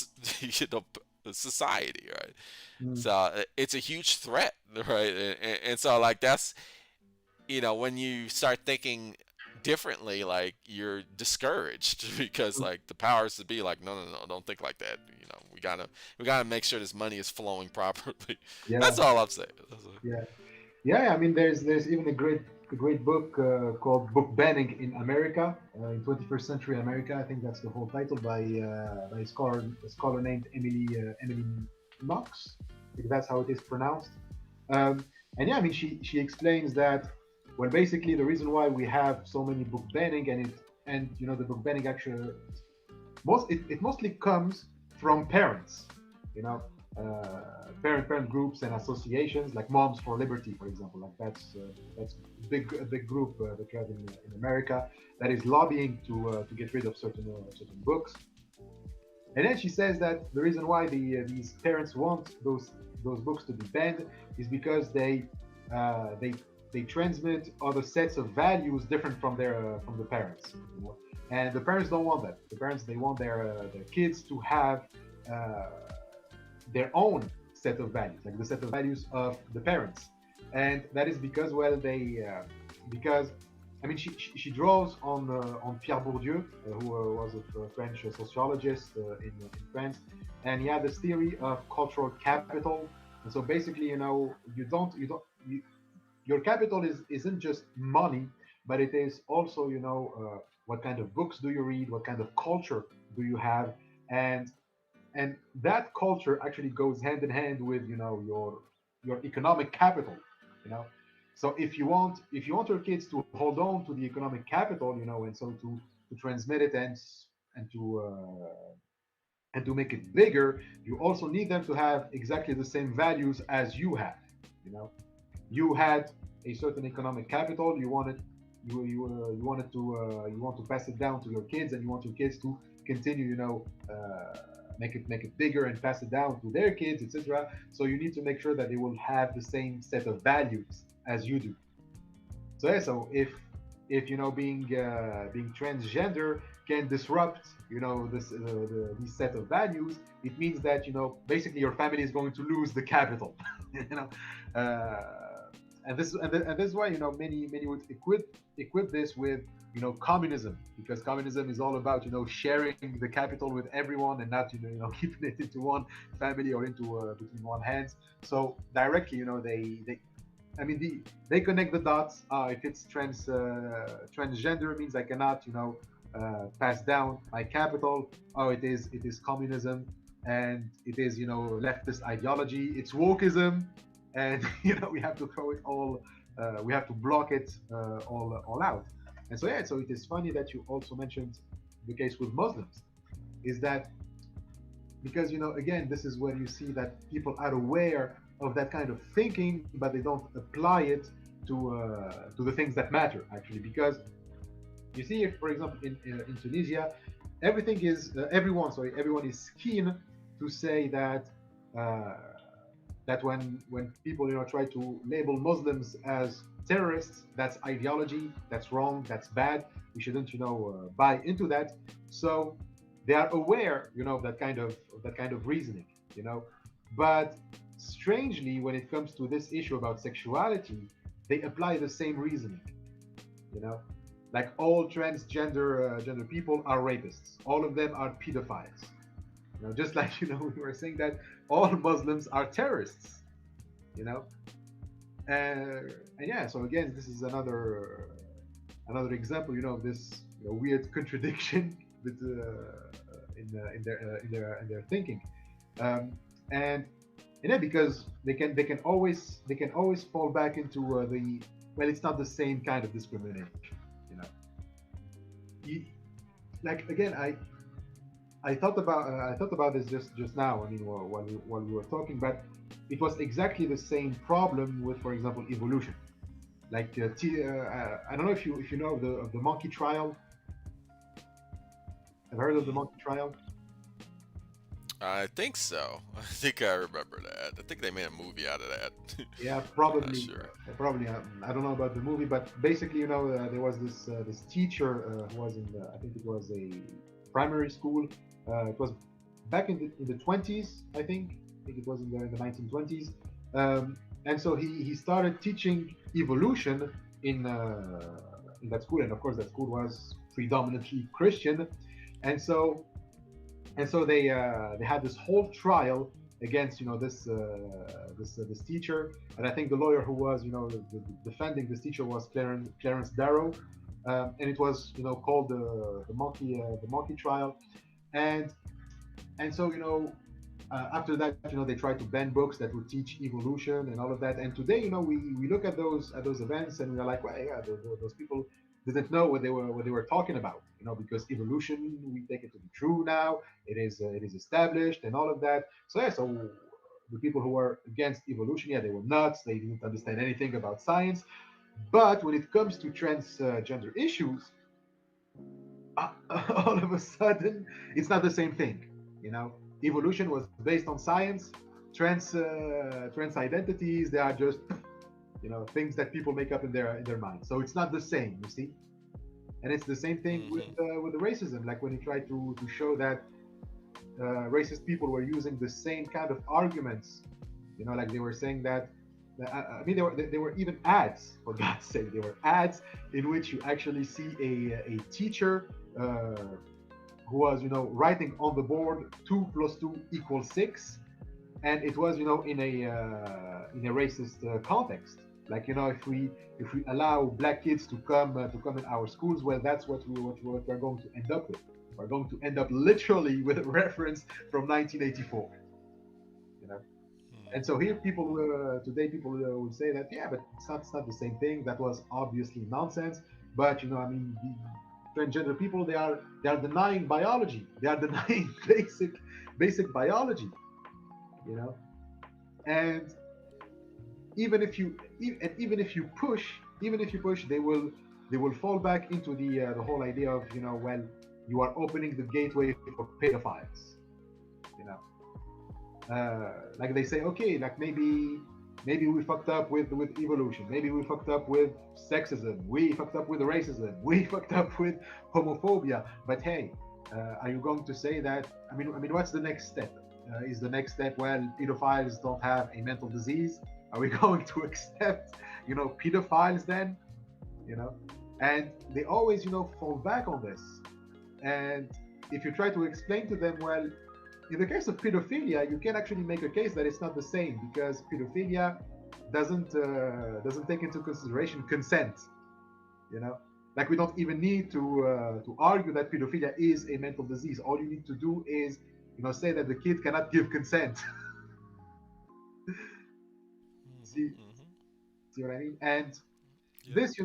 society, right? mhm, So it's a huge threat, right? And so, like, that's when you start thinking differently, like you're discouraged because like the powers to be like, no, no, no, don't think like that. You know, we gotta make sure this money is flowing properly. Yeah, That's all I'm saying. yeah. Yeah, I mean, there's even a great book called Book Banning in America, in 21st Century America. I think that's the whole title by a scholar named Emily Knox. I think that's how it is pronounced. And yeah, I mean, she explains that, well, basically the reason why we have so many book banning, and you know, the book banning actually it mostly comes from parents, you know, parent groups and associations like Moms for Liberty, for example. Like that's a big group that you have in America that is lobbying to get rid of certain books. And then she says that the reason why these parents want those books to be banned is because uh, they they transmit other sets of values different from the parents. You know? And the parents don't want that. The parents, they want their kids to have uh, their own set of values, like the set of values of the parents. And that is because, well, they because I mean, she draws on Pierre Bourdieu, who was a French sociologist in France, and he had this theory of cultural capital. And so basically, you know, your capital isn't just money, but it is also, you know, what kind of books do you read, what kind of culture do you have, and and that culture actually goes hand in hand with, you know, your economic capital, you know. So if you want your kids to hold on to the economic capital, you know, and so to transmit it and to make it bigger, you also need them to have exactly the same values as you have, you know. You had a certain economic capital, you wanted to you want to pass it down to your kids, and you want your kids to continue, you know, make it bigger and pass it down to their kids, etc. So you need to make sure that they will have the same set of values as you do. So yeah, so if you know, being transgender can disrupt, you know, this set of values, it means that, you know, basically your family is going to lose the capital. You know, and this is why, you know, many would equip this with, you know, communism, because communism is all about, you know, sharing the capital with everyone and not, you know keeping it into one family or into between one hands. So directly, you know, they I mean, they connect the dots. If it's transgender, means I cannot, you know, pass down my capital. Oh, it is communism, and it is, you know, leftist ideology. It's wokeism, and you know, we have to throw it all. We have to block it all out. And so yeah, so it is funny that you also mentioned the case with Muslims. Is that because, you know, again, this is where you see that people are aware of that kind of thinking, but they don't apply it to the things that matter actually. Because you see, if for example in Tunisia, everyone is keen to say that uh, that when people, you know, try to label Muslims as terrorists, that's ideology, that's wrong, that's bad. We shouldn't, you know, buy into that. So they are aware, you know, of that kind of reasoning, you know. But strangely, when it comes to this issue about sexuality, they apply the same reasoning, you know. Like all transgender gender people are rapists. All of them are pedophiles. You know, just like, you know, we were saying that all Muslims are terrorists. You know, and yeah. So again, this is another example, you know, of this, you know, weird contradiction that, in their thinking, um, and yeah, because they can always fall back into the, well, it's not the same kind of discrimination, you know. You, like again, I thought about this just now. I mean, while we were talking, but it was exactly the same problem with, for example, evolution. Like I don't know if you know of the monkey trial. Have heard of the monkey trial? I think so. I think I remember that. I think they made a movie out of that. Yeah, I'm not probably, sure. probably. I don't know about the movie, but basically, you know, there was this teacher who was I think it was a primary school. It was back in the 20s, I think. I think it was in the 1920s. And so he started teaching evolution in in that school, and of course that school was predominantly Christian, and so they had this whole trial against this teacher, and I think the lawyer who was defending this teacher was Clarence Darrow, and it was called the monkey trial, and so after that they tried to ban books that would teach evolution and all of that, and today we look at those events and we're like, well, yeah, those people didn't know what they were talking about, because evolution, we take it to be true now. It is established and all of that. So yeah, so the people who were against evolution, yeah, they were nuts. They didn't understand anything about science. But when it comes to transgender issues, all of a sudden, it's not the same thing. Evolution was based on science. Trans identities, they are just things that people make up in their mind. So it's not the same, you see. And it's the same thing with the racism. Like when you try to show that racist people were using the same kind of arguments, like they were saying that. I mean, there were even ads, for God's sake. There were ads in which you actually see a teacher who was, writing on the board 2 + 2 = 6, and it was, in a racist context. Like, if we allow black kids to come in our schools, well, that's what we're going to end up with. We're going to end up literally with a reference from 1984. And so here, today people will say that, yeah, but it's not the same thing. That was obviously nonsense. But I mean, the transgender people, they are denying biology. They are denying basic biology. And even if you push, they will fall back into the whole idea of, well, you are opening the gateway for pedophiles. Like they say, okay, like maybe we fucked up with evolution. Maybe we fucked up with sexism. We fucked up with racism. We fucked up with homophobia. But hey, are you going to say that? I mean, what's the next step? Is the next step, well, pedophiles don't have a mental disease? Are we going to accept, pedophiles then? And they always, fall back on this. And if you try to explain to them, well, in the case of pedophilia, you can actually make a case that it's not the same, because pedophilia doesn't take into consideration consent. Like we don't even need to argue that pedophilia is a mental disease. All you need to do is say that the kid cannot give consent. see, see what I mean? And Yeah. this,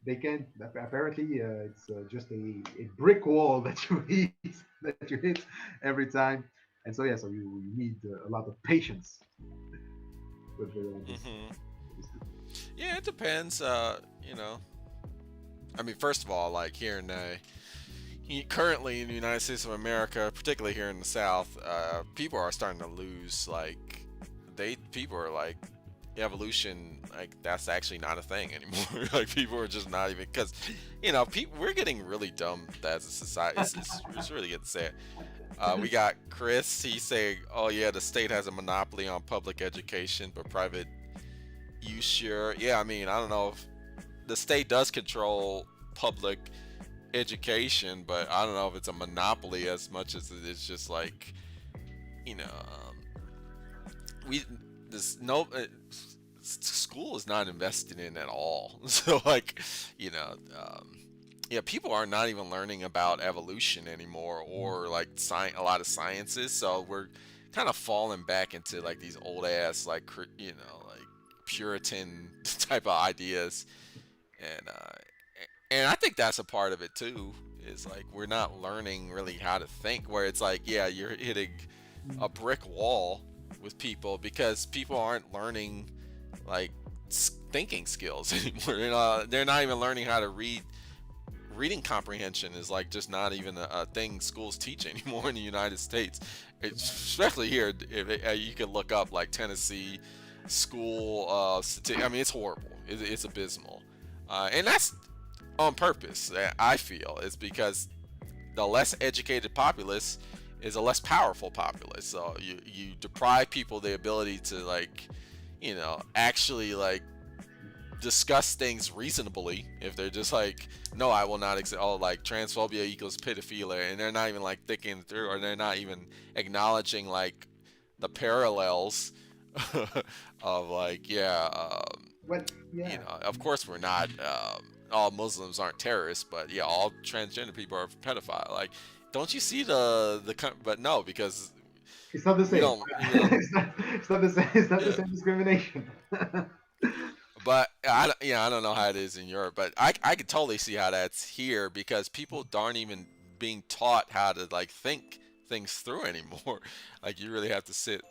they can't. Apparently, it's just a brick wall that you hit every time. And so yeah, so you need a lot of patience with hmm this. Yeah, it depends. I mean, first of all, like here in currently in the United States of America, particularly here in the South, people are starting to lose people are like evolution, like that's actually not a thing anymore. Like people are just not even, because people, we're getting really dumb as a society. It's really getting sad. We got Chris. He's saying, "Oh yeah, the state has a monopoly on public education, but private use sure." Yeah, I mean, I don't know if the state does control public education, but I don't know if it's a monopoly as much as it's just like, you know, we this no school is not invested in at all. So like, yeah, people are not even learning about evolution anymore, or like a lot of sciences. So we're kind of falling back into like these old ass like like Puritan type of ideas, and I think that's a part of it too. Is like we're not learning really how to think. Where it's like, yeah, you're hitting a brick wall with people because people aren't learning like thinking skills anymore. They're not even learning how to read. Reading comprehension is like just not even a thing schools teach anymore in the United States. Especially here, if you can look up like Tennessee school. I mean, it's horrible. It's abysmal, and that's on purpose. I feel it's because the less educated populace is a less powerful populace. So you deprive people the ability to like, actually like discuss things reasonably, if they're just like, no, I will not accept, oh, like transphobia equals pedophilia, and they're not even like thinking through, or they're not even acknowledging like the parallels of like, yeah, Well, yeah, of course we're not, all Muslims aren't terrorists, but yeah, all transgender people are pedophile. Like, don't you see but no, because it's not the we same. don't, It's not the same. It's not the yeah. same discrimination. But I don't know how it is in Europe, but I could totally see how that's here because people aren't even being taught how to like think things through anymore. Like you really have to sit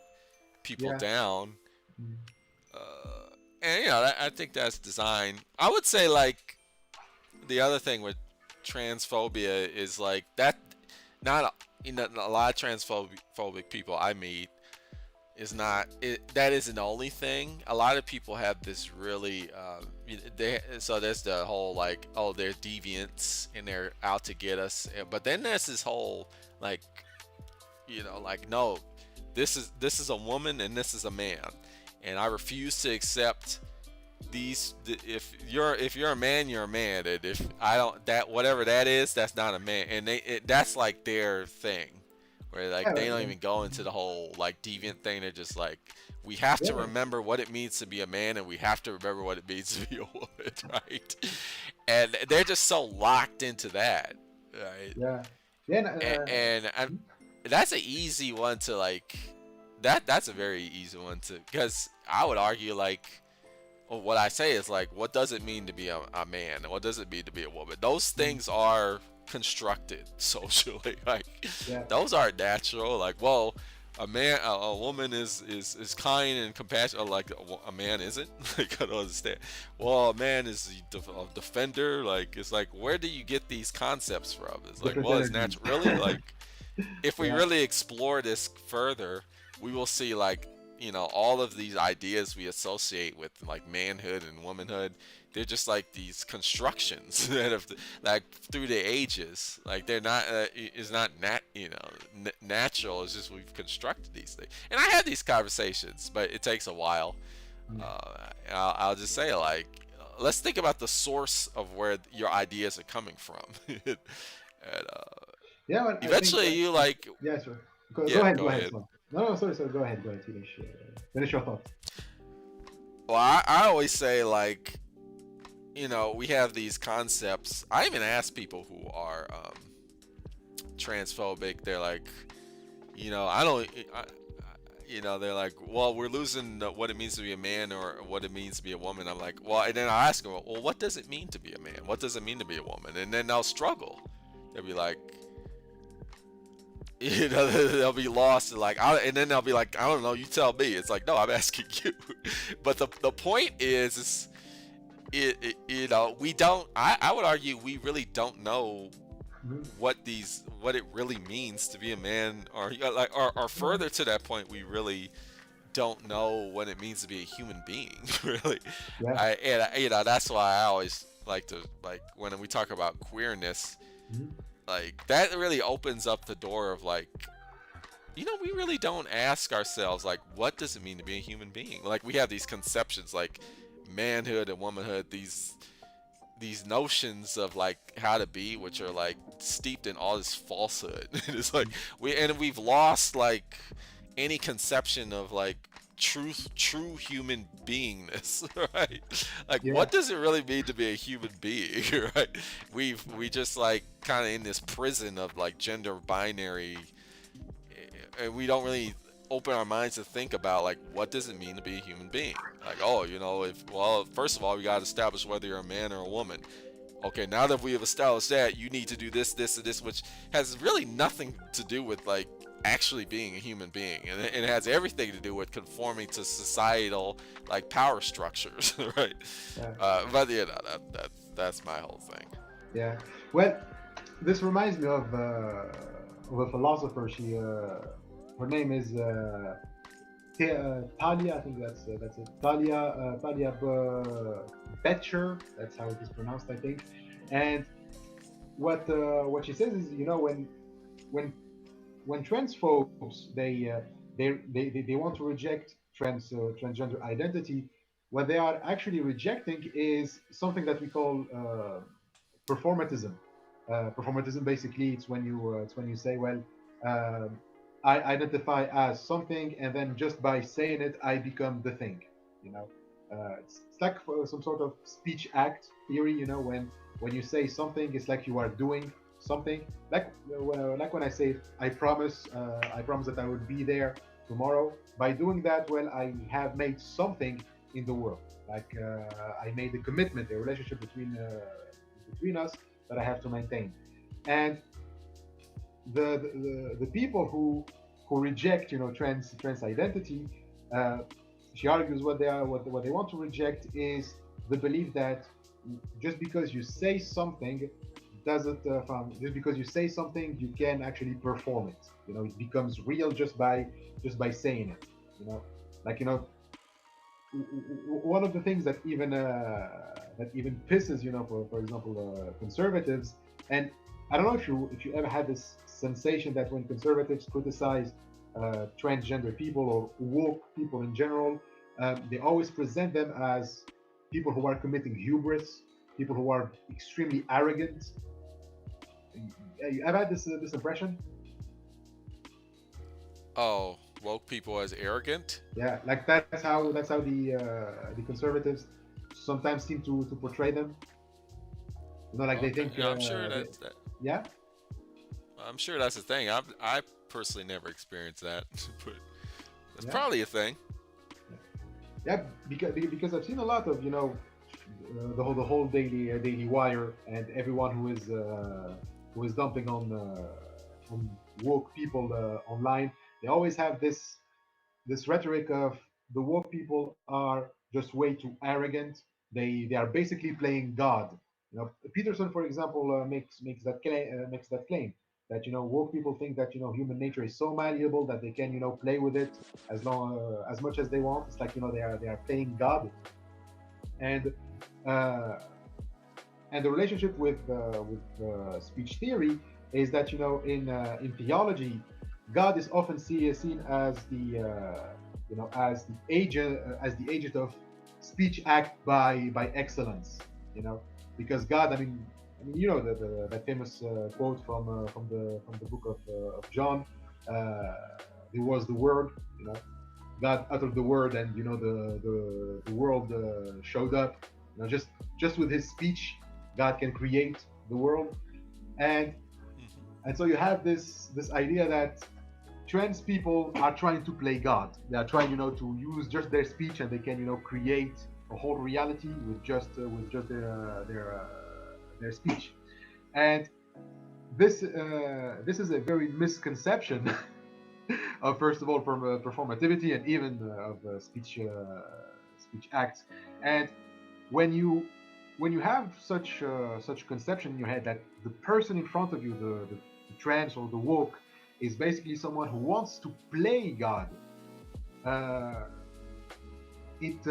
people Yeah. down, Mm. and I think that's design. I would say like the other thing with transphobia is like that. Not a lot of transphobic people I meet is not that isn't the only thing. A lot of people have this really so there's the whole like, oh, they're deviants and they're out to get us, but then there's this whole like, like, no, this is a woman and this is a man, and I refuse to accept if you're a man, you're a man, and if I don't, that whatever that is, that's not a man, and that's like their thing, where like Yeah, they don't yeah, even go into the whole like deviant thing. They're just like, we have to yeah, remember what it means to be a man, and we have to remember what it means to be a woman, right? And they're just so locked into that, right? yeah, yeah. And that's an easy one to like. That's a very easy one to, because I would argue like, well, what I say is like, what does it mean to be a man? What does it mean to be a woman? Those Mm, things are constructed socially. Like, yeah, those aren't natural. Like, well, a woman is kind and compassionate. Like, a man isn't. Like, I don't understand. Well, a man is a defender. Like, it's like, where do you get these concepts from? It's like, different well, it's energies. natural. Really? Like, if we Yeah, really explore this further, we will see like, all of these ideas we associate with like manhood and womanhood, they're just like these constructions that have like through the ages, like they're not is not natural. It's just we've constructed these things, and I had these conversations, but it takes a while. mm, I'll just say like, let's think about the source of where your ideas are coming from. And yeah. But I think eventually you like, yeah, sure. Go yeah, ahead, go go ahead, ahead. son. No, no, sorry, sorry. Go ahead, go ahead. Finish your thought. Well, I always say like, we have these concepts. I even ask people who are transphobic. They're like, I don't. They're like, well, we're losing what it means to be a man or what it means to be a woman. I'm like, well, and then I ask them, well, what does it mean to be a man? What does it mean to be a woman? And then they'll struggle. They'll be like, they'll be lost and like, and then they'll be like, I don't know, you tell me. It's like, no, I'm asking you. But the point is we don't. I would argue we really don't know Mhm. what it really means to be a man, or like, or Yeah, further to that point, we really don't know what it means to be a human being. Really, yeah, that's why I always like to, like, when we talk about queerness, mhm, like that really opens up the door of like, we really don't ask ourselves like, what does it mean to be a human being? Like, we have these conceptions like manhood and womanhood, these notions of like how to be, which are like steeped in all this falsehood. It's like we've lost like any conception of like true human beingness. Right? Like, yeah, what does it really mean to be a human being? Right? We just like kind of in this prison of like gender binary, and we don't really open our minds to think about like, what does it mean to be a human being? Like, oh, if, well, first of all, we got to establish whether you're a man or a woman. Okay, now that we have established that, you need to do this, this, and this, which has really nothing to do with like actually being a human being, and it has everything to do with conforming to societal like power structures. Right? yeah, But that's my whole thing. yeah. Well, this reminds me of a philosopher. Her name is Talia. I think that's it. Talia Betcher. That's how it is pronounced, I think. And what she says is, when when transphobes they want to reject transgender identity, what they are actually rejecting is something that we call performatism. Performatism basically it's when you say, well, um, I identify as something, and then just by saying it, I become the thing. You know, it's like some sort of speech act theory. You know, when you say something, it's like you are doing something. Like when I say, I promise that I will be there tomorrow. By doing that, well, I have made something in the world. Like I made a commitment, a relationship between us that I have to maintain. And the people who reject, trans identity, uh, she argues what they want to reject is the belief that just because you say something doesn't just because you say something you can actually perform it. It becomes real just by saying it. You know, like one of the things that even pisses, for example, conservatives. And I don't know if you ever had this sensation that when conservatives criticize transgender people or woke people in general, they always present them as people who are committing hubris, people who are extremely arrogant. I've had this impression. Oh, woke people as arrogant? Yeah, like that's how the conservatives sometimes seem to portray them. Like they Okay, think, yeah, I'm sure that's that. yeah, I'm sure that's a thing. I personally never experienced that, but that's yeah, probably a thing. yeah, yeah. Because I've seen a lot of the whole Daily Wire and everyone who is dumping on woke people online. They always have this rhetoric of the woke people are just way too arrogant. They are basically playing God. Peterson, for example, makes that claim that woke people think that human nature is so malleable that they can play with it as much as they want. It's like they are playing God. And uh, and the relationship with speech theory is that in theology, God is often seen as the agent of speech act by excellence. You know, because God, that famous quote from the book of John. Uh, there was the word. God uttered the word, and the world showed up. Just with His speech, God can create the world. and Hmm. and so you have this idea that trans people are trying to play God. They are trying, to use just their speech, and they can, create a whole reality with just their speech. And this is a very misconception of, first of all, from performativity, and even of speech acts. And when you have such conception in your head that the person in front of you, the trans or the woke, is basically someone who wants to play God, uh, it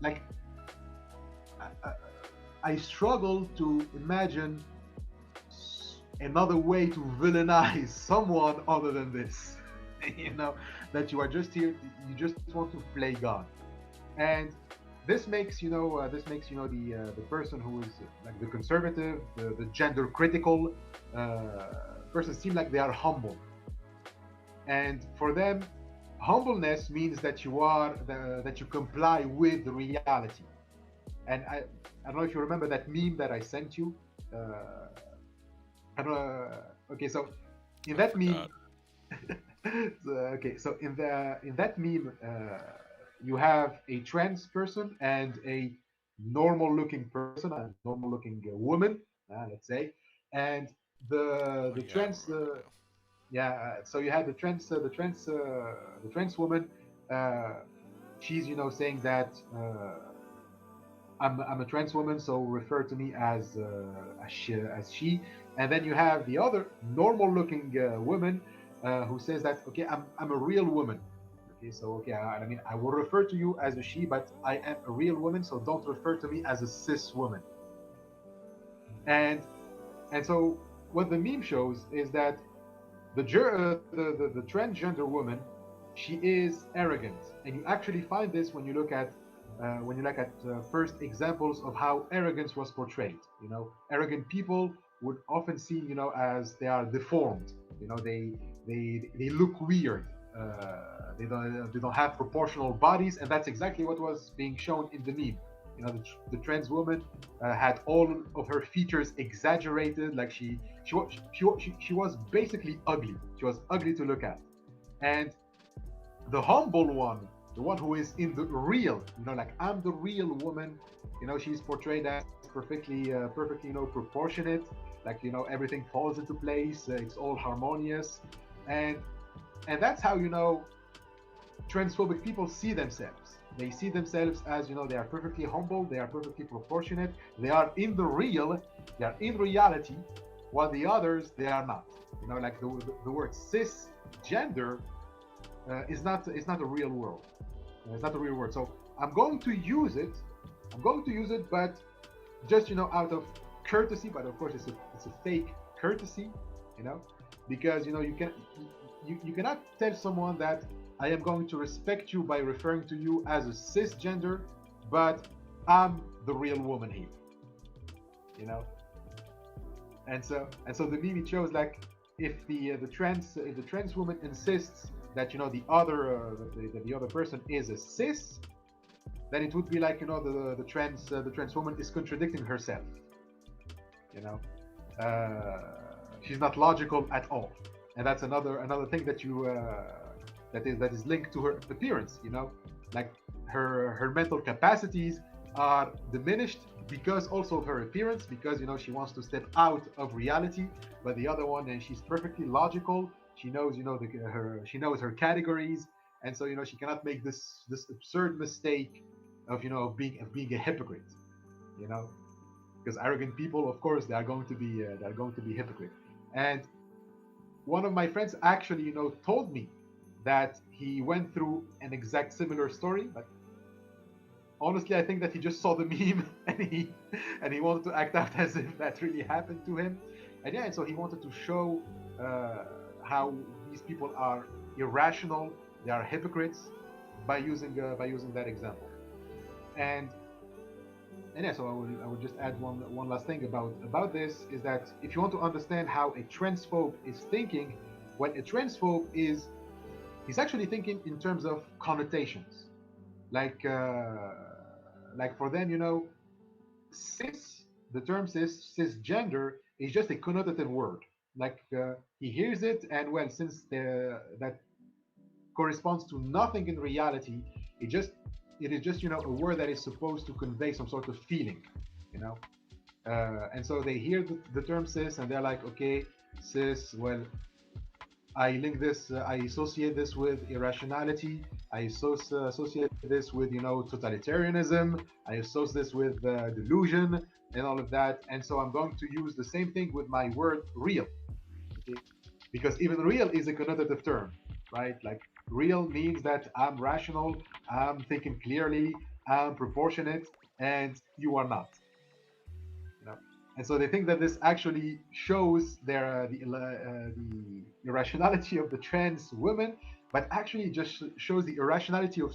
like I, I I struggle to imagine another way to villainize someone other than this. you know that you are just here, you just want to play God. And this makes the person who is like the conservative, the gender critical person, seem like they are humble. And for them, humbleness means that you comply with reality. And I don't know if you remember that meme that I sent you. uh, I don't Okay, so in I that meme, forgot. okay, so in that meme, you have a trans person and a normal looking person, a normal looking woman, let's say. And the Oh the yeah, I trans remember yeah, so you had the trans woman. uh, she's saying that I'm a trans woman, so refer to me as she. And then you have the other normal looking woman, who says that, okay, I'm a real woman. Okay, so okay, I mean, I will refer to you as a she, but I am a real woman, so don't refer to me as a cis woman. And so what the meme shows is that the transgender woman, she is arrogant. And you actually find this when you look at when you look at first examples of how arrogance was portrayed. Arrogant people would often seen, as they are deformed. They look weird. They don't have proportional bodies, and that's exactly what was being shown in the meme. The trans woman had all of her features exaggerated, like she was basically ugly. She was ugly to look at, and the humble one, the one who is in the real, like I'm the real woman. She's portrayed as perfectly, proportionate. Like everything falls into place. It's all harmonious, and and that's how transphobic people see themselves. They see themselves as they are perfectly humble. They are perfectly proportionate. They are in the real. They are in reality, while the others they are not. Like the word cisgender is not a real world. It's not a real word. So I'm going to use it. I'm going to use it, but just out of courtesy. But of course, it's a fake courtesy, you know, because you cannot tell someone that I am going to respect you by referring to you as a cisgender, but I'm the real woman here, you know. And so the meme it shows like if the trans woman insists that the other person is a cis, then it would be like the trans woman is contradicting herself. You know, she's not logical at all, and that's another thing that is linked to her appearance. Like her mental capacities are diminished because also of her appearance, because she wants to step out of reality. But the other one, and she's perfectly logical. She knows her categories, and so she cannot make this absurd mistake of being a hypocrite. You know, because arrogant people, of course, they are going to be hypocrite. And one of my friends actually told me that he went through an exact similar story, but honestly I think that he just saw the meme and he wanted to act out as if that really happened to him. And yeah, and so he wanted to show uh, how these people are irrational, they are hypocrites, by using that example. And and yeah, so I would just add one last thing about this, is that if you want to understand how a transphobe is thinking, what a transphobe is, he's actually thinking in terms of connotations. Like for them, cis, the term cisgender is just a connotative word. Like he hears it, and well, since that corresponds to nothing in reality, it just it is just a word that is supposed to convey some sort of feeling, you know. And so they hear the term cis, and they're like, okay, cis. Well, I associate this with irrationality. I associate this with totalitarianism. I associate this with delusion and all of that. And so I'm going to use the same thing with my word real, okay? Because even real is a connotative term, right? Like real means that I'm rational, I'm thinking clearly, I'm proportionate, and you are not, you know. And so they think that this actually shows the irrationality of the trans women, but actually just shows the irrationality of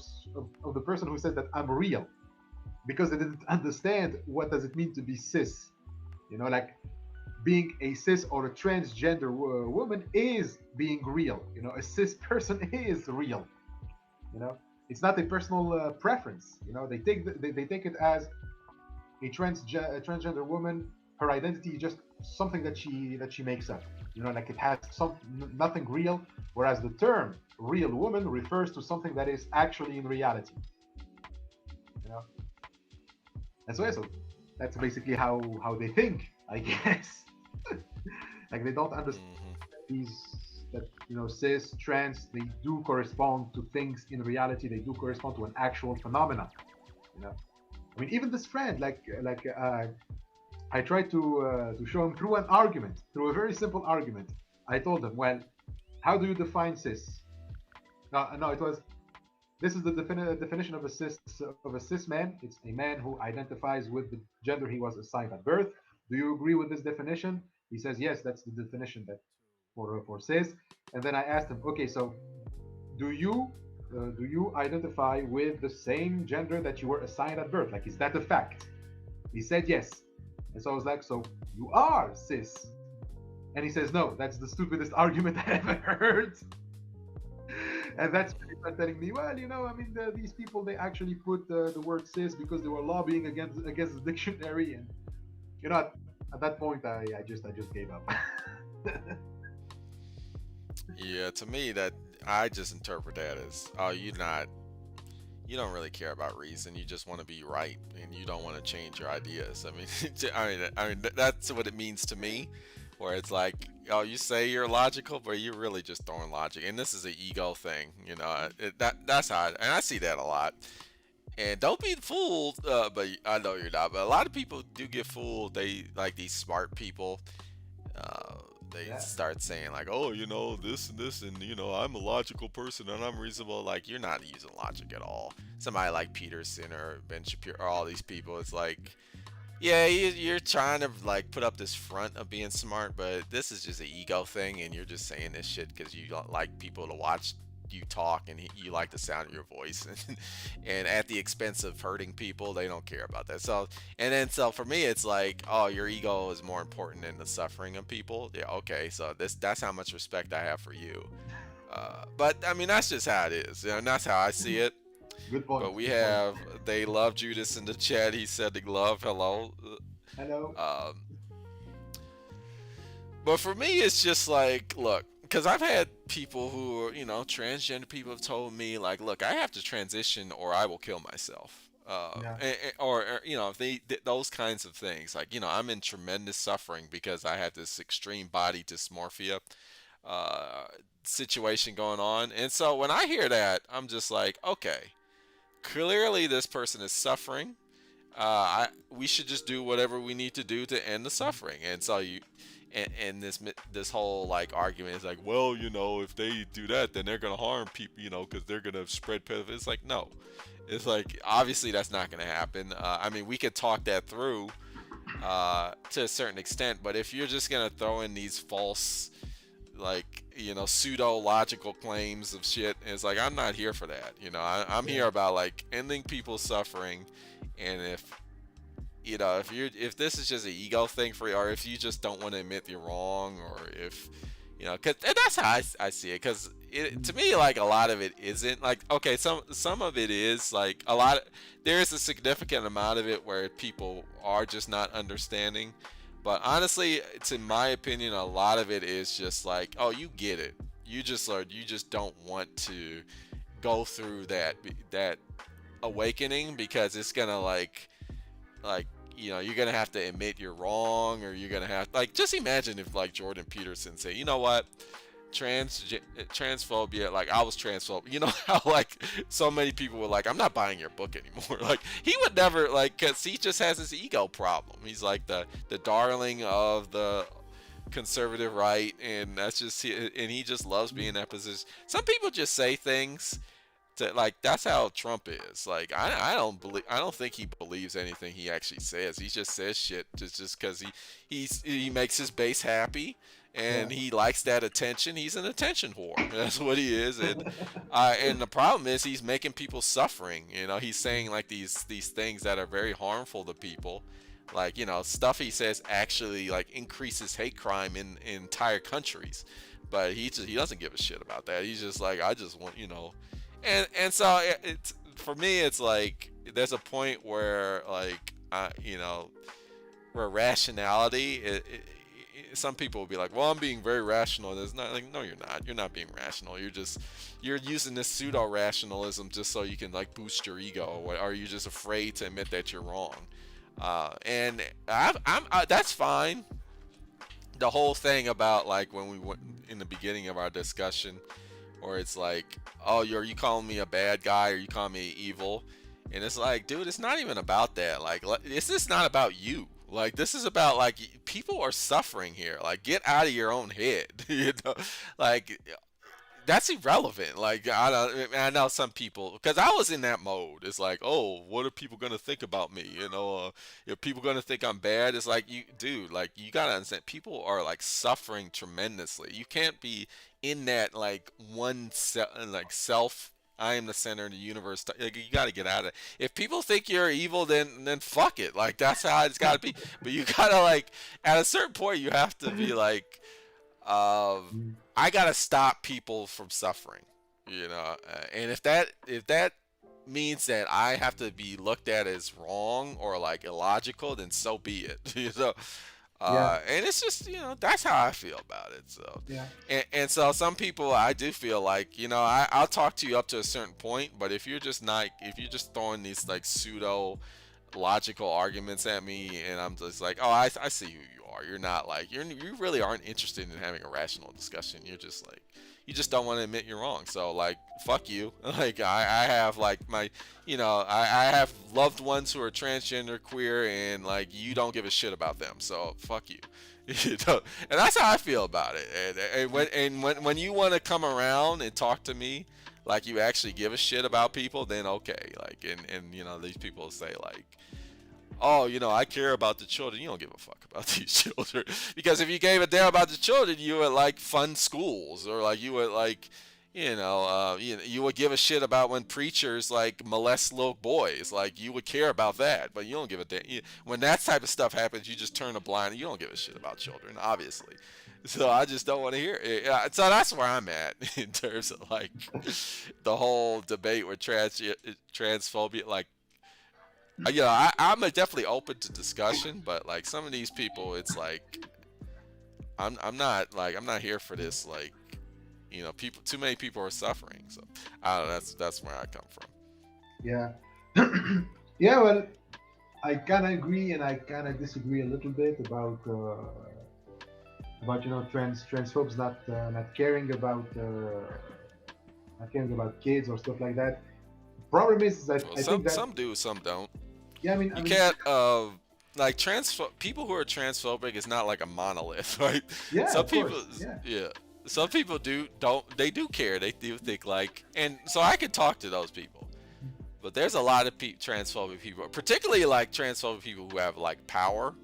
the person who says that I'm real, because they didn't understand what does it mean to be cis. Like being a cis or a transgender woman is being real. A cis person is real. You know, it's not a personal preference. They take it as a transgender woman, her identity is just something that she makes up. Like it has nothing real. Whereas the term real woman refers to something that is actually in reality. You know, and so yeah, so that's basically how they think, I guess. Like they don't understand Hmm. these that cis trans, they do correspond to things in reality. They do correspond to an actual phenomenon. You know, I mean, even this friend, I tried to show him through an argument, through a very simple argument. I told him, well, how do you define cis? No, no, it was, this is the definition of a cis man. It's a man who identifies with the gender he was assigned at birth. Do you agree with this definition? He says yes. That's the definition that for cis. And then I asked him, okay, so do you do you identify with the same gender that you were assigned at birth? Like, is that a fact? He said yes. And so I was like, so you are cis. And he says, no, that's the stupidest argument I ever heard. And that's when he started telling me, well, I mean, these people, they actually put the word cis because they were lobbying against the dictionary. And, at that point, I just gave up. Yeah, to me that I just interpret that as oh you don't really care about reason. You just want to be right, and you don't want to change your ideas. I mean, that's what it means to me. Where it's like, oh, you say you're logical, but you're really just throwing logic. And this is an ego thing, that's how, and I see that a lot. And don't be fooled, but I know you're not. But a lot of people do get fooled. They like these smart people. Uh, they Yeah. start saying like, oh, this and this, and I'm a logical person and I'm reasonable. Like you're not using logic at all. Somebody like Peterson or Ben Shapiro or all these people, it's like, yeah, you're trying to like put up this front of being smart, but this is just an ego thing, and you're just saying this shit because you don't like people to watch you talk, and you like the sound of your voice, and at the expense of hurting people, they don't care about that. So, and then so for me, it's like, oh, your ego is more important than the suffering of people. Yeah, okay, so that's how much respect I have for you. But I mean, that's just how it is, and that's how I see it. Good But point. we Good point. have they love Judas in the chat. He said the love hello. Hello. Um, but for me, it's just like, look, because I've had people who are, transgender people have told me, like, look, I have to transition or I will kill myself. Yeah. Or if those kinds of things, like, I'm in tremendous suffering because I have this extreme body dysmorphia uh, situation going on. And so when I hear that, I'm just like, okay, clearly this person is suffering. We should just do whatever we need to do to end the suffering. And so and this whole like argument is like, well, if they do that, then they're gonna harm people, because they're gonna spread pedophilia. It's like, no, it's like obviously that's not gonna happen. I mean, we could talk that through to a certain extent, but if you're just gonna throw in these false like pseudo logical claims of shit, it's like I'm not here for that. I'm Yeah. here about like ending people's suffering. And if this is just an ego thing for you, or if you just don't want to admit you're wrong, or if cause, and that's how I see it, because to me, like, a lot of it isn't like, okay, some of it is like there is a significant amount of it where people are just not understanding. But honestly, it's in my opinion, a lot of it is just like, oh, you get it, you just don't want to go through that awakening, because it's gonna like you're gonna have to admit you're wrong, or you're gonna have, like, just imagine if like Jordan Peterson say, you know what, transphobia, like I was transphobic, how like so many people were like, I'm not buying your book anymore. Like he would never, like, because he just has this ego problem. He's like the darling of the conservative right, and that's just and he just loves being in that position. Some people just say things like, that's how Trump is. Like I don't think he believes anything he actually says. He just says shit just because he makes his base happy, Yeah. and he likes that attention. He's an attention whore. That's what he is. And the problem is he's making people suffering. He's saying like these things that are very harmful to people. Like, stuff he says actually like increases hate crime in entire countries. But he doesn't give a shit about that. He's just like, I just want, and so it's for me, it's like there's a point where like where rationality some people will be like, well, I'm being very rational. There's not, like, no, you're not being rational. You're using this pseudo rationalism just so you can like boost your ego, or you're just afraid to admit that you're wrong. And that's fine. The whole thing about like when we went in the beginning of our discussion, or it's like, oh, are you calling me a bad guy, or you calling me evil? And it's like, dude, it's not even about that. Like, this is not about you. Like, this is about like people are suffering here. Like, get out of your own head. Like, that's irrelevant. Like, I know some people, because I was in that mode. It's like, oh, what are people gonna think about me? If people gonna think I'm bad, it's like, you, dude, like, you gotta understand, people are like suffering tremendously. You can't be in that like like self. I am the center of the universe. Like, you got to get out of it. If people think you're evil, then fuck it. Like that's how it's got to be. But you gotta like at a certain point you have to be like, Mm. I gotta stop people from suffering. And if that means that I have to be looked at as wrong or like illogical, then so be it. Yeah, And it's just that's how I feel about it. So, yeah, and so some people I do feel like I'll talk to you up to a certain point, but if you're just throwing these like pseudo logical arguments at me, and I'm just like, oh, I see who you are. You're not like you really aren't interested in having a rational discussion. You're just like you just don't want to admit you're wrong. So like, fuck you. Like I have like my, I have loved ones who are transgender, queer, and like you don't give a shit about them. So fuck you. And that's how I feel about it. And when you want to come around and talk to me like you actually give a shit about people, then okay. Like and these people say like, oh, I care about the children. You don't give a fuck about these children. Because if you gave a damn about the children, you would like fund schools, or like you would like, you would give a shit about when preachers like molest little boys. Like you would care about that, but you don't give a damn. When that type of stuff happens, you just turn a blind. You don't give a shit about children, obviously. So I just don't want to hear it. So that's where I'm at in terms of like the whole debate with transphobia. Like, I'm definitely open to discussion, but like some of these people, it's like I'm not here for this. Like, people, too many people are suffering. So I don't know. That's where I come from. yeah. Yeah, well, I kind of agree and I kind of disagree a little bit about transphobes not caring about kids or stuff like that. Problem is that Well, I some think that, some do, some don't. yeah, I mean, You can't like people who are transphobic is not like a monolith, right? yeah, Some of people, course, yeah, yeah. Some people do care. They do think like, and so I can talk to those people. But there's a lot of transphobic people, particularly like transphobic people who have like power.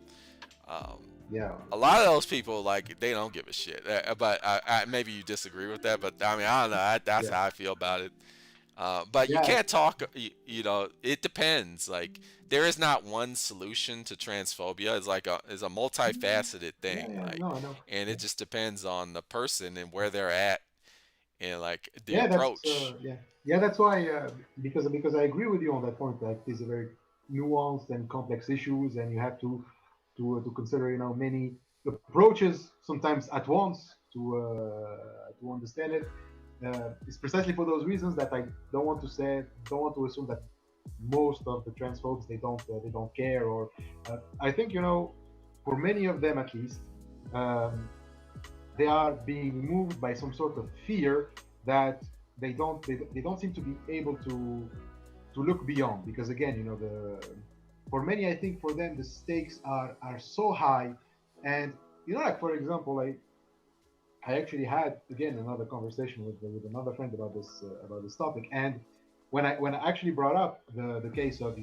Um, yeah, a lot of those people like they don't give a shit. But maybe you disagree with that. But I mean, I don't know. That's yeah, how I feel about it. But you yeah, can't talk. It depends. Like there is not one solution to transphobia. It's a multifaceted yeah, thing. yeah. Like, No, I know. and Yeah, it just depends on the person and where they're at and like the yeah, approach. yeah. That's why because I agree with you on that point. That these are very nuanced and complex issues, and you have to consider many approaches sometimes at once to understand it. It's precisely for those reasons that I don't want to assume that most of the transphobes they don't care, or I think for many of them at least, um, they are being moved by some sort of fear that they don't seem to be able to look beyond, because again, the for many, I think for them the stakes are so high. And like for example, I actually had again another conversation with another friend about this topic. And when I actually brought up the case of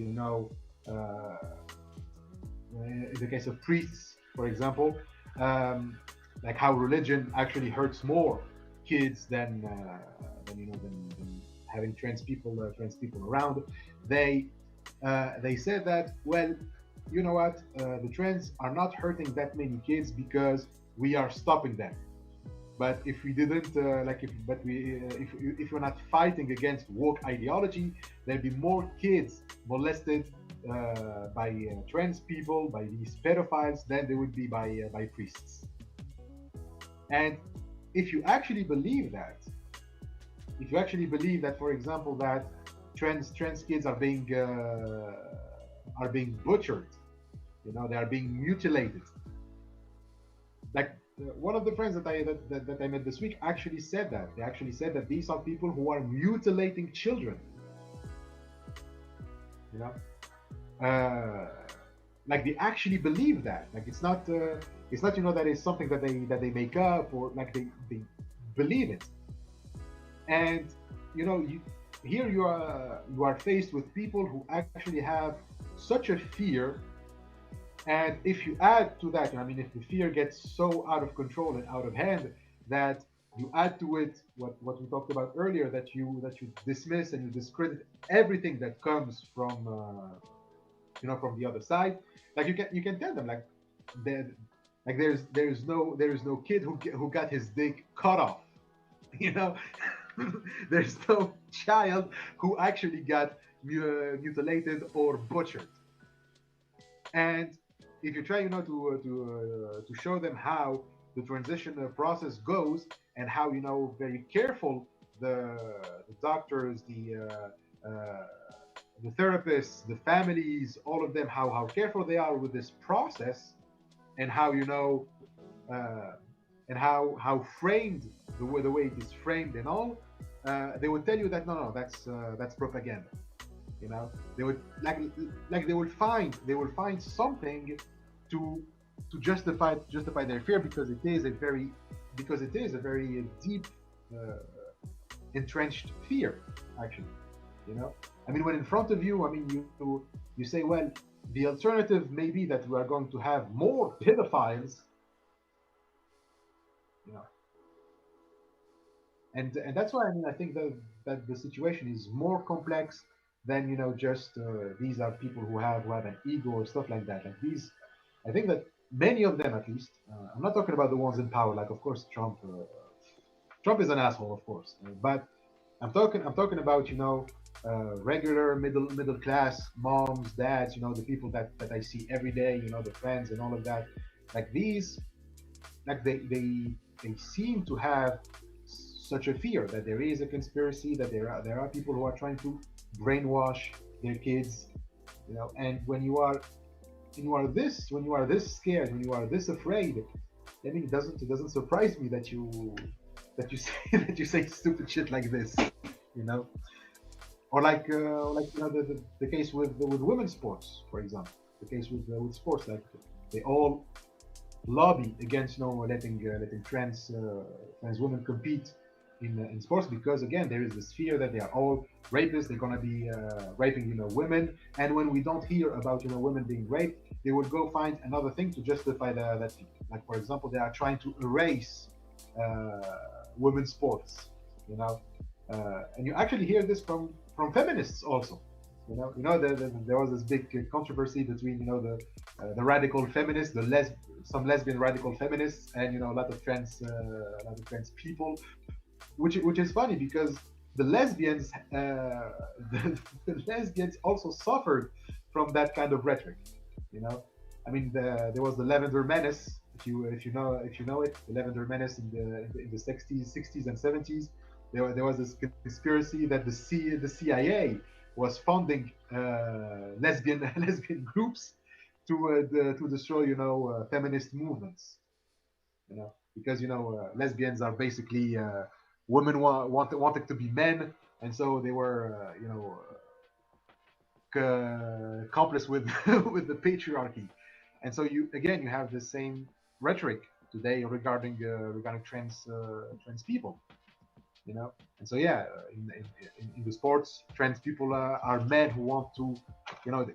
the case of priests, for example, um, like how religion actually hurts more kids than having trans people around. They they said that, well, you know what, the trans are not hurting that many kids because we are stopping them. But if we didn't, like, if we're not fighting against woke ideology, there'd be more kids molested by trans people, by these pedophiles, than there would be by priests. And if you actually believe that, if you actually believe that, for example, that trans kids are being butchered, they are being mutilated, like one of the friends that I met this week actually said that. They actually said that these are people who are mutilating children. You know, uh, like they actually believe that. Like it's not that is something that they make up, or like they believe it. And here you are faced with people who actually have such a fear. And if you add to that, I mean, if the fear gets so out of control and out of hand that You add to it what we talked about earlier, that you dismiss and you discredit everything that comes from from the other side. Like you can tell them like there like there's no kid who got his dick cut off. You know, there's no child who actually got mutilated or butchered. And if you try, to show them how the transition process goes, and how very careful the the doctors, the therapists, the families, all of them, how careful they are with this process, and how uh, and how framed the way it is framed and all, they would tell you that no, that's propaganda. They would like they will find something to to justify their fear, because it is a very deep, uh, entrenched fear, actually. I mean, when in front of you, I mean, you say, well, the alternative may be that we are going to have more pedophiles. you know and that's why, I mean, I think that the situation is more complex than just these are people who have an ego or stuff like that. Like these, I think that many of them, at least, I'm not talking about the ones in power. Like, of course, Trump is an asshole, of course, but I'm talking about regular middle class moms, dads, the people that I see every day, the friends and all of that. Like these, like they seem to have such a fear that there is a conspiracy, that there are people who are trying to brainwash their kids. And when you are this scared, when you are this afraid, I mean, it doesn't surprise me that you say that you say stupid shit like this. you know or like the case with women's sports, for example. The case with sports, like they all lobby against letting trans women compete in sports, because again there is this fear that they are all rapists. They're gonna be raping women, and when we don't hear about women being raped, they would go find another thing to justify that fear. Like, for example, they are trying to erase uh, women's sports. You know, and you actually hear this from feminists also. There was this big controversy between the radical feminists, some lesbian radical feminists, and a lot of trans people, which is funny because the lesbians the lesbians also suffered from that kind of rhetoric. You know, I mean, there was the Lavender Menace, if you know it, the Lavender Menace in the 60s and 70s. There was this conspiracy that the CIA was funding lesbian lesbian groups to destroy feminist movements. Because lesbians are basically women wanted to be men, and so they were accomplice with with the patriarchy. And so you have the same rhetoric today regarding trans people. And so, yeah, in the sports, trans people are men who want to, you know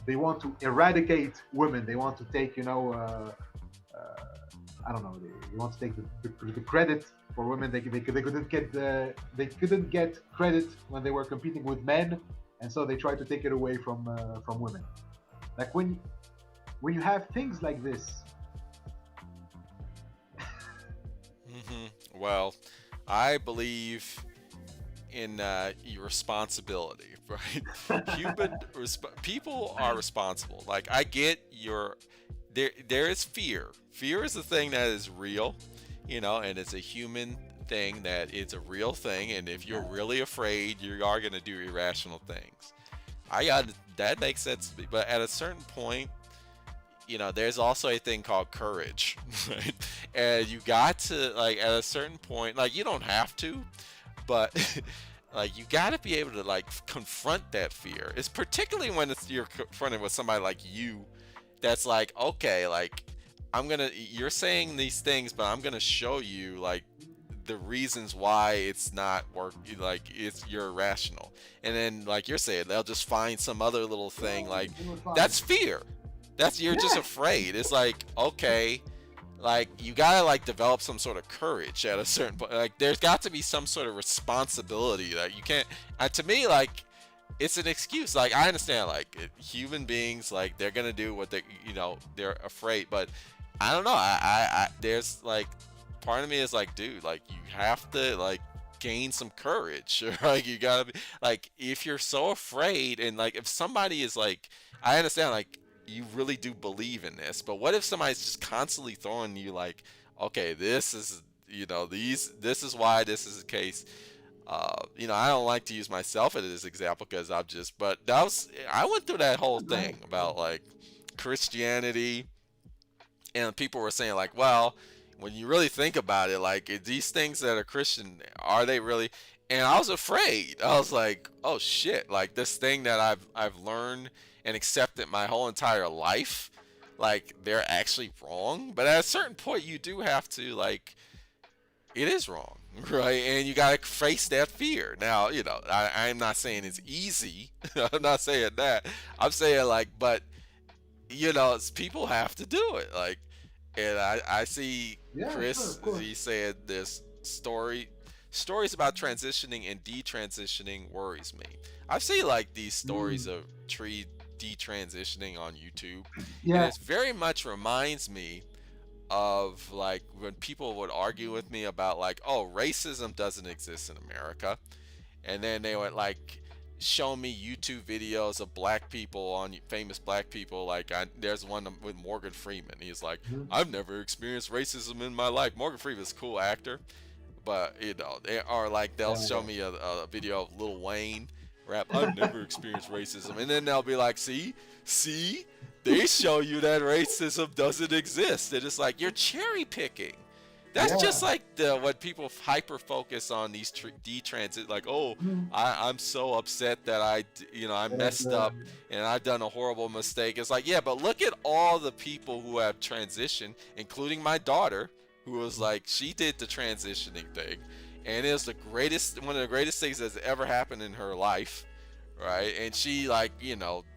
they want to eradicate women. They want to take, I don't know, they want to take the credit for women. They couldn't get credit when they were competing with men, and so they try to take it away from women. Like, when you have things like this. Well, I believe in responsibility, right? People are responsible. Like, I get your there is fear. Fear is a thing that is real, and it's a human thing, that it's a real thing. And if you're really afraid, you are going to do irrational things. I got that makes sense to me, but at a certain point, there's also a thing called courage, right? And you got to, like, at a certain point, like, you don't have to, but like, you got to be able to, like, confront that fear. It's particularly when you're confronted with somebody like you, that's like, okay, like, you're saying these things, but I'm gonna show you, like, the reasons why it's not work, like, you're irrational. And then, like you're saying, they'll just find some other little thing, like, that's fear. That's You're just Yeah, afraid. It's like, okay, like you gotta like develop some sort of courage at a certain point. Like there's got to be some sort of responsibility that you can't. To me, like it's an excuse. Like I understand, like human beings, like they're gonna do what they, they're afraid. But I don't know. There's like part of me is like, dude, like you have to like gain some courage. Like you gotta be like if you're so afraid, and like if somebody is like, I understand, like you really do believe in this, but what if somebody's just constantly throwing you like, okay, this is this is why this is the case. I don't like to use myself as this example because I'm just, but I went through that whole thing about like Christianity, and people were saying like, well, when you really think about it, like these things that are Christian, are they really? And I was afraid. I was like, oh shit, like this thing that I've learned and accepted my whole entire life, like they're actually wrong. But at a certain point, you do have to like it is wrong, right? And you got to face that fear. Now, I'm not saying it's easy. I'm not saying that. I'm saying like, but people have to do it. Like, and I see Yeah, sure, Chris, of course. he said this stories about transitioning and detransitioning worries me. I've seen like these stories Mm. of tree detransitioning on YouTube, and Yeah, it very much reminds me of like when people would argue with me about like, oh, racism doesn't exist in America, and then they would like show me YouTube videos of black people on famous black people. Like there's one with Morgan Freeman. He's like, mhm, I've never experienced racism in my life. Morgan Freeman's a cool actor, but they are like they'll yeah, show yeah. me a video of Lil Wayne rap. I've never experienced racism, and then they'll be like, see, they show you that racism doesn't exist. And it's like you're cherry picking. That's just Yeah. like the what people hyper focus on these detransit. Like, oh, Mm. I'm so upset that I But, messed up and I've done a horrible mistake. It's like, yeah, but look at all the people who have transitioned, including my daughter, who was like, she did the transitioning thing, and it was one of the greatest things that's ever happened in her life, right? And she like,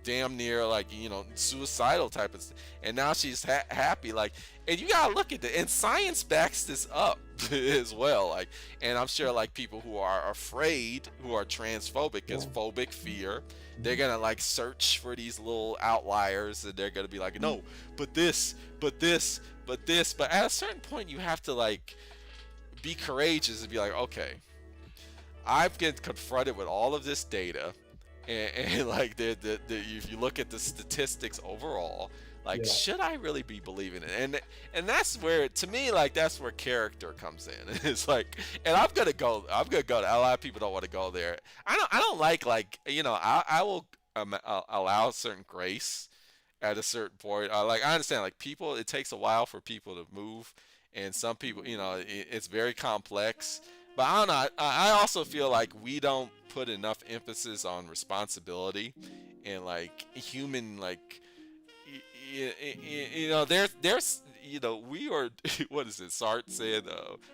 damn near like, suicidal type of, and now she's happy, like, and you gotta look at it, and science backs this up as well, like, and I'm sure like people who are afraid, who are transphobic, yeah. because phobic fear, they're Mhm. gonna like search for these little outliers, and they're gonna be like, Mm. no, but but at a certain point you have to like be courageous and be like, okay, I've been confronted with all of this data, and like if you look at the statistics overall, like Yeah. should I really be believing it? And that's where, to me, like that's where character comes in. It's like, and I'm gonna go to, a lot of people don't want to go there. I don't like I will allow certain grace at a certain point. I understand like people, it takes a while for people to move, and some people, it's very complex. But I don't know. I also feel like we don't put enough emphasis on responsibility and like human, like there's we are what is it? Sartre said,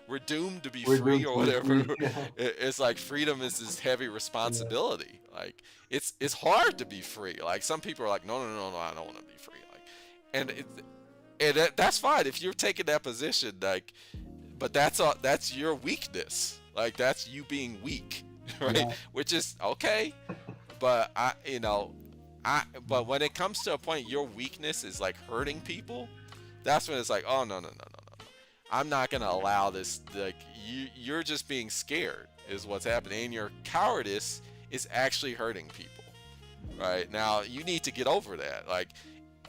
we're doomed to be We're free doomed or to be whatever. free. Yeah. It's like freedom is this heavy Yeah. responsibility. Like it's hard to be free. Like some people are like, no, no, no, no, I don't want to be free. Like, and that's fine if you're taking that position. Like, but that's your weakness. Like that's you being weak, right? Yeah. Which is okay, but but when it comes to a point your weakness is like hurting people, that's when it's like, oh, no, no, no, no, no, no. I'm not gonna allow this. Like you're just being scared is what's happening, and your cowardice is actually hurting people. Right now, you need to get over that. Like,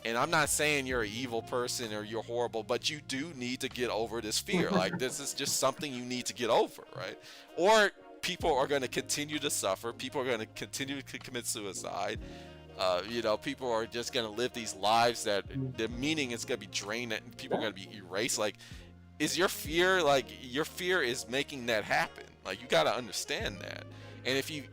and I'm not saying you're an evil person or you're horrible, but you do need to get over this fear. Like, this is just something you need to get over, right? Or people are going to continue to suffer. People are going to continue to commit suicide. People are just going to live these lives that Mm. the meaning is going to be drained and people are going to be erased. Like, is your fear, like, your fear is making that happen. Like, you got to understand that. And if you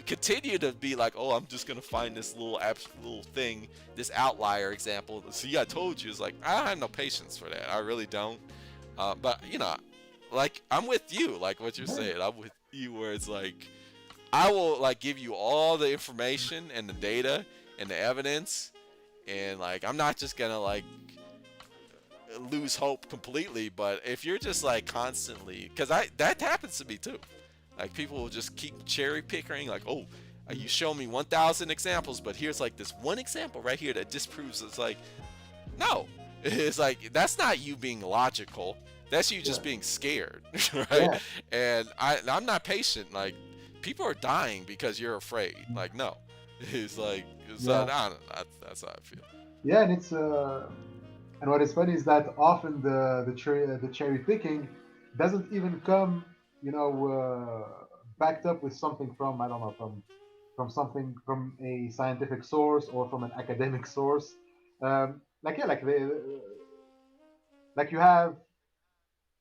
continue to be like, oh, I'm just gonna find this little thing, this outlier example. See, I told you. It's like I don't have no patience for that. I really don't. But like I'm with you. Like what you're Yeah. saying, I'm with you. Where it's like I will like give you all the information and the data and the evidence, and like I'm not just gonna like lose hope completely. But if you're just like constantly, because I that happens to me too. Like people will just keep cherry picking, like, oh, you show me 1,000 examples, but here's like this one example right here that disproves. It's like, no, it's like that's not you being logical. That's you Yeah, just being scared, right? yeah, And I'm not patient. Like people are dying because you're afraid. Like no, it's like so yeah, I don't know. That's how I feel. yeah. And what is funny is that often the cherry picking doesn't even come, backed up with something from, I don't know, from something from a scientific source or from an academic source. Like yeah, like you have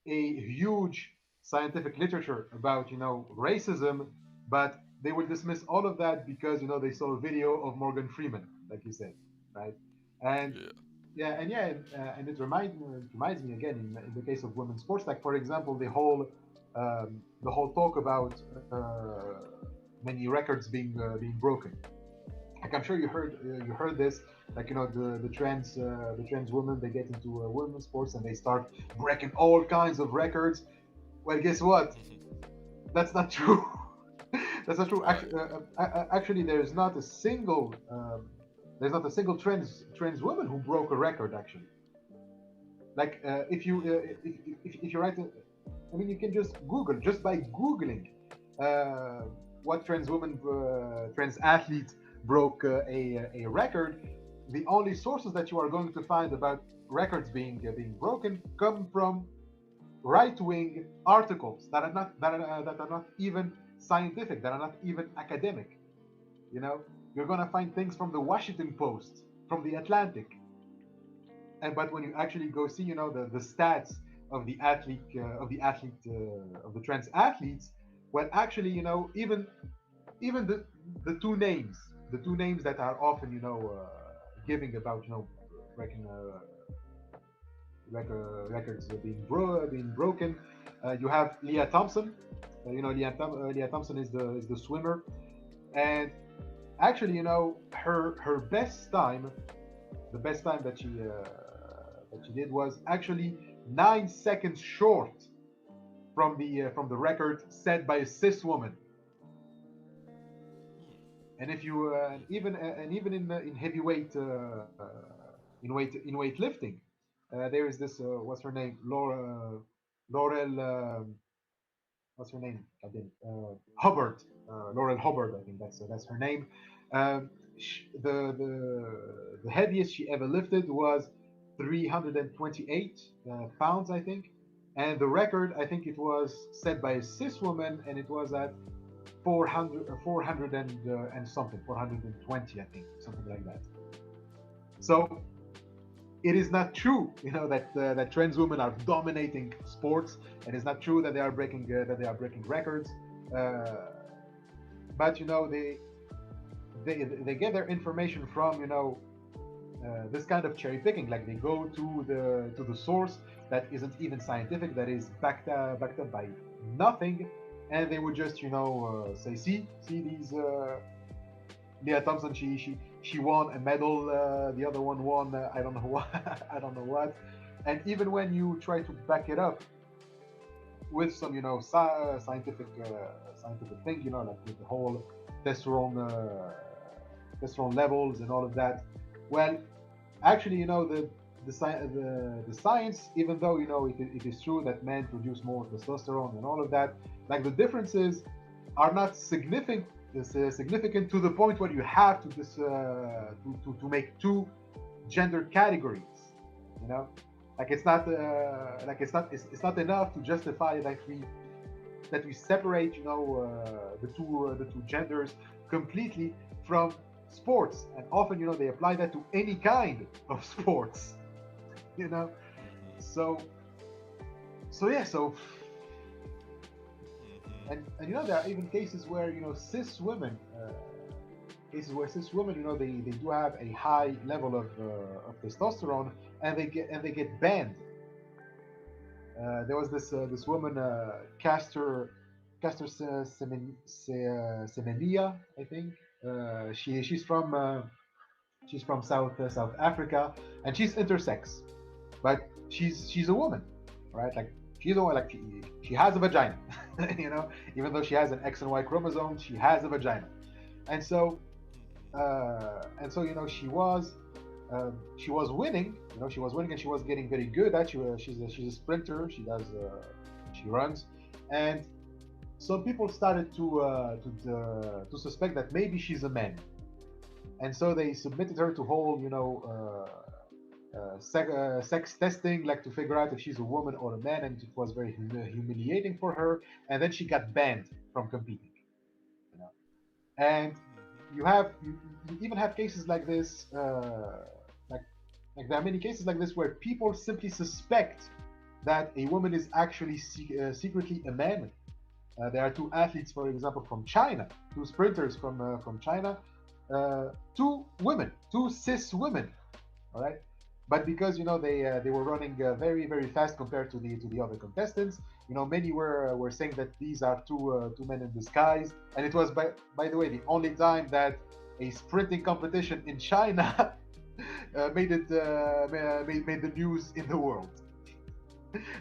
a huge scientific literature about racism, but they will dismiss all of that because they saw a video of Morgan Freeman, like you said, right? And Yeah. and it reminds me again in the case of women's sports, like for example the whole talk about many records being broken. Like I'm sure you heard this, like the trans women, they get into women's sports and they start breaking all kinds of records. Well, guess what? Hmm. That's not true. That's not true. Right. Actually, there's not a single trans woman who broke a record. Actually, like if you write, I mean, you can just Google, just by googling uh, what trans athlete broke a record. The only sources that you are going to find about records being broken come from right wing articles that are not even scientific, that are not even academic. You know, you're gonna find things from the Washington Post, from the Atlantic, and but when you actually go see, the stats of the trans athletes, well, actually, even the two names that are often giving about breaking records being broken. You have Leah Thompson. Leah Thompson is the swimmer, and actually, her best time, the best time that she did was actually 9 seconds short from the record set by a cis woman. And if you and even in heavyweight in weightlifting, there is this what's her name, Laurel what's her name? I didn't. Hubbard, Laurel Hubbard, I think that's her name. The heaviest she ever lifted was 328 pounds, I think, and the record, I think it was set by a cis woman, and it was at 400 and something, 420, I think, something like that. So it is not true, that trans women are dominating sports, and it's not true that they are breaking records. Uh, but they get their information from this kind of cherry picking. Like they go to the source that isn't even scientific, that is backed up by nothing, and they would just say, see these. Leah Thompson, she won a medal. The other one won, I don't know what, I don't know what. And even when you try to back it up with some, scientific thing, like with the whole testosterone, testosterone levels and all of that. Well, actually, the science, even though it is true that men produce more testosterone and all of that, like the differences are not significant to the point where you have to make two gender categories. You know, like it's not enough to justify that we separate the two genders completely from sports, and often they apply that to any kind of sports. You know, Hmm. so yeah, and there are even cases where cis women, they do have a high level of testosterone, and they get banned. There was this woman, Semenya, I think. She's from South Africa, and she's intersex. But she's a woman, right? Like she's a like she has a vagina, even though she has an X and Y chromosome, she has a vagina, and so she was winning. She was winning, and she was getting very good at. She's a sprinter. She runs, and some people started to suspect that maybe she's a man, and so they submitted her to whole sex testing, like to figure out if she's a woman or a man, and it was very humiliating for her. And then she got banned from competing. You know, and you even have cases like this, like there are many cases like this where people simply suspect that a woman is actually secretly a man. There are two athletes, for example, from China, two sprinters from China, two women, two cis women, all right. But because they were running very fast compared to the other contestants, many were saying that these are two men in disguise, and it was by the way the only time that a sprinting competition in China made the news in the world.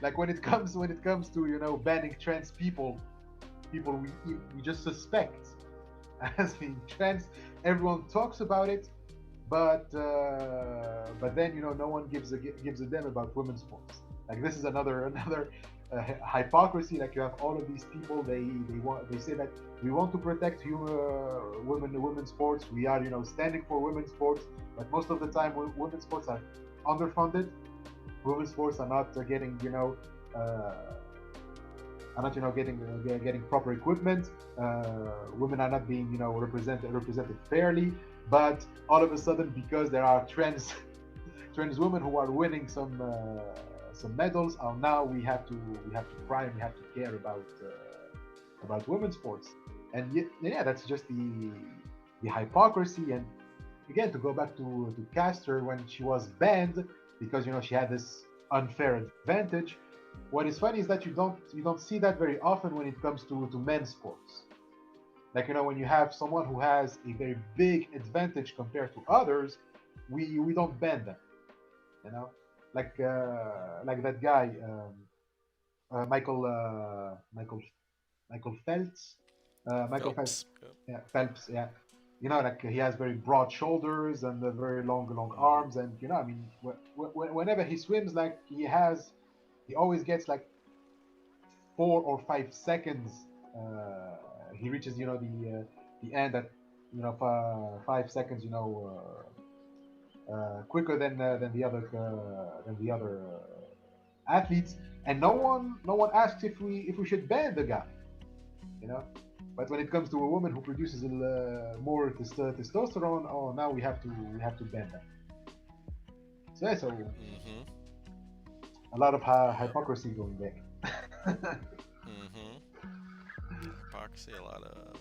Like when it comes to banning trans people we just suspect as being trans. Everyone talks about it, but then no one gives a damn about women's sports. Like this is another hypocrisy. Like you have all of these people. They say that we want to protect women's sports. We are standing for women's sports, but most of the time women's sports are underfunded. Women's sports are not getting getting proper equipment. Women are not being represented fairly. But all of a sudden, because there are trans women who are winning some medals, now we have to cry and we have to care about women's sports. And yeah, that's just the hypocrisy. And again, to go back to Caster when she was banned because she had this unfair advantage. What is funny is that you don't see that very often when it comes to men's sports. Like when you have someone who has a very big advantage compared to others, we don't ban them. You know, like that guy, Michael Michael Phelps, Michael Phelps, Phelps. Yep. yeah, Phelps, yeah. Like he has very broad shoulders and very long Hmm. arms, and I mean, whenever he swims, like he always gets like 4 or 5 seconds. Uh, he reaches, the end at 5 seconds. Quicker than the other athletes, and no one asks if we should ban the guy. You know, but when it comes to a woman who produces more testosterone, oh, now we have to ban that. So Hmm. a lot of Yep. hypocrisy going back. Hmm. Hypocrisy, a lot of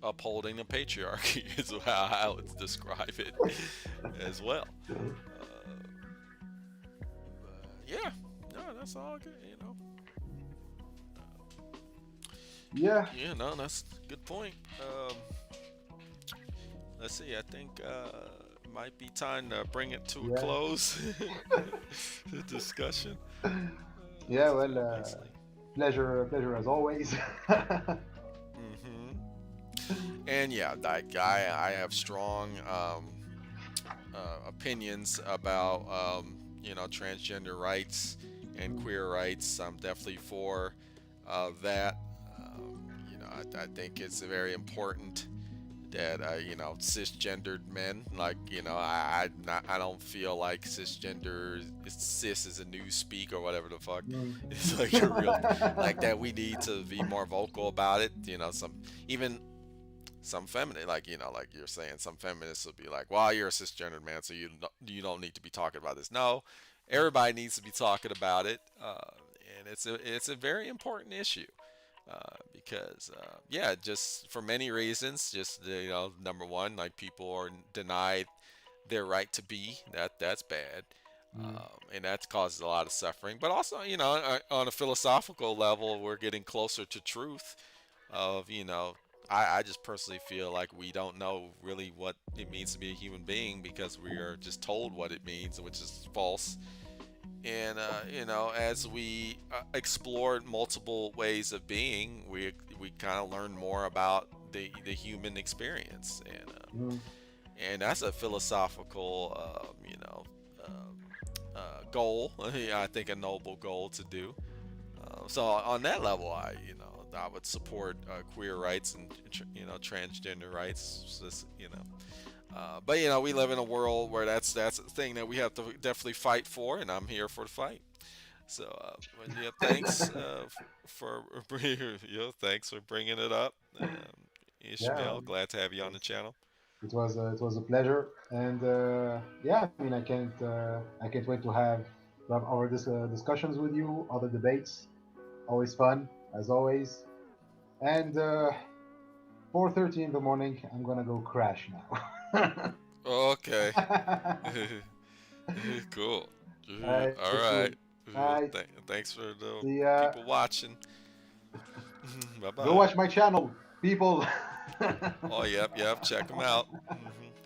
upholding the patriarchy is how I would describe it as well. Uh, yeah, no, that's all good. Yeah, That's a good point. Let's see. I think it might be time to bring it to a yeah, close. The discussion. yeah. This is Well, going nicely. pleasure as always. Hmm. And yeah, like I have strong opinions about transgender rights and Mm, queer rights. I'm definitely for that. I think it's very important that cisgendered men, like I don't feel like cis is a new speak or whatever the fuck. mm. It's like a real, like that. We need to be more vocal about it. Even some feminine, like like you're saying, some feminists will be like, well, you're a cisgendered man, so you don't need to be talking about this. No, everybody needs to be talking about it, and it's a very important issue. Because yeah, just for many reasons. Just number one, like people are denied their right to be. That's bad, Mm. and that causes a lot of suffering. But also, on a philosophical level, we're getting closer to truth. Of I just personally feel like we don't know really what it means to be a human being because we are just told what it means, which is false. And as we explored multiple ways of being, we kind of learned more about the human experience, Mm, and that's a philosophical, goal. Yeah, I think a noble goal to do. So on that level, I would support queer rights and transgender rights. Just, but we live in a world where that's a thing that we have to definitely fight for, and I'm here for the fight. So, yeah, thanks for thanks for bringing it up, yeah, Ishmael. Glad to have it you on the was channel. it was a pleasure, and yeah, I mean, I can't wait to have our discussions with you, other debates. Always fun as always, and 4:30 in the morning. I'm gonna go crash now. Okay, cool. All right, All talk right. soon. All right, Thanks for the see ya. people watching. Bye Go bye. watch my channel, people. Oh, yep. Check him out.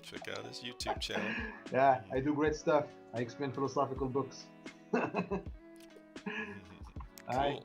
Check out his YouTube channel. Yeah, I do great stuff. I explain philosophical books. All right. Cool.